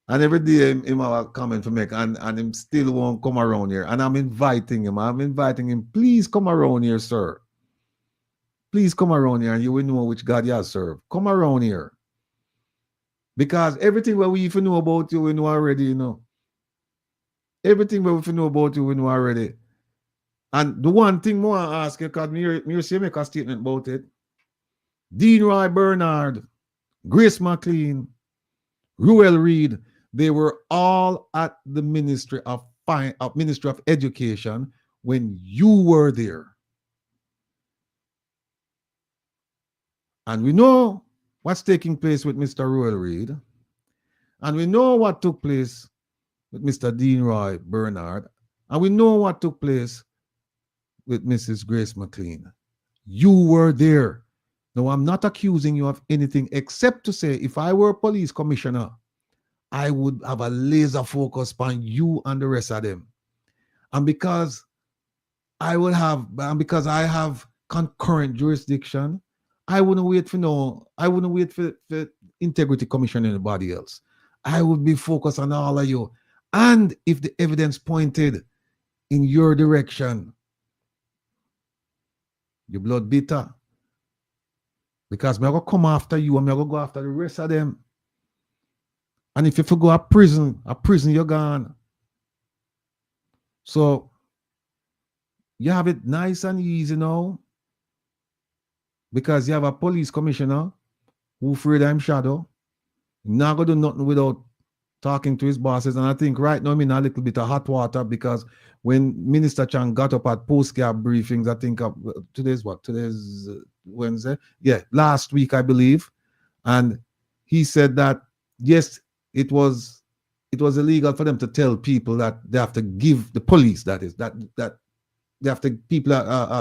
Speaker 3: And every day him have a comment to make, and him still won't come around here. And I'm inviting him, please come around here, sir. Please come around here, and you will know which God you have served. Come around here. Because everything that we even know about you, we know already, Everything that we know about you, we know already. And the one thing more I ask you, because me see make a statement about it. Dean Roy Bernard, Grace McLean, Ruel Reid, they were all at the Ministry of Education when you were there. And we know what's taking place with Mr. Ruel Reid. And we know what took place with Mr. Dean Roy Bernard. And we know what took place with Mrs. Grace McLean. You were there. Now, I'm not accusing you of anything except to say if I were a police commissioner, I would have a laser focus on you and the rest of them. And because I have concurrent jurisdiction, I wouldn't wait for integrity commission or anybody else. I would be focused on all of you. And if the evidence pointed in your direction, your blood bitter. Because I'm going to come after you and I'm going to go after the rest of them. And if you go to prison, you're gone. So you have it nice and easy now. Because you have a police commissioner who afraid I'm shadow. He's not going to do nothing without talking to his bosses. And I think right now I'm in a little bit of hot water because when Minister Chan got up at post-cap briefings, I think today's Wednesday? Yeah, last week, I believe. And he said that, yes, it was illegal for them to tell people that they have to give the police, that they have to,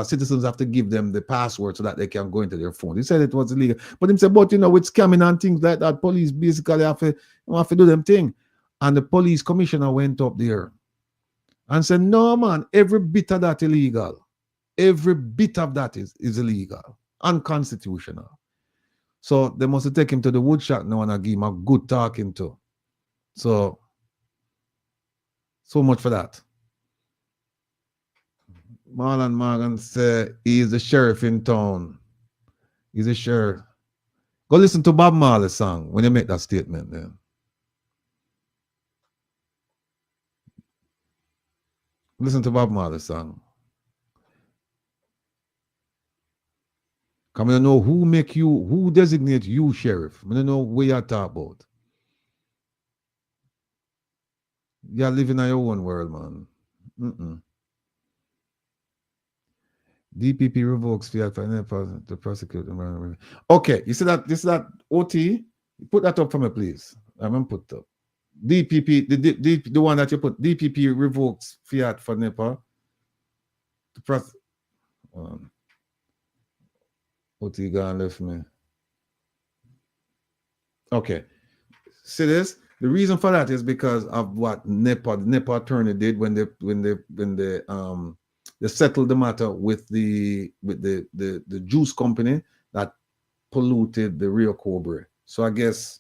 Speaker 3: citizens have to give them the password so that they can go into their phone. He said it was illegal. But he said, but with scamming and things like that, police basically have to do them thing. And the police commissioner went up there and said, no, man, every bit of that illegal. Every bit of that is illegal, unconstitutional. So they must take him to the woodshop now and give him a good talking to. So So much for that. Marlon Morgan said he's the sheriff in town. He's a sheriff. Go listen to Bob Marley's song when you make that statement then. Listen to Bob Marley's song. Come to know who make you, who designate you sheriff. I don't know what you're talking about. You're living in your own world, man. DPP revokes fiat for to prosecute. Okay, you see that this is that OT? Put that up for me, please. I'm gonna put up. DPP, the one that you put, DPP revokes fiat for NEPA. OT gone left me. Okay. See this? The reason for that is because of what the NEPA attorney did when they settled the matter with the juice company that polluted the Rio Cobre. So I guess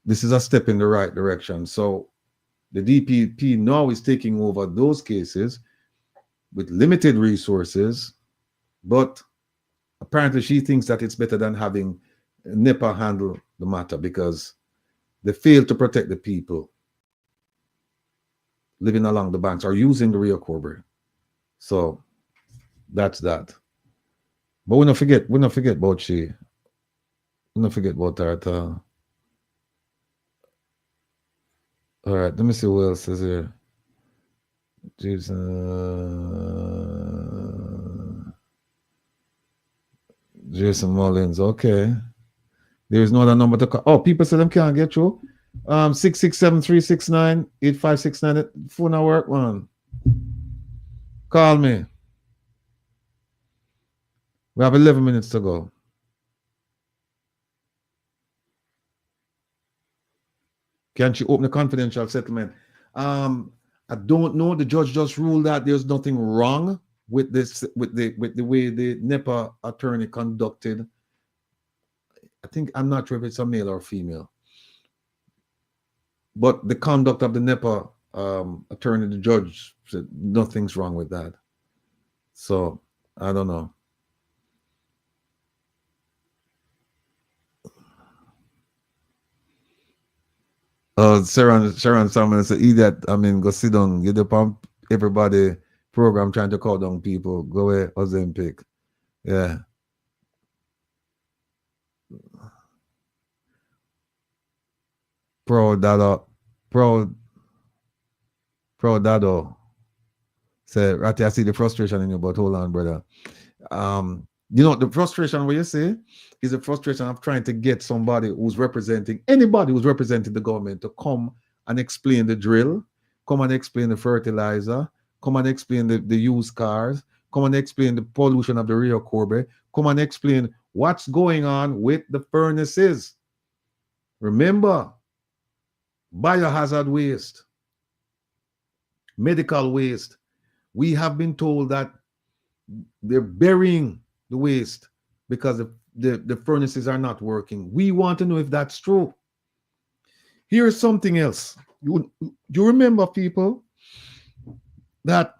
Speaker 3: this is a step in the right direction. So the DPP now is taking over those cases with limited resources, but apparently she thinks that it's better than having NEPA handle the matter because they failed to protect the people living along the banks or using the Rio Cobre. So that's that. But we don't forget about she. We don't forget about her at all. All right, let me see what else is here. Jason Mullins, okay. There is no other number to call. Oh, people say them can't get through. 667-369-8569. Phone not work, man. Call me. We have 11 minutes to go. Can she open a confidential settlement? I don't know. The judge just ruled that there's nothing wrong with this, with the way the NEPA attorney conducted. I'm not sure if it's a male or female. But the conduct of the NEPA attorney, the judge said nothing's wrong with that. So I don't know. Sharon Salmon said, idiot, go sit down, get up on everybody program trying to call down people. Go away, Ozempic. Yeah. Pro Dado say, Ratty, I see the frustration in you, but hold on, brother. The frustration what you say is the frustration of trying to get somebody who's representing, anybody who's representing the government to come and explain the drill, come and explain the fertilizer, come and explain the used cars, come and explain the pollution of the Rio Cobre, come and explain what's going on with the furnaces. Remember, biohazard waste, medical waste. We have been told that they're burying the waste because the furnaces are not working. We want to know if that's true. Here's something else. You remember, people, that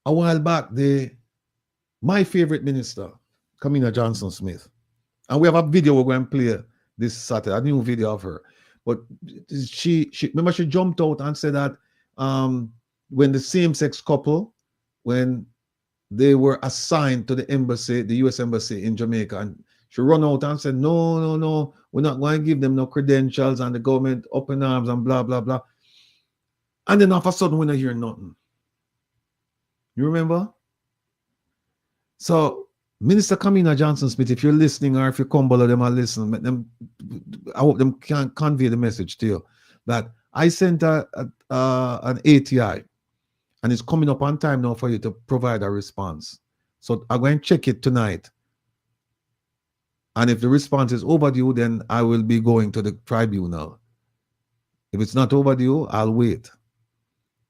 Speaker 3: a while back, my favorite minister, Kamina Johnson-Smith, and we have a video we're going to play this Saturday, a new video of her. But she remember she jumped out and said that when the same-sex couple, when they were assigned to the embassy, the U.S. embassy in Jamaica, and she run out and said, no, we're not going to give them no credentials, and the government up in arms and blah, blah, blah. And then all of a sudden, we're not hearing nothing. You remember? So, Minister Kamina Johnson-Smith, if you're listening or if you come below them and listen, I hope them can convey the message to you that I sent an ATI, and it's coming up on time now for you to provide a response. So I'm going to check it tonight. And if the response is overdue, then I will be going to the tribunal. If it's not overdue, I'll wait.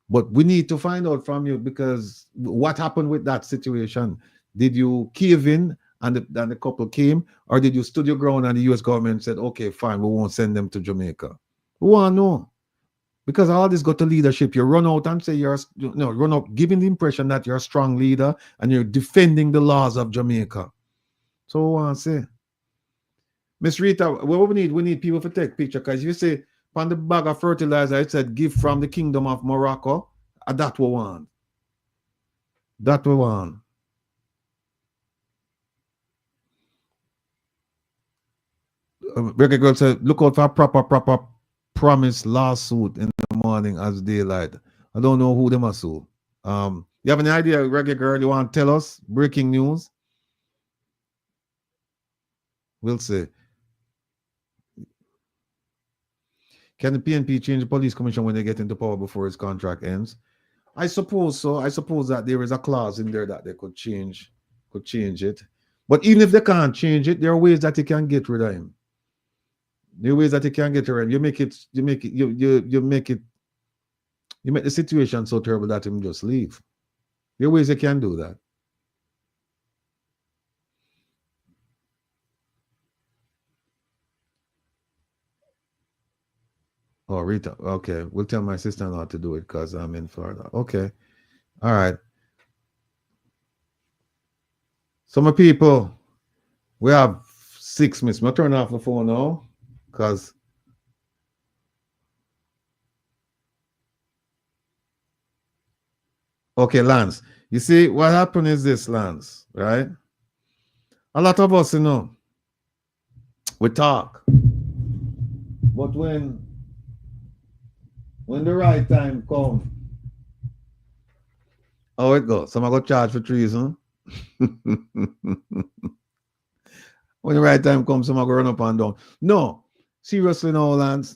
Speaker 3: But we need to find out from you, because what happened with that situation? Did you cave in and the couple came, or did you stood your ground and the U.S. government said, okay, fine, we won't send them to Jamaica? We want to know. Because all this got to leadership. You run out and say run out, giving the impression that you're a strong leader and you're defending the laws of Jamaica. So what I say, Miss Rita, what we need people to take picture, because you say on the bag of fertilizer it said gift from the kingdom of Morocco. That we want. That we want. Reggae Girl said, look out for a proper promise lawsuit in the morning as daylight. I don't know who they must sue. You have any idea, Reggae Girl, you want to tell us? Breaking news? We'll see. Can the PNP change the police commission when they get into power before its contract ends? I suppose so. I suppose that there is a clause in there that they could change it. But even if they can't change it, there are ways that you can get rid of him. There are ways that you can get rid of him. You make the situation so terrible that him just leave. There are ways you can do that. Oh, Rita. Okay. We'll tell my sister-in-law to do it because I'm in Florida. Okay. All right. So my people, we have 6 minutes. I'm going to turn off the phone now because okay, Lance. You see, what happened is this, Lance, right? A lot of us, we talk. But when the right time comes, how it goes? Some are going to charge for treason. When the right time comes, some are going to run up and down. No, seriously, no, Lance.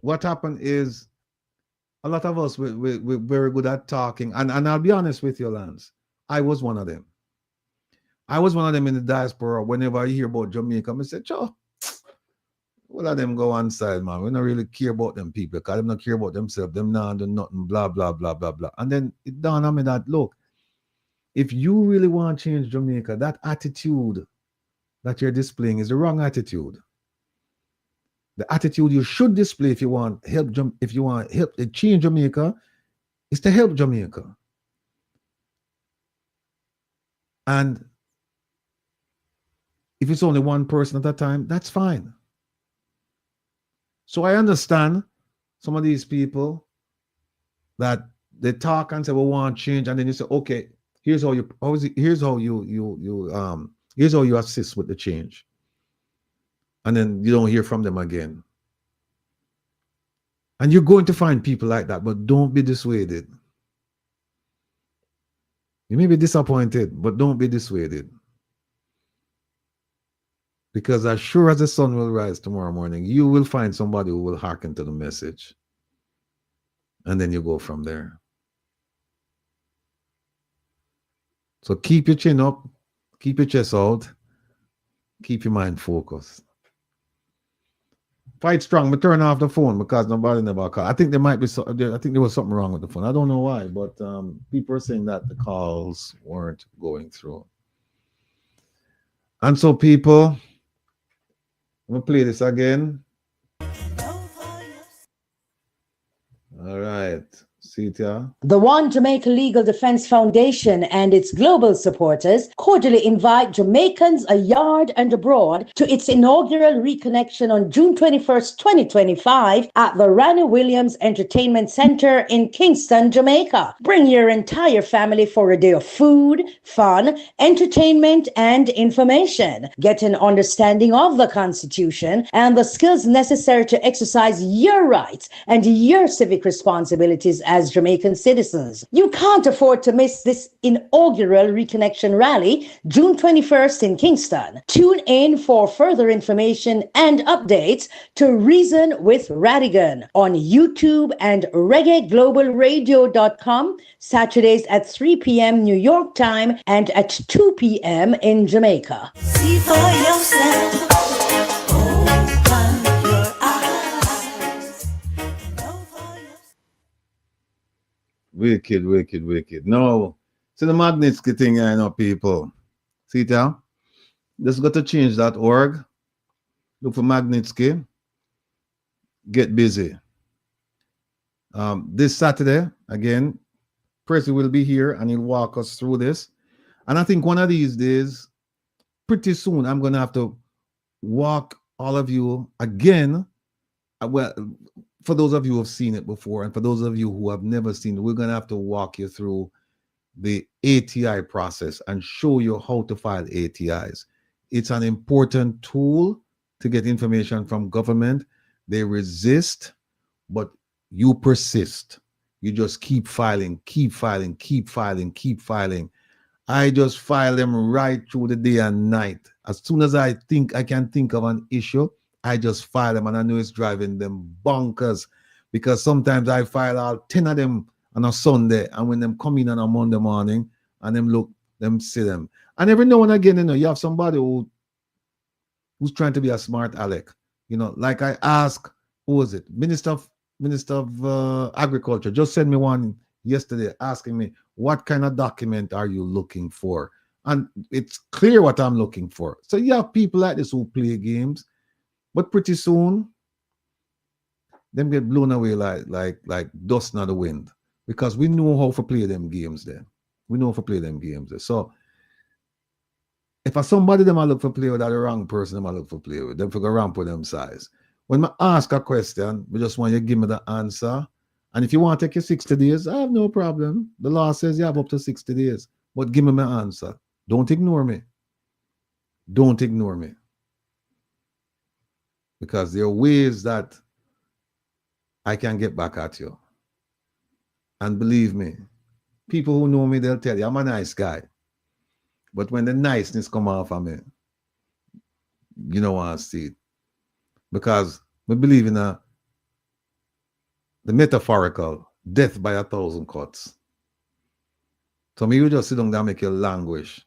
Speaker 3: What happened is a lot of us, we're very good at talking. And I'll be honest with you, Lance. I was one of them. I was one of them in the diaspora. Whenever I hear about Jamaica, I say, Joe, all of them go on side, man. We don't really care about them people because they don't care about themselves. Them not do nothing, blah, blah, blah, blah, blah. And then it dawned on me that, look, if you really want to change Jamaica, that attitude that you're displaying is the wrong attitude. The attitude you should display if you want help to change Jamaica is to help Jamaica. And if it's only one person at a time, that's fine. So I understand some of these people that they talk and say, we want change, and then you say, okay, here's how you assist with the change. And then you don't hear from them again. And you're going to find people like that, but don't be dissuaded. You may be disappointed, but don't be dissuaded. Because as sure as the sun will rise tomorrow morning, you will find somebody who will hearken to the message. And then you go from there. So keep your chin up, keep your chest out, keep your mind focused. Fight strong, but turn off the phone because nobody never called. I think there might be I think there was something wrong with the phone. I don't know why, but people are saying that the calls weren't going through. And so people, I'm gonna play this again. All right. See it, yeah?
Speaker 1: The One Jamaica Legal Defense Foundation and its global supporters cordially invite Jamaicans abroad and abroad to its inaugural reconnection on June 21st, 2025 at the Ranny Williams Entertainment Center in Kingston, Jamaica. Bring your entire family for a day of food, fun, entertainment, and information. Get an understanding of the Constitution and the skills necessary to exercise your rights and your civic responsibilities as Jamaican citizens. You can't afford to miss this inaugural reconnection rally, June 21st in Kingston. Tune in for further information and updates to Reason with Rattigan on YouTube and reggaeglobalradio.com, Saturdays at 3 p.m. New York time and at 2 p.m. in Jamaica.
Speaker 2: See for yourself.
Speaker 3: Wicked. No, see the Magnitsky thing, I know, people. See it now? Just got to change.org. Look for Magnitsky. Get busy. This Saturday, again, Percy will be here and he'll walk us through this. And I think one of these days, pretty soon, I'm going to have to walk all of you again. Well, for those of you who have seen it before, and for those of you who have never seen it, we're going to have to walk you through the ATI process and show you how to file ATIs. It's an important tool to get information from government. They resist, but you persist. You just keep filing, keep filing, keep filing, keep filing. I just file them right through the day and night. As soon as I think I can think of an issue, I just file them, and I know it's driving them bonkers because sometimes I file all 10 of them on a Sunday, and when them come in on a Monday morning and them look, them see them. And every now and again, you know, you have somebody who's trying to be a smart aleck. You know, like I asked, who was it? Minister of Agriculture just sent me one yesterday asking me, what kind of document are you looking for? And it's clear what I'm looking for. So you have people like this who play games, but pretty soon, them get blown away like dust in the wind, because we know how to play them games there. We know how to play them games there. So if somebody them I look for play with, the wrong person them I look for play with, them figure ramp with them size. When I ask a question, we just want you to give me the answer. And if you want to take your 60 days, I have no problem. The law says you have up to 60 days. But give me my answer. Don't ignore me. Don't ignore me. Because there are ways that I can get back at you. And believe me, people who know me, they'll tell you, I'm a nice guy. But when the niceness come off of me, you don't want to see it. Because we believe in the metaphorical death by 1,000 cuts. So me, you just sit down there and make you languish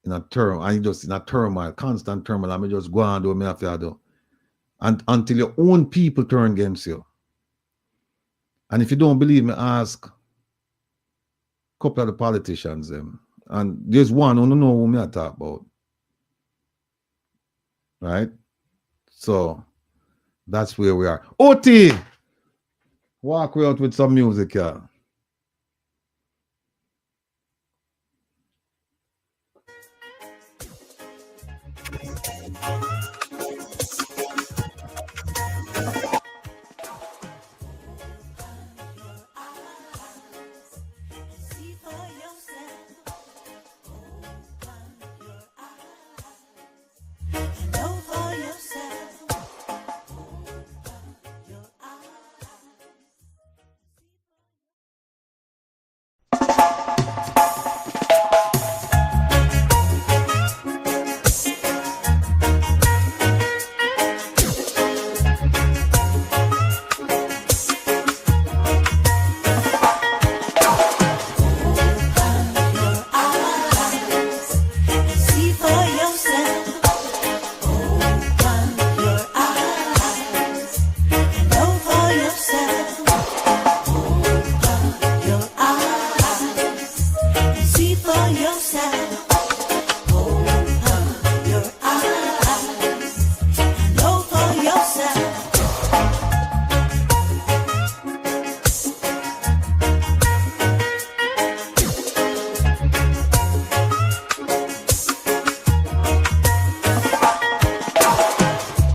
Speaker 3: in a turmoil, and you just in a turmoil, constant turmoil, and me just go and do what me have to do. And until your own people turn against you. And if you don't believe me, ask a couple of the politicians them. And there's one who don't know who me I talk about. Right? So that's where we are. OT! Walk we out with some music here.